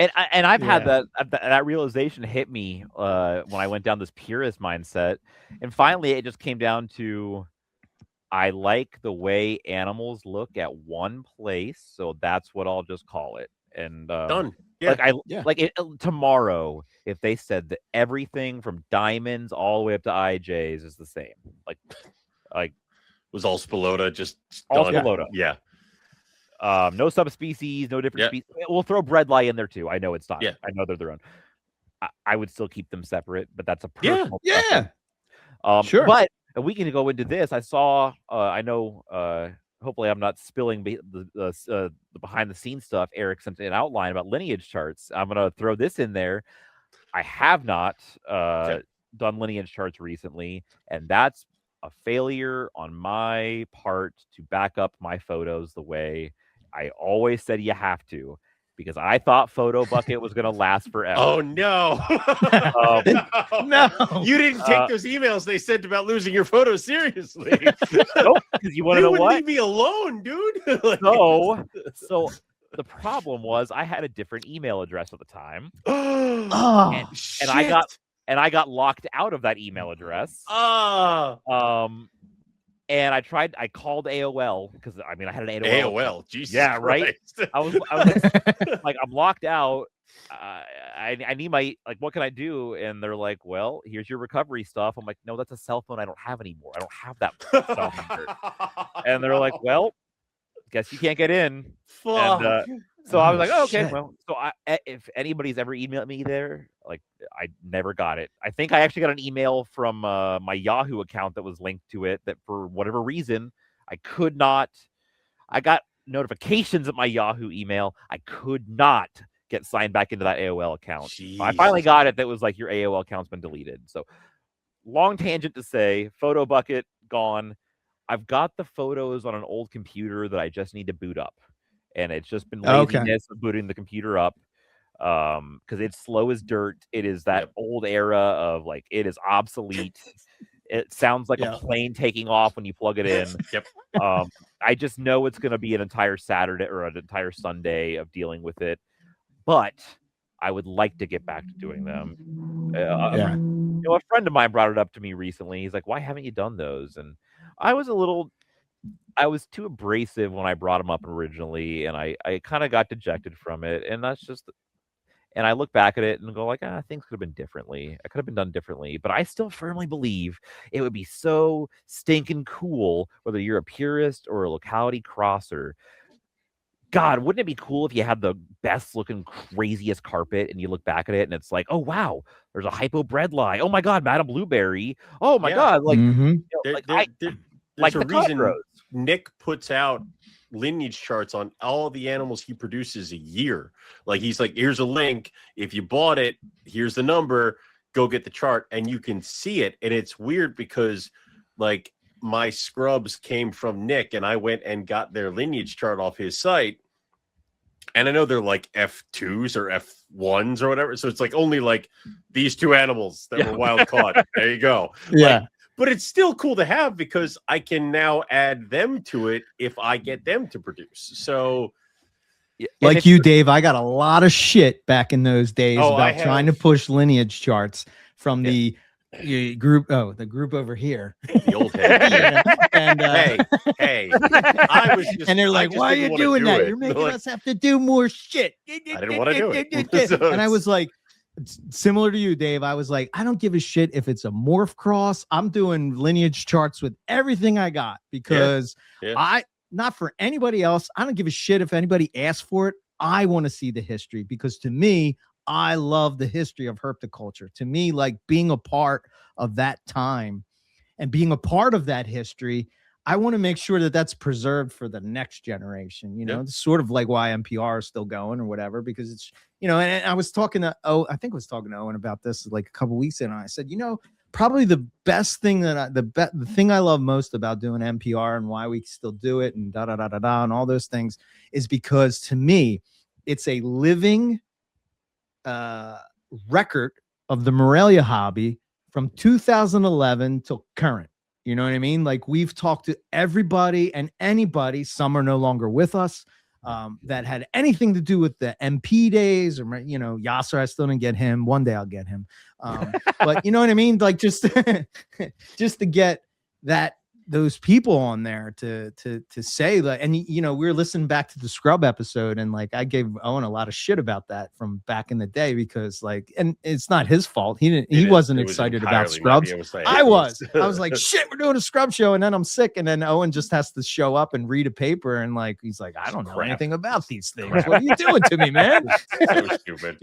And I've had that realization hit me when I went down this purist mindset, and finally it just came down to I like the way animals look at one place, so that's what I'll just call it. And done. Yeah. Tomorrow, if they said that everything from diamonds all the way up to IJs is the same, like was all Spilota, just all done. Spilota. Yeah. No subspecies, no different species. We'll throw breadlie in there too. I know it's not. Yeah. I know they're their own. I would still keep them separate, but that's a personal preference. Sure. But we can go into this. I saw. I know. Hopefully, I'm not spilling the behind the scenes stuff. Eric sent an outline about lineage charts. I'm gonna throw this in there. I have not done lineage charts recently, and that's a failure on my part to back up my photos the way I always said you have to, because I thought Photo Bucket was going to last forever. Oh, no. No. You didn't take those emails they sent about losing your photos seriously. Nope, because you want to know what? Leave me alone, dude. So the problem was I had a different email address at the time. And I got locked out of that email address. And I called AOL because I had an AOL. Jesus. Yeah, Christ. Right. I was like, I'm locked out. I need my, what can I do? And they're like, well, here's your recovery stuff. I'm like, no, that's a cell phone I don't have anymore. I don't have that cell number. And they're like, well, guess you can't get in. Fuck. And, so I was like, oh, okay, well, so if anybody's ever emailed me there, I never got it. I think I actually got an email from my Yahoo account that was linked to it that for whatever reason, I got notifications at my Yahoo email. I could not get signed back into that AOL account. I finally got it. That was like, your AOL account's been deleted. So long tangent to say, Photo Bucket gone. I've got the photos on an old computer that I just need to boot up. And it's just been laziness of booting the computer up because it's slow as dirt. It is that old era of it is obsolete. It sounds like a plane taking off when you plug it in. I just know it's going to be an entire Saturday or an entire Sunday of dealing with it. But I would like to get back to doing them. A friend of mine brought it up to me recently. He's like, why haven't you done those? And I was too abrasive when I brought him up originally, and I kind of got dejected from it. And that's just, and I look back at it and go things could have been differently. I could have been done differently, but I still firmly believe it would be so stinking cool, whether you're a purist or a locality crosser. God, wouldn't it be cool if you had the best looking, craziest carpet and you look back at it and it's like, oh, wow, there's a hypo breadlie. Oh my God, Madame Blueberry. Oh my God. There's a reason Nick puts out lineage charts on all the animals he produces a year. He's like, here's a link. If you bought it, here's the number. Go get the chart, and you can see it. And it's weird because, my scrubs came from Nick, and I went and got their lineage chart off his site. And I know they're F2s or F1s or whatever. So it's only these two animals that were wild caught. There you go. Yeah. But it's still cool to have because I can now add them to it if I get them to produce. So, like you, Dave, I got a lot of shit back in those days about trying to push lineage charts from the group. Oh, the group over here, the old head. And hey, I was just, and they're like, "Why are you doing that? You're making us have to do more shit." I didn't want to do it, and I was like, similar to you, Dave. I was like, I don't give a shit if it's a morph cross. I'm doing lineage charts with everything I got because not for anybody else. I don't give a shit if anybody asks for it. I want to see the history because to me, I love the history of herpetoculture. To me, being a part of that time and being a part of that history, I want to make sure that that's preserved for the next generation. It's sort of like why MPR is still going or whatever, because it's, and I was talking to, I think I was talking to Owen about this like a couple weeks ago. And I said, probably the best thing that the thing I love most about doing MPR and why we still do it and and all those things is because to me, it's a living record of the Morelia hobby from 2011 till current. You know what I mean? Like, we've talked to everybody and anybody, some are no longer with us, that had anything to do with the MP days, or, Yasser, I still didn't get him. One day I'll get him. But you know what I mean? Like, just to get those people on there to say that. And we were listening back to the Scrub episode, and like I gave Owen a lot of shit about that from back in the day, because like, and it's not his fault. He wasn't excited about Scrubs. I was like, shit, we're doing a Scrub show, and then I'm sick, and then Owen just has to show up and read a paper, and like he's like, I don't know anything about these things. What are you doing to me, man? So stupid.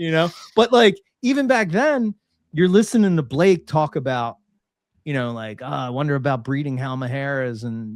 But like, even back then, you're listening to Blake talk about, like, I wonder about breeding Halmaheras and,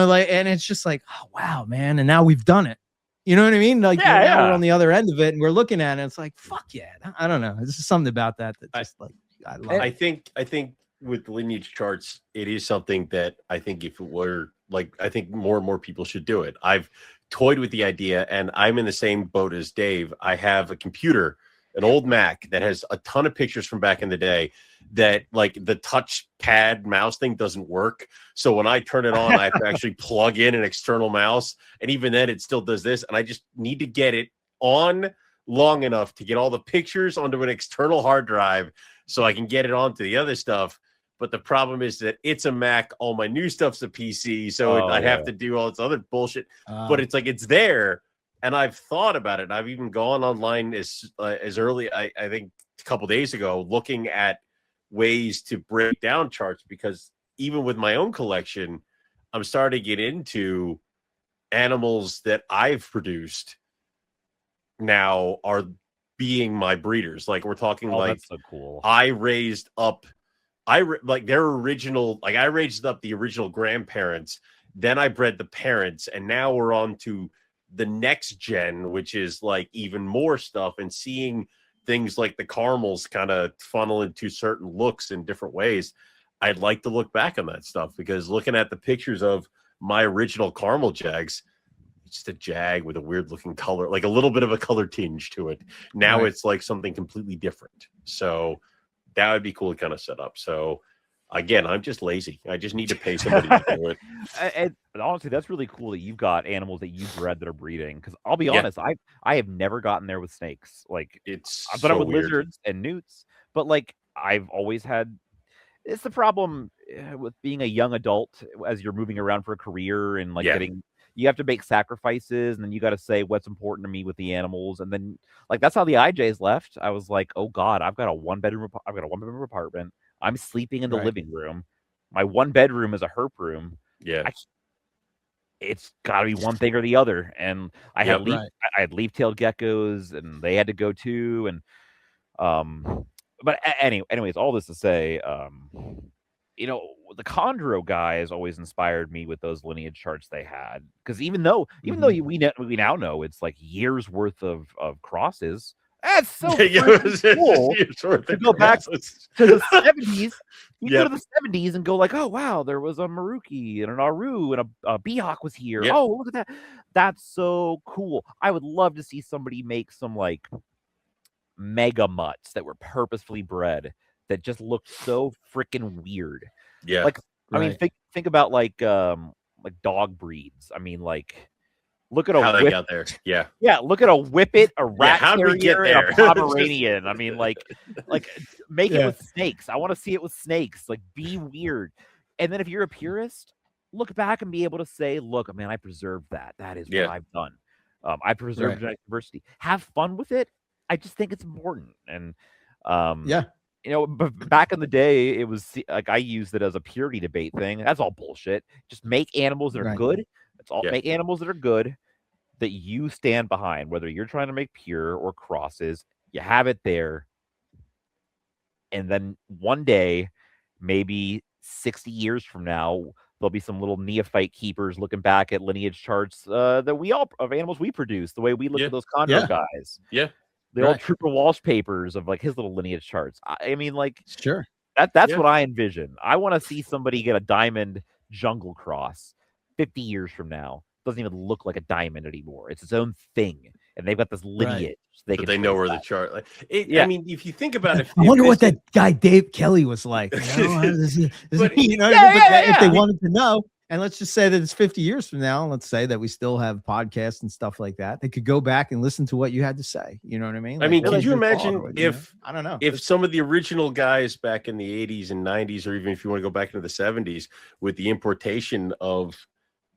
like, and it's just like, oh, wow, man. And now we've done it. You know what I mean? Like, now we're on the other end of it and we're looking at it. It's like, fuck yeah. I don't know. There's just something about that just like, I love it. I think with lineage charts, it is something that I think if it were like, I think more and more people should do it. I've toyed with the idea, and I'm in the same boat as Dave. I have a computer, an old Mac that has a ton of pictures from back in the day that like the touchpad mouse thing doesn't work. So when I turn it on, I have to actually plug in an external mouse. And even then it still does this. And I just need to get it on long enough to get all the pictures onto an external hard drive so I can get it onto the other stuff. But the problem is that it's a Mac. All my new stuff's a PC. So I have to do all this other bullshit, but it's like, it's there. And I've thought about it. I've even gone online as early, I think a couple days ago, looking at ways to break down charts, because even with my own collection, I'm starting to get into animals that I've produced now are being my breeders. Like, we're talking that's so cool. I raised up, like their original, like I raised up the original grandparents, then I bred the parents, and now we're on to the next gen, which is like even more stuff, and seeing things like the caramels kind of funnel into certain looks in different ways. I'd like to look back on that stuff, because looking at the pictures of my original caramel jags, it's just a jag with a weird looking color, like a little bit of a color tinge to it. Now it's like something completely different. So that would be cool to kind of set up. So again, I'm just lazy. I just need to pay somebody to do it. And honestly, that's really cool that you've got animals that you bred that are breeding. Because I'll be honest, I have never gotten there with snakes. Like, I've done it with lizards and newts, but like I've always had. It's the problem with being a young adult as you're moving around for a career and like getting. You have to make sacrifices, and then you got to say what's important to me with the animals, and then like that's how the IJs left. I was like, oh god, I've got a one bedroom apartment. I'm sleeping in the living room. My one bedroom is a herp room. Yeah. It's got to be one thing or the other. And I had leaf-tailed geckos, and they had to go too. And but anyways, all this to say, the Chondro guys always inspired me with those lineage charts they had, because even though we now know it's like years worth of crosses. That's so cool to go back to the 70s. You go to the 70s and go like, oh, wow, there was a Maruki and an Aru and a Beehawk was here. Yep. Oh, look at that. That's so cool. I would love to see somebody make some like mega mutts that were purposefully bred that just looked so freaking weird. Yeah. Like, I mean, think about like dog breeds. I mean, like, look at how they got there. Yeah. Look at a Whippet, a rat terrier, and a Pomeranian. I mean, like make it with snakes. I want to see it with snakes. Like, be weird. And then if you're a purist, look back and be able to say, "Look, man, I preserved that. That is what I've done. I preserved genetic diversity. Have fun with it. I just think it's important." And but back in the day, it was like I used it as a purity debate thing. That's all bullshit. Just make animals that are good. That's all. Make animals that are good, that you stand behind, whether you're trying to make pure or crosses. You have it there, and then one day, maybe 60 years from now, there'll be some little neophyte keepers looking back at lineage charts that we all of animals we produce, the way we look at those chondro guys. Yeah. The old Trooper Walsh papers of like his little lineage charts. I mean, like, sure. That's what I envision. I want to see somebody get a diamond jungle cross 50 years from now. Doesn't even look like a diamond anymore. It's its own thing. And they've got this lineage. So they know where the chart. Like, yeah. I mean, if you think about it, I wonder what that guy Dave Kelley was like. If they wanted to know, and let's just say that it's 50 years from now. Let's say that we still have podcasts and stuff like that. They could go back and listen to what you had to say. You know what I mean? Like, I mean, could you imagine if I don't know if some of the original guys back in the 80s and 90s, or even if you want to go back into the 70s, with the importation of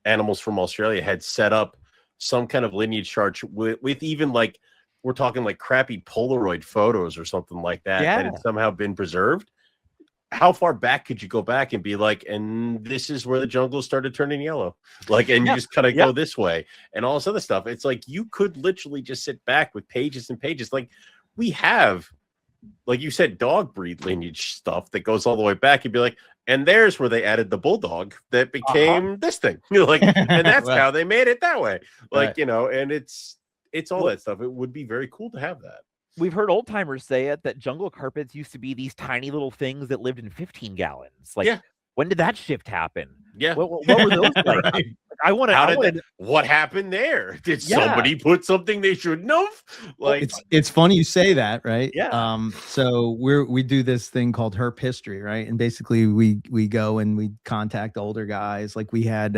animals from Australia, had set up some kind of lineage chart with even like, we're talking like crappy Polaroid photos or something like that, that had somehow been preserved. How far back could you go back and be like, and this is where the jungle started turning yellow, like, and you just kind of go this way and all this other stuff. It's like you could literally just sit back with pages and pages. Like we have, like you said, dog breed lineage stuff that goes all the way back. You'd be like, and there's where they added the bulldog that became this thing. Like, and that's how they made it that way. Like, you know, and it's all that stuff. It would be very cool to have that. We've heard old timers say it, that jungle carpets used to be these tiny little things that lived in 15 gallons. Like, when did that shift happen? Yeah. What were those like? I want to. What happened there? Did somebody put something they shouldn't have? Like, it's funny you say that, right? Yeah. So we do this thing called Herp History, right? And basically we go and we contact older guys. Like we had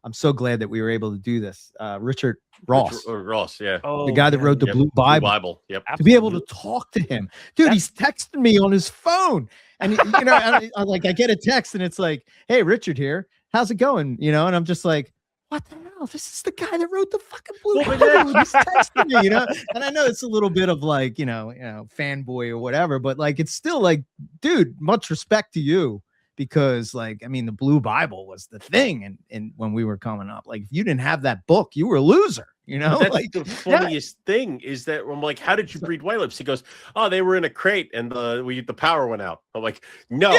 I'm so glad that we were able to do this. Richard Ross. Ross, yeah. The guy that wrote the Blue Bible. Yep. To be able to talk to him. Dude, he's texting me on his phone. And, you know, I get a text and it's like, hey, Richard here. How's it going? You know, and I'm just like, what the hell? This is the guy that wrote the fucking Blue Bible. He's texting me, you know? And I know it's a little bit of like, you know, fanboy or whatever, but like, it's still like, dude, much respect to you. Because, like, I mean, the Blue Bible was the thing, and when we were coming up, like, if you didn't have that book, you were a loser, you know. That's like the funniest thing is that I'm like, how did you breed white lips? He goes, oh, they were in a crate and the power went out. I'm like, no,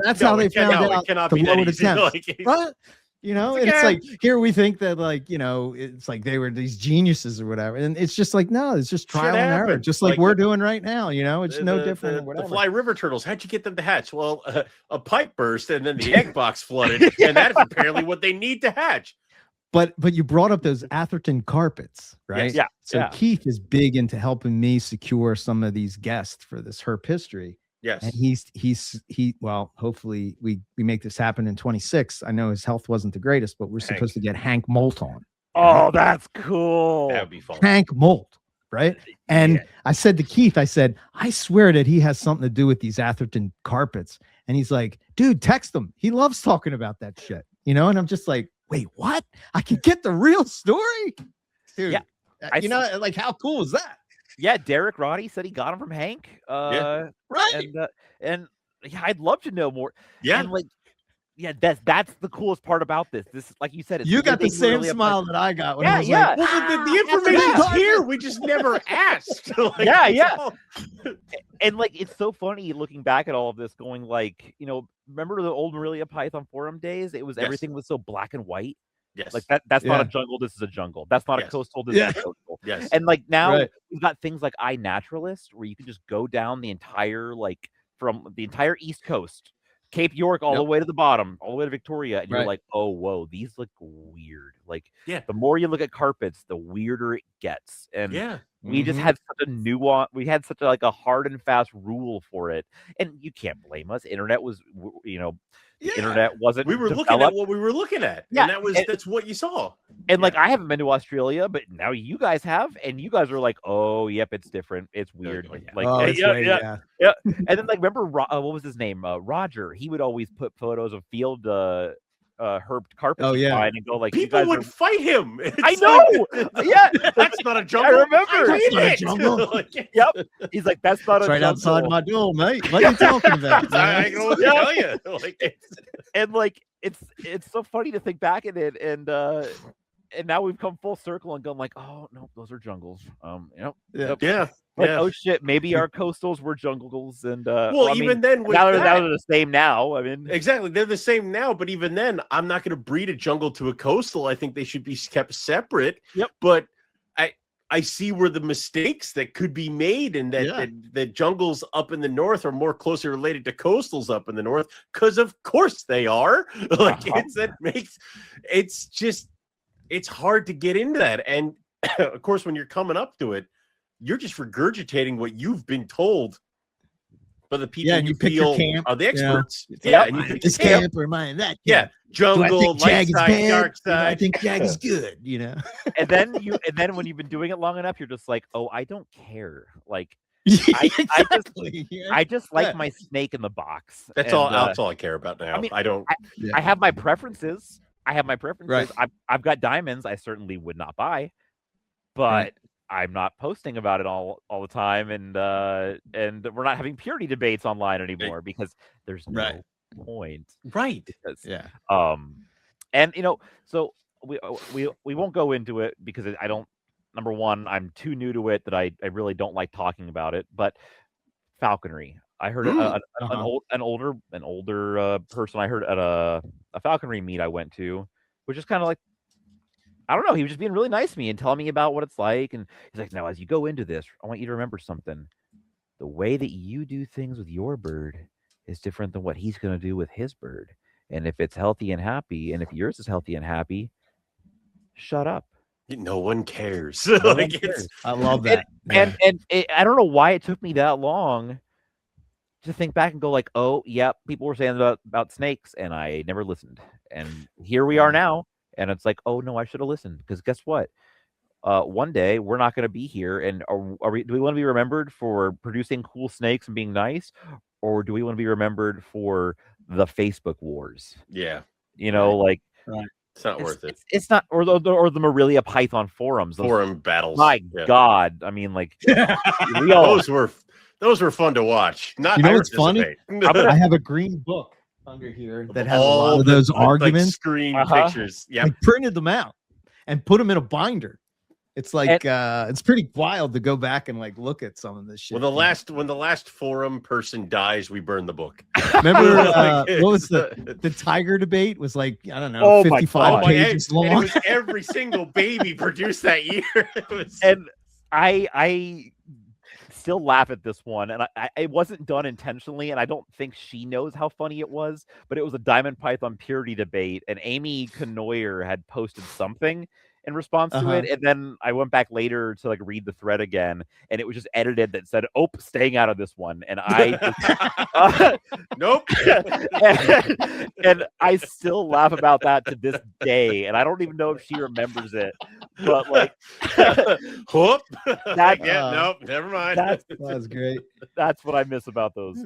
that's how they found out. It cannot be that easy. Like, right? You know, and it's like here we think that like, you know, it's like they were these geniuses or whatever. And it's just like, no, it's just trial and error, just like we're doing right now. You know, it's no different. The fly river turtles, how'd you get them to hatch? Well, a pipe burst and then the egg box flooded. And that's apparently what they need to hatch. But you brought up those Atherton carpets, right? Yes. Yeah. So Keith is big into helping me secure some of these guests for this Herp History. Yes. And well, hopefully we make this happen in 26. I know his health wasn't the greatest, but we're supposed to get Hank Molt on. Oh, that's cool. That would be fun. Hank Molt, right? And I said to Keith, I said, I swear that he has something to do with these Atherton carpets. And he's like, dude, text him. He loves talking about that shit. You know, and I'm just like, wait, what? I can get the real story? Dude, you know, like how cool is that? Yeah, Derek Roddy said he got him from Hank. Right. And yeah, I'd love to know more. Yeah. And like, yeah, that's the coolest part about this. This, like you said, it's you got the same smile that I got. When I was like, well, the information's here. We just never asked. Like, And like, it's so funny looking back at all of this, going like, you know, remember the old Morelia Python forum days? It was everything was so black and white. Yes. Like that's not a jungle. This is a jungle. That's not a coastal. This is a coastal. Yes. And like now we've got things like iNaturalist where you can just go down the entire, like from the entire East Coast, Cape York, all the way to the bottom, all the way to Victoria. And you're like, oh, whoa, these look weird. Like the more you look at carpets, the weirder it gets. And we just had such a nuance. We had such a, like a hard and fast rule for it. And you can't blame us. Internet was, you know, the internet wasn't. We were developed. looking at what we were looking at. Yeah, and that's what you saw. And like, I haven't been to Australia, but now you guys have, and you guys are like, oh, yep, it's different. It's weird. Like, And then like, remember what was his name? Roger. He would always put photos of field herb carpet and go like, people would fight him. I know. That's not a jungle. I remember. That's not a jungle. Yep. He's like, that's not a right jungle. outside my door, mate. What are you talking about? I can tell you. And like, it's so funny to think back at it, and and now we've come full circle and gone like, oh no, those are jungles. Yeah. Like, oh shit, maybe our coastals were jungles, and then with now that, they're the same now. I mean, exactly, they're the same now. But even then, I'm not going to breed a jungle to a coastal. I think they should be kept separate. Yep. But I see where the mistakes that could be made, and that jungles up in the north are more closely related to coastals up in the north, because of course they are. Like it's hard to get into that, and of course when you're coming up to it, you're just regurgitating what you've been told by the people and you pick your camp, are the experts. And you pick this camp or mine that. Jungle, light side, dark side. I think Jag is good, And then when you've been doing it long enough, you're just like, oh, I don't care. Like, I just like my snake in the box. That's all I care about now. I mean, I don't. I have my preferences. Right. I've got diamonds I certainly would not buy, but I'm not posting about it all the time, and we're not having purity debates online anymore because there's no point. Right. Because, and so we won't go into it because I don't. Number one, I'm too new to it that I really don't like talking about it. But falconry, I heard an older person I heard at a falconry meet I went to, which is kind of like, I don't know. He was just being really nice to me and telling me about what it's like. And he's like, now, as you go into this, I want you to remember something. The way that you do things with your bird is different than what he's going to do with his bird. And if it's healthy and happy, and if yours is healthy and happy, shut up. No one cares. I love that. And I don't know why it took me that long to think back and go like, oh, yeah, people were saying about snakes, and I never listened. And here we are now. And it's like, oh no, I should have listened, because guess what? One day we're not going to be here, and do we want to be remembered for producing cool snakes and being nice, or do we want to be remembered for the Facebook wars? Yeah, like it's not worth it. It's not, or the Morelia Python forums, forum battles. My God, I mean, like those were fun to watch. What's funny? I have a green book under here that has a lot of those arguments, like screen pictures. Yeah, I printed them out and put them in a binder. It's like it's pretty wild to go back and like look at some of this shit. When the last forum person dies, we burn the book. Remember what was the tiger debate? Was like, I don't know, 55 pages long. And it was every single baby produced that year. And I still laugh at this one, and it wasn't done intentionally, and I don't think she knows how funny it was, but it was a diamond python purity debate, and Amy Knoyer had posted something in response to it, and then I went back later to like read the thread again, and it was just edited that said, "Oh, staying out of this one," and I nope. and I still laugh about that to this day, and I don't even know if she remembers it, but like, whoop, nope, never mind. That was great. That's what I miss about those.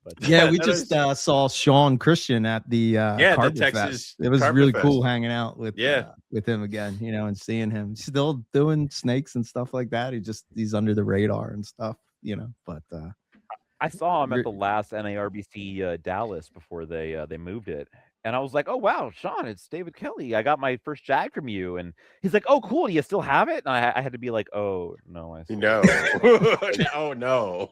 But yeah, we just saw Sean Christian at the the Texas Fest. It was Carpet really Fest. cool hanging out with him again, and seeing him still doing snakes and stuff like that. He's under the radar and stuff, but I saw him at the last NARBC Dallas before they moved it. And I was like, oh, wow, Sean, it's David Kelley. I got my first jag from you. And he's like, oh, cool. Do you still have it? And I had to be like, oh, no. No. Oh, no.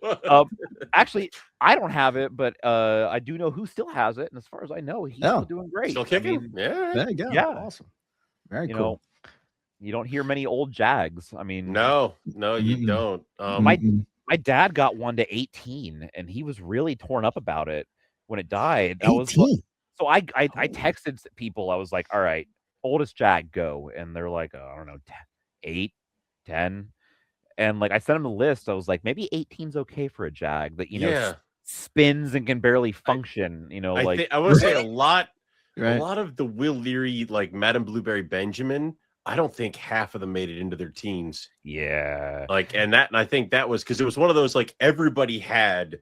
Actually, I don't have it, but I do know who still has it. And as far as I know, he's still doing great. Still kicking? There you go. Yeah. Awesome. Very cool. You don't hear many old jags. I mean. No, you don't. My dad got one to 18, and he was really torn up about it when it died. 18? So I texted people. I was like, all right, oldest jag, go. And they're like, I don't know, 8, 10. And like, I sent them a list. I was like, maybe 18's okay for a jag that, spins and can barely function, I would say a lot of the Will Leary, like Madame Blueberry Benjamin, I don't think half of them made it into their teens. Yeah. And I think that was because it was one of those, like, everybody had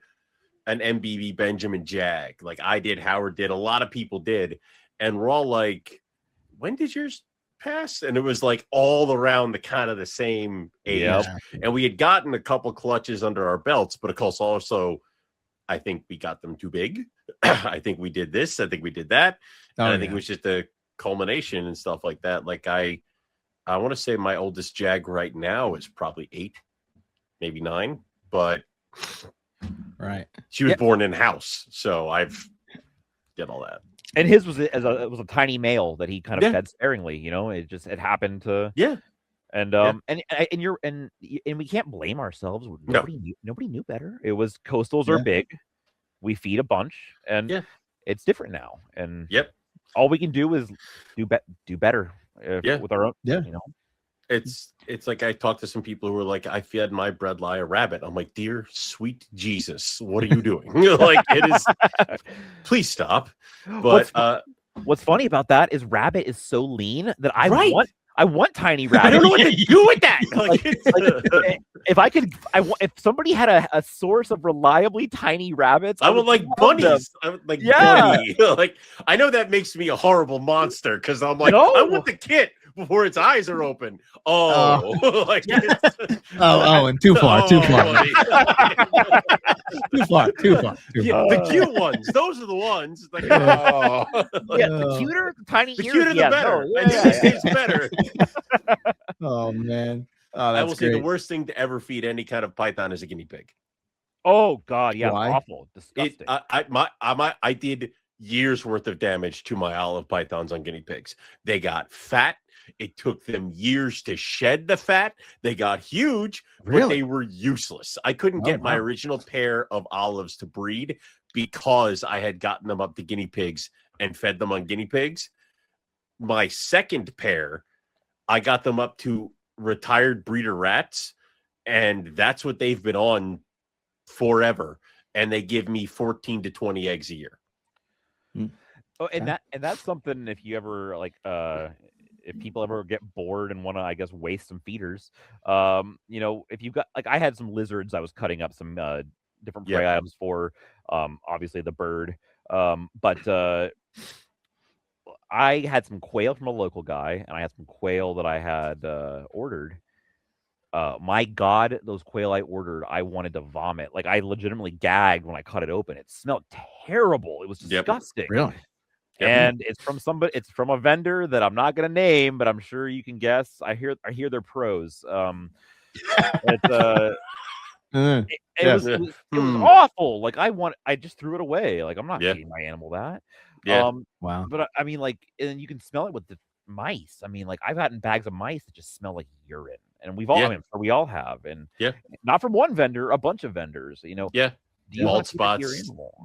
an MBB Benjamin jag. Like I did, Howard did, a lot of people did. And we're all like, when did yours pass? And it was like all around the kind of the same age. Yep. And we had gotten a couple clutches under our belts, but of course also, I think we got them too big. I think we did this. I think we did that. And I think it was just a culmination and stuff like that. Like I want to say my oldest jag right now is probably 8, maybe 9, but right. She was born in house, so I've get all that. And his was it was a tiny male that he kind of fed sparingly. You know, it happened to And we can't blame ourselves. Nobody knew better. It was coastals are big. We feed a bunch, and it's different now. And all we can do is do better with our own. You know, it's like I talked to some people who were like, I fed my breadlie a rabbit. I'm like, dear sweet Jesus, what are you doing? Like, it is. Please stop. But what's funny about that is rabbit is so lean that I want tiny rabbit. I don't know what to do with that. If somebody had a source of reliably tiny rabbits, I would like bunnies. I would like bunny. Like, I know that makes me a horrible monster because I'm like, I want the kit before its eyes are open. And too far. Too far. The cute ones. Those are the ones. Like, the cuter, the tiny the ears. cuter, the better. It's better. Oh man. I will say the worst thing to ever feed any kind of python is a guinea pig. Oh God, yeah, Why? awful, disgusting. I did years worth of damage to my olive pythons on guinea pigs. They got fat. It took them years to shed the fat. They got huge, but they were useless. I couldn't get my original pair of olives to breed because I had gotten them up to guinea pigs and fed them on guinea pigs. My second pair, I got them up to retired breeder rats, and that's what they've been on forever. And they give me 14 to 20 eggs a year. Oh, and that's something, if you ever if people ever get bored and want to, I guess, waste some feeders, if you've got, like, I had some lizards I was cutting up some different prey items for, obviously the bird, but I had some quail from a local guy, and I had some quail that I had ordered. My God, those quail I ordered, I wanted to vomit. Like, I legitimately gagged when I cut it open. It smelled terrible. It was disgusting. Really? And it's from somebody. It's from a vendor that I'm not going to name, but I'm sure you can guess. I hear their pros. It was awful. Like, I just threw it away. Like, I'm not feeding my animal that. Wow. But I mean, like, and you can smell it with the mice. I mean, like, I've gotten bags of mice that just smell like urine, and we all have, and not from one vendor, a bunch of vendors. You know. Bald spots,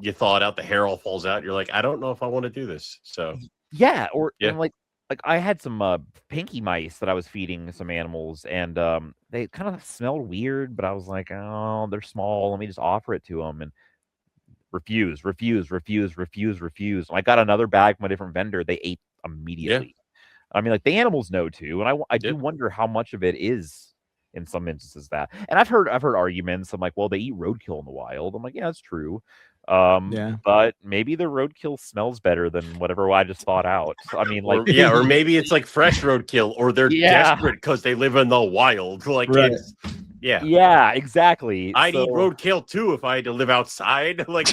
you thaw it out, the hair all falls out. You're like, I don't know if I want to do this. So and like I had some pinky mice that I was feeding some animals, and they kind of smelled weird, but I was like, oh, they're small, let me just offer it to them, and refuse. And I got another bag from a different vendor. They ate immediately. I mean, like, the animals know too, and I do wonder how much of it is, in some instances, that. And I've heard arguments. I'm like, well, they eat roadkill in the wild. I'm like, yeah, that's true. But maybe the roadkill smells better than whatever I just thought out. I mean, like, or maybe it's like fresh roadkill, or they're desperate because they live in the wild. Like, exactly. I'd eat roadkill too if I had to live outside. Like,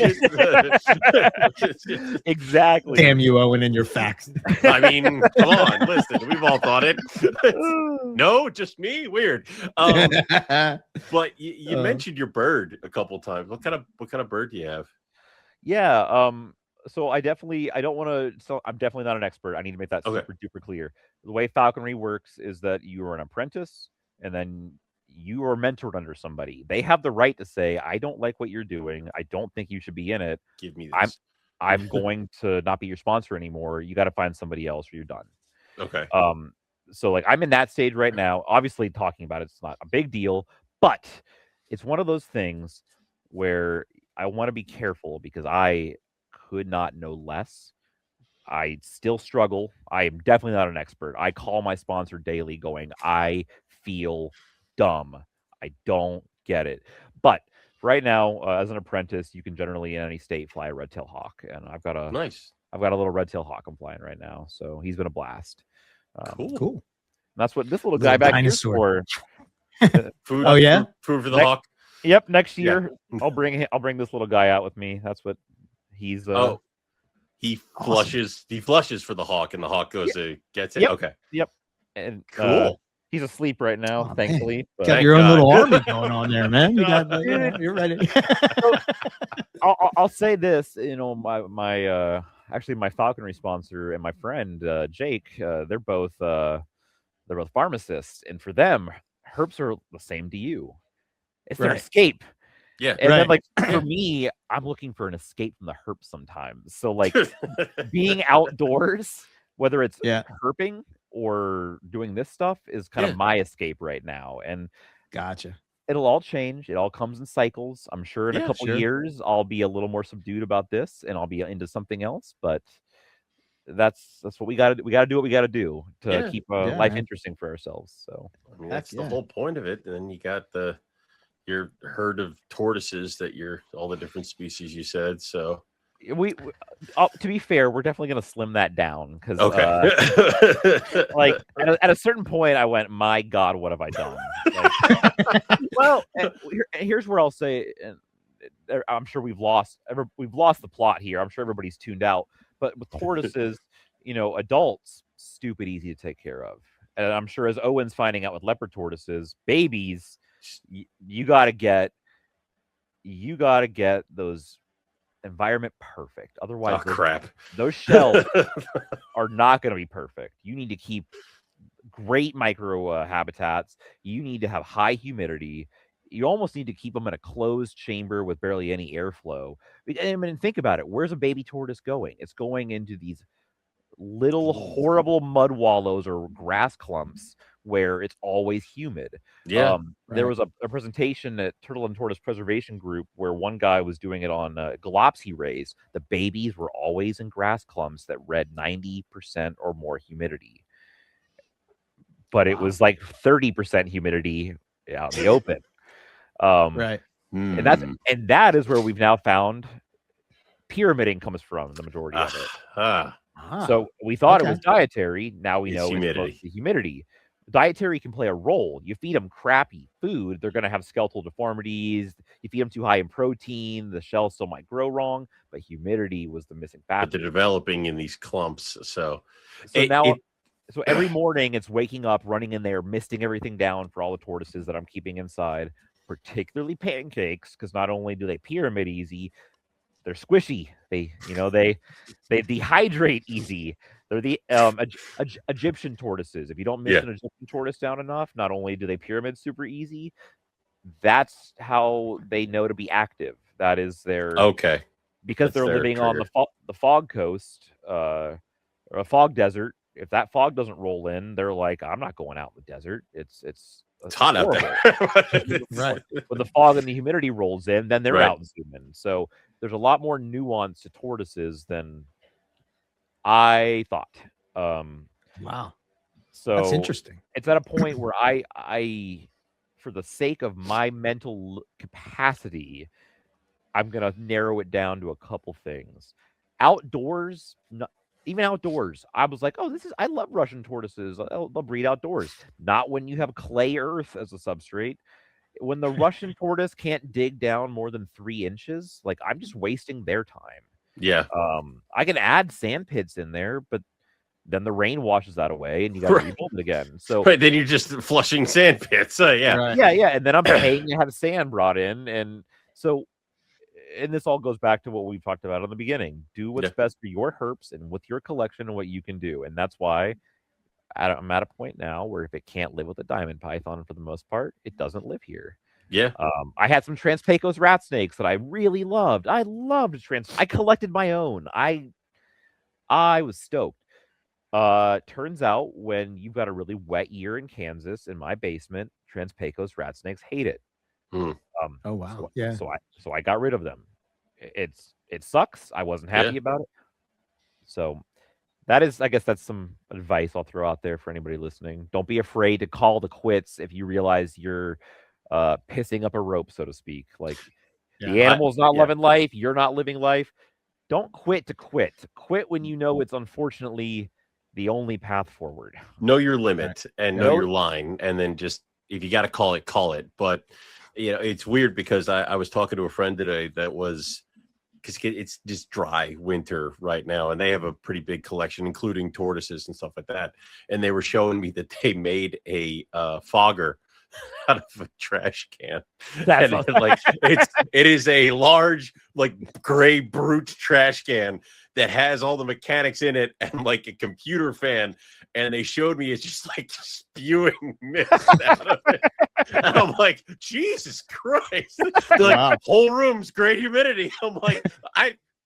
exactly. Damn you, Owen, and your facts. I mean, come on, listen, we've all thought it. No, just me. Weird. But you mentioned your bird a couple times. What kind of bird do you have? So I'm definitely not an expert. I need to make that super duper clear. The way falconry works is that you are an apprentice, and then you are mentored under somebody. They have the right to say, I don't like what you're doing. I don't think you should be in it. Give me this. I'm going to not be your sponsor anymore. You got to find somebody else, or you're done. Okay. So, like, I'm in that stage right now. Obviously, talking about it's not a big deal, but it's one of those things where I want to be careful because I could not know less. I still struggle. I am definitely not an expert. I call my sponsor daily going, I feel dumb. I don't get it. But right now, as an apprentice, you can generally in any state fly a red-tailed hawk, and I've got a little red-tailed hawk I'm flying right now. So he's been a blast. Cool. That's what this little guy back here for. Food. Food for the hawk. Yep. Next year, I'll bring this little guy out with me. That's what he's. He flushes. He flushes for the hawk, and the hawk goes to gets it. Yep. Okay. Yep. And Cool. he's asleep right now, thankfully. But... Got your own little army going on there, man. You got, you're ready. I'll say this, my actually my falconry sponsor and my friend Jake, they're both pharmacists, and for them, herps are the same to you. It's their escape. Yeah. And then, like, for me, I'm looking for an escape from the herps sometimes. So, like, being outdoors, whether it's herping or doing this stuff, is kind of my escape right now. And gotcha. It'll all change. It all comes in cycles. I'm sure in a couple years, I'll be a little more subdued about this, and I'll be into something else. But that's what we got to do. We got to do what we got to do to keep life interesting for ourselves. So I mean, that's the whole point of it. And then you got your herd of tortoises that all the different species you said. So we to be fair, we're definitely going to slim that down because like at a certain point, I went, my God, what have I done? Like, well, here's where I'll say, and I'm sure we've lost the plot here. I'm sure everybody's tuned out. But with tortoises, adults, stupid easy to take care of. And I'm sure as Owen's finding out with leopard tortoises, babies, you got to get those environment perfect. Otherwise, those shells are not going to be perfect. You need to keep great micro habitats. You need to have high humidity. You almost need to keep them in a closed chamber with barely any airflow. I mean, think about it. Where's a baby tortoise going? It's going into these little horrible mud wallows or grass clumps where it's always humid. There was a presentation at Turtle and Tortoise Preservation Group where one guy was doing it on Galopsy rays. The babies were always in grass clumps that read 90% or more humidity. But it was like 30% humidity out in the open. And that is where we've now found pyramiding comes from, the majority of it. So we thought it was dietary. Now we know it's the humidity. Dietary can play a role. You feed them crappy food, they're going to have skeletal deformities. You feed them too high in protein, the shell still might grow wrong, but humidity was the missing factor. But they're developing in these clumps. So every morning it's waking up, running in there, misting everything down for all the tortoises that I'm keeping inside, particularly pancakes, because not only do they pyramid easy, they're squishy. They dehydrate easy. They're the Egyptian tortoises. If you don't miss an Egyptian tortoise down enough, not only do they pyramid super easy, that's how they know to be active. That is their because they're living on the fog coast or a fog desert. If that fog doesn't roll in, they're like, I'm not going out in the desert. It's hot out there. When the fog and the humidity rolls in, then they're out zooming. So there's a lot more nuance to tortoises than I thought. Wow. So that's interesting. It's at a point where I for the sake of my mental capacity, I'm going to narrow it down to a couple things. Outdoors, even outdoors, I was like, I love Russian tortoises. They'll breed outdoors. Not when you have clay earth as a substrate. When the Russian tortoise can't dig down more than 3 inches, like, I'm just wasting their time. Yeah. I can add sand pits in there, but then the rain washes that away and you got to rebuild it again. So then you're just flushing sand pits. And then I'm paying to have sand brought in. And so, and this all goes back to what we talked about in the beginning. Do what's best for your herps and with your collection and what you can do. And that's why I'm at a point now where if it can't live with a diamond python for the most part, it doesn't live here. Yeah. I had some Trans-Pecos rat snakes that I really loved. I collected my own. I was stoked. Turns out when you've got a really wet year in Kansas in my basement, Trans-Pecos rat snakes hate it. Oh wow. So I got rid of them. It sucks. I wasn't happy about it. So I guess that's some advice I'll throw out there for anybody listening. Don't be afraid to call the quits if you realize you're pissing up a rope, so to speak. Like the animal's not loving life, you're not living life. Don't quit to quit. Quit when you know it's unfortunately the only path forward. Know your limit and know your line, and then just if you got to call it, call it. But it's weird because I was talking to a friend today that was because it's just dry winter right now, and they have a pretty big collection, including tortoises and stuff like that. And they were showing me that they made a fogger out of a trash can. That's and it is a large, like, gray brute trash can that has all the mechanics in it and like a computer fan. And they showed me it's just like spewing mist out of it. And I'm like, Jesus Christ. They're like, Wow. whole room's great humidity. I'm like,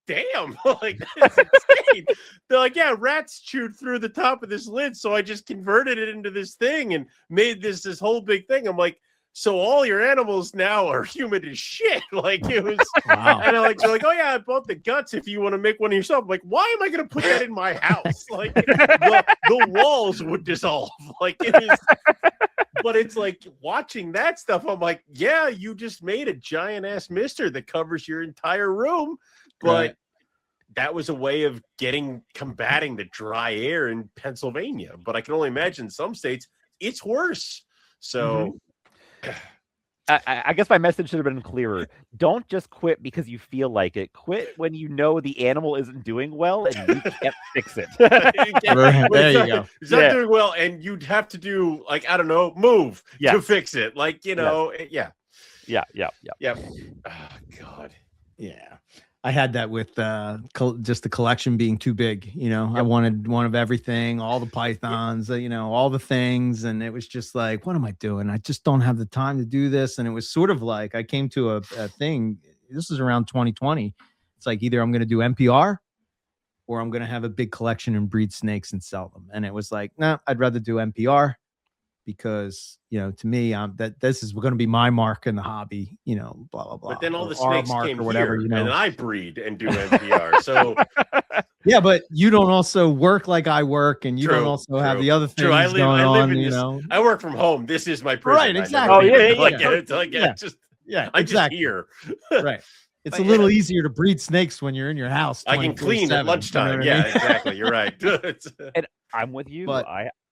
damn, like, that's insane. They're like, yeah, rats chewed through the top of this lid, so I just converted it into this thing and made this whole big thing. I'm like, so all your animals now are humid as shit. Like, it was, Wow. and they're like, oh yeah, I bought the guts if you want to make one of yourself. I'm like, why am I going to put that in my house? Like, the walls would dissolve. Like, it is. But it's like watching that stuff. I'm like, yeah, you just made a giant ass mister that covers your entire room. But Right. that was a way of combating the dry air in Pennsylvania. But I can only imagine some states it's worse. So I guess my message should have been clearer. Don't just quit because you feel like it. Quit when you know the animal isn't doing well and you can't fix it. There you go. It's not doing well, and you'd have to do, like, I don't know, move to fix it. Like, you know, Yeah. Oh, God. Yeah. I had that with just the collection being too big. You know, I wanted one of everything, all the pythons, you know, all the things. And it was just like, what am I doing? I just don't have the time to do this. And it was sort of like I came to a thing. This is around 2020. It's like either I'm going to do MPR or I'm going to have a big collection and breed snakes and sell them. And it was like, nah, I'd rather do MPR. Because, you know, to me, that this is going to be my mark in the hobby, you know, blah, blah, blah. But then all the snakes came or whatever, here, you know? and I breed and do NPR. So yeah, but you don't also work like I work, and you don't also have the other things I live on, in you this, know? I work from home. This is my prison. Right, exactly. I'm just here. Right. It's a little easier to breed snakes when you're in your house. I can clean at lunchtime. You know exactly. You're right. And I'm with you. But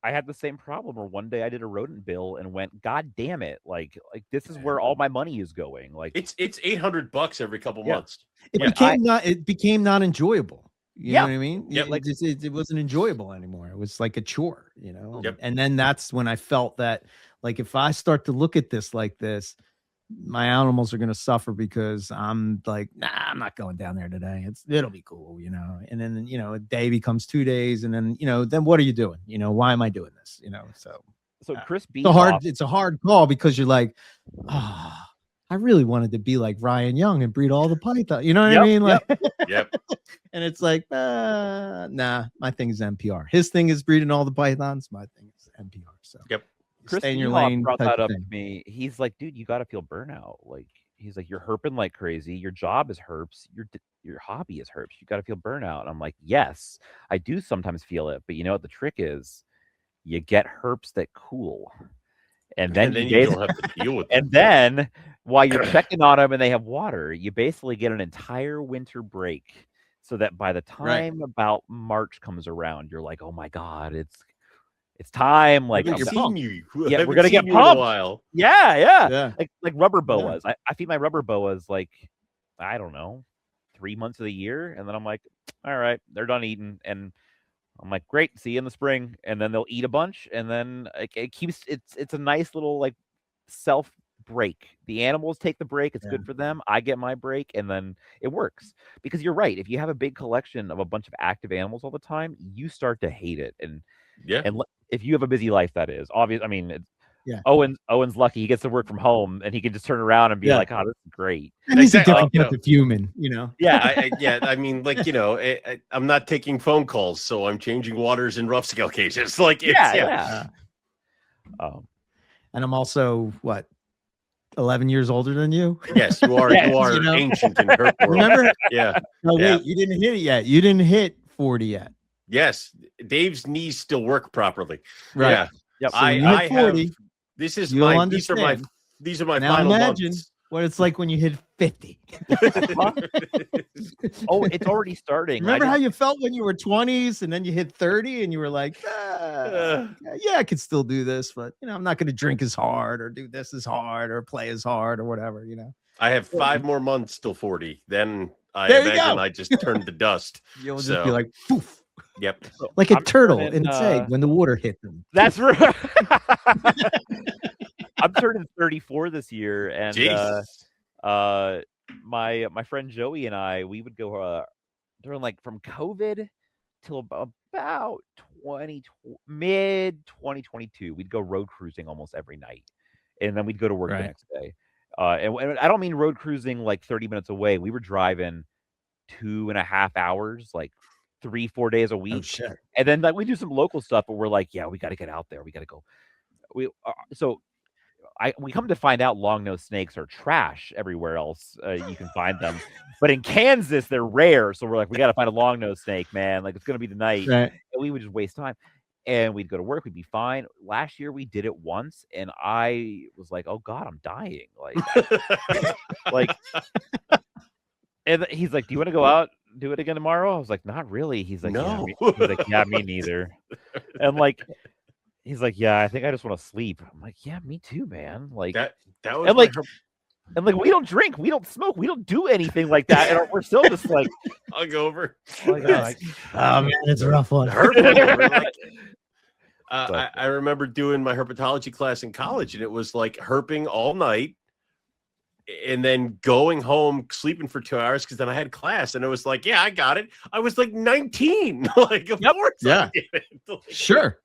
I had the same problem where one day I did a rodent bill and went, God damn it. Like this is where all my money is going. Like it's $800 every couple months. It became not enjoyable. You know what I mean? Yep. Like it wasn't enjoyable anymore. It was like a chore, you know? Yep. And then that's when I felt that, like, if I start to look at this like this, my animals are going to suffer because I'm like, nah, I'm not going down there today. It'll be cool, you know? And then, you know, a day becomes 2 days, and then, you know, then what are you doing? You know, why am I doing this? You know? So Chris B. It's a hard call because you're like, I really wanted to be like Ryan Young and breed all the python. You know what I mean? Like, and it's like, nah, my thing is MPR. His thing is breeding all the pythons. My thing is MPR. So Chris stay in your lane. Brought that up to me. He's like, dude, you got to feel burnout. Like, he's like, you're herping like crazy. Your job is herps. Your hobby is herps. You got to feel burnout. And I'm like, yes, I do sometimes feel it. But you know what the trick is? You get herps that cool. And then you don't have to deal with them. And then while you're checking on them and they have water, you basically get an entire winter break. So that by the time about March comes around, you're like, oh my God, it's time. Like, we're gonna get pumped. Yeah. Like rubber boas. I feed my rubber boas like, I don't know, 3 months of the year, and then I'm like, all right, they're done eating, and I'm like, great, see you in the spring, and then they'll eat a bunch, and then it's a nice little like self break. The animals take the break. It's good for them. I get my break, and then it works. Because you're right. If you have a big collection of a bunch of active animals all the time, you start to hate it. And if you have a busy life, that is obvious. I mean, Owen's lucky he gets to work from home and he can just turn around and be like, oh, this is great. And he's a different type of human, you know? I mean, like, you know, I'm not taking phone calls, so I'm changing waters in rough scale cages. Like, and I'm also, 11 years older than you? Yes, you are. You are ancient in herp world. Remember? Yeah. No, wait, you didn't hit it yet. You didn't hit 40 yet. Yes, Dave's knees still work properly. Right. Yeah. Yep. So I 40. These are my now final imagine months. What it's like when you hit 50. Oh, it's already starting. Remember how you felt when you were 20s and then you hit 30 and you were like, yeah, I could still do this, but you know, I'm not going to drink as hard or do this as hard or play as hard or whatever, you know. I have 5 more months till 40. Then I There you imagine go. I just turned to dust. You'll just be like, poof. Yep. Like a I'm turtle turning, in its egg when the water hit them. That's right. I'm turning 34 this year, and Jesus. my friend Joey and I, we would go during like from COVID till about mid 2022. We'd go road cruising almost every night, and then we'd go to work the next day. And I don't mean road cruising like 30 minutes away. We were driving 2.5 hours, like 3-4 days a week. Oh shit! And then like we do some local stuff, but we're like, yeah, we got to get out there. We got to go. We come to find out long-nosed snakes are trash everywhere else. You can find them, but in Kansas they're rare. So we're like, we got to find a long-nosed snake, man. Like it's gonna be the night, Right. and we would just waste time. And we'd go to work, we'd be fine. Last year we did it once, and I was like, oh God, I'm dying. Like, and he's like, do you want to go out, do it again tomorrow? I was like, not really. He's like, no. He's like, yeah, me neither. And like, he's like, yeah, I think I just want to sleep. I'm like, yeah, me too, man. Like that was and like we don't drink, we don't smoke, we don't do anything like that, and we're still just like hungover. Oh man, it's a rough one. I remember doing my herpetology class in college, and it was like herping all night, and then going home, sleeping for 2 hours because then I had class, and it was like, yeah, I got it. I was like 19, like of course, yeah, I did it. Like, sure,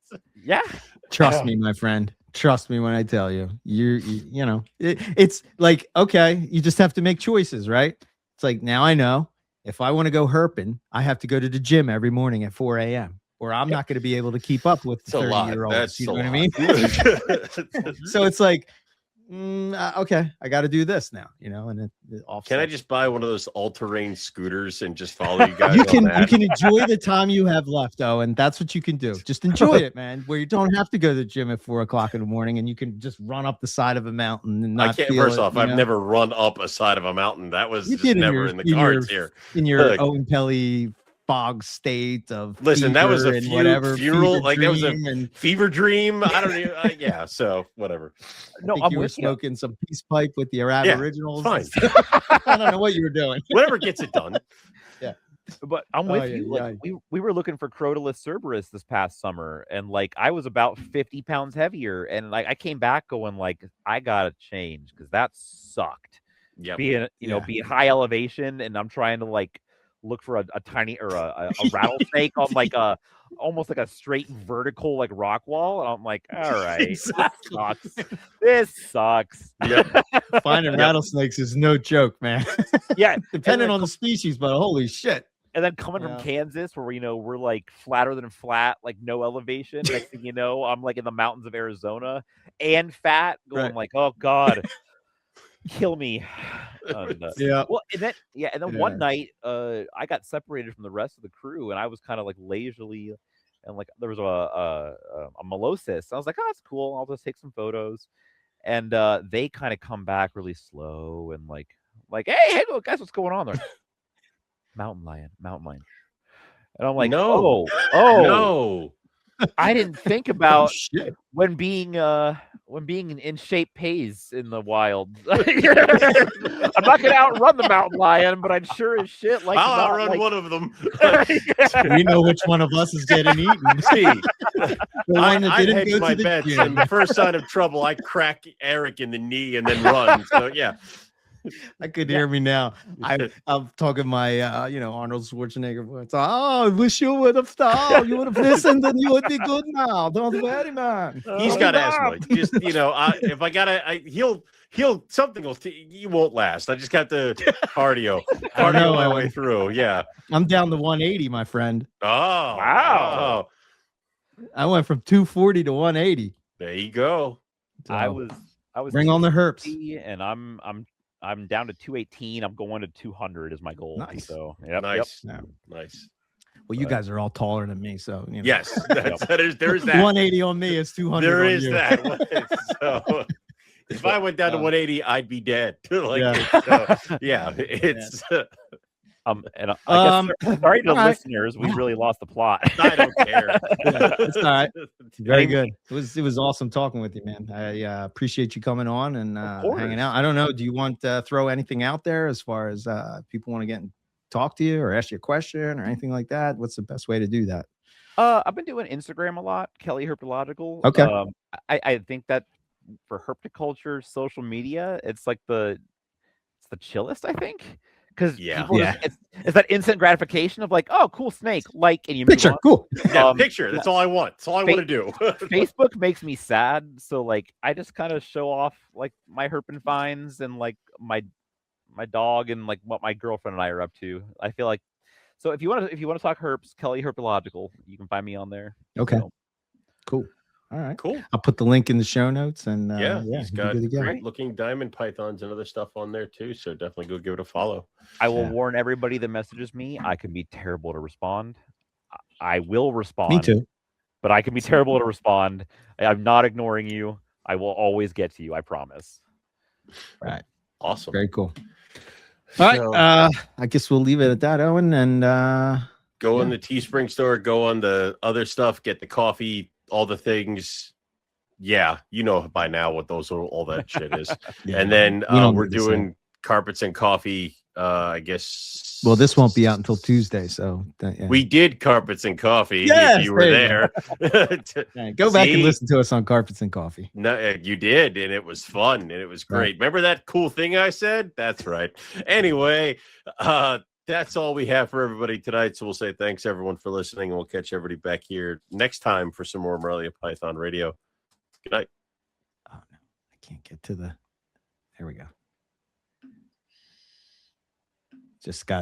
yeah. Trust me, my friend. Trust me when I tell you. You know, it's like, okay, you just have to make choices, right? It's like, now I know if I want to go herping, I have to go to the gym every morning at 4 a.m. or I'm not going to be able to keep up with the 30-year-olds. You know what I mean? So it's like, okay, I got to do this now, you know. And can I just buy one of those all-terrain scooters and just follow you guys? You can enjoy the time you have left, and that's what you can do. Just enjoy it, man. Where you don't have to go to the gym at 4 o'clock in the morning, and you can just run up the side of a mountain and not. I can't. First off, I've never run up a side of a mountain. That was just never in the cards here. In your Owen Kelley fog state of listen, that was a funeral, like that was a fever dream. I don't even yeah, so whatever. No, you were smoking some peace pipe with the Aboriginals. Fine. I don't know what you were doing. Whatever gets it done. Yeah, but I'm with you. Like, we were looking for Crotalus cerberus this past summer, and like I was about 50 pounds heavier, and like I came back going like I gotta change because that sucked. Yeah, being being high elevation, and I'm trying to like look for a tiny or a rattlesnake on like a almost like a straight vertical like rock wall, and I'm like, all right, exactly. This sucks. Yep. Finding rattlesnakes is no joke, man. Yeah, depending on the species, but holy shit. And then coming from Kansas, where we're like flatter than flat, like no elevation. Next thing you know, I'm like in the mountains of Arizona and fat, going like, oh God, kill me. Well, and then one night, I got separated from the rest of the crew, and I was kind of like leisurely, and like there was a melosis. I was like, oh, that's cool. I'll just take some photos, and they kind of come back really slow and like, hey, guys, what's going on there? Mountain lion, and I'm like, no. I didn't think about when being in shape pays in the wild. I'm not gonna outrun the mountain lion, but I'd sure as shit like I'll outrun one of them. We know which one of us is getting eaten. See, the one that didn't go my to the bets, gym. and the first sign of trouble, I crack Eric in the knee and then run. So yeah. I could hear me now. I'm talking my Arnold Schwarzenegger voice. Oh, I wish you would have thought. You would have listened, and you would be good now. Don't worry, man. He's got asthma. Just if I gotta, he'll something will. He won't last. I just got the cardio my way through. Yeah, I'm down to 180, my friend. Oh wow! I went from 240 to 180. There you go. So, I was bring on the herps, and I'm down to 218. I'm going to 200 is my goal. Nice. So nice. Well, you guys are all taller than me, so yes, there's that. 180 on me is 200. There is that. So if I went down to 180, I'd be dead. It's. And I guess sorry to listeners, we really lost the plot. I don't care. It's all right. Very good. It was awesome talking with you, man. I appreciate you coming on and hanging out. I don't know. Do you want to throw anything out there as far as people want to get in talk to you or ask you a question or anything like that, what's the best way to do that? I've been doing Instagram a lot, Kelley Herpetological. Okay. I think that for herpetoculture social media, it's the chillest, I think. Because people it's that instant gratification of oh, cool snake, and you picture, move on. Cool. Yeah, picture. That's all I want. That's all I want to do. Facebook makes me sad, so I just kind of show off my herping finds and my dog and what my girlfriend and I are up to. I feel so if you want to talk herps, Kelley Herpetological, you can find me on there. Okay. So. Cool. All right. Cool. I'll put the link in the show notes, and he's got great looking diamond pythons and other stuff on there too. So definitely go give it a follow. I will warn everybody that messages me. I can be terrible to respond. I will respond. Me too. But I can be terrible to respond. I'm not ignoring you. I will always get to you. I promise. Right. Awesome. Very cool. All right. I guess we'll leave it at that, Owen. And go in the Teespring store. Go on the other stuff. Get the coffee. All the things. Yeah, you know by now what all that shit is. And then we're doing carpets and coffee. I guess. Well, this won't be out until Tuesday, so we did carpets and coffee. If you were there, go back and listen to us on carpets and coffee. No, you did, and it was fun and it was great. Right. Remember that cool thing I said? That's right. Anyway, that's all we have for everybody tonight. So we'll say thanks everyone for listening, and we'll catch everybody back here next time for some more Morelia Python Radio. Good night. Oh no, I can't get to the. There we go. Just got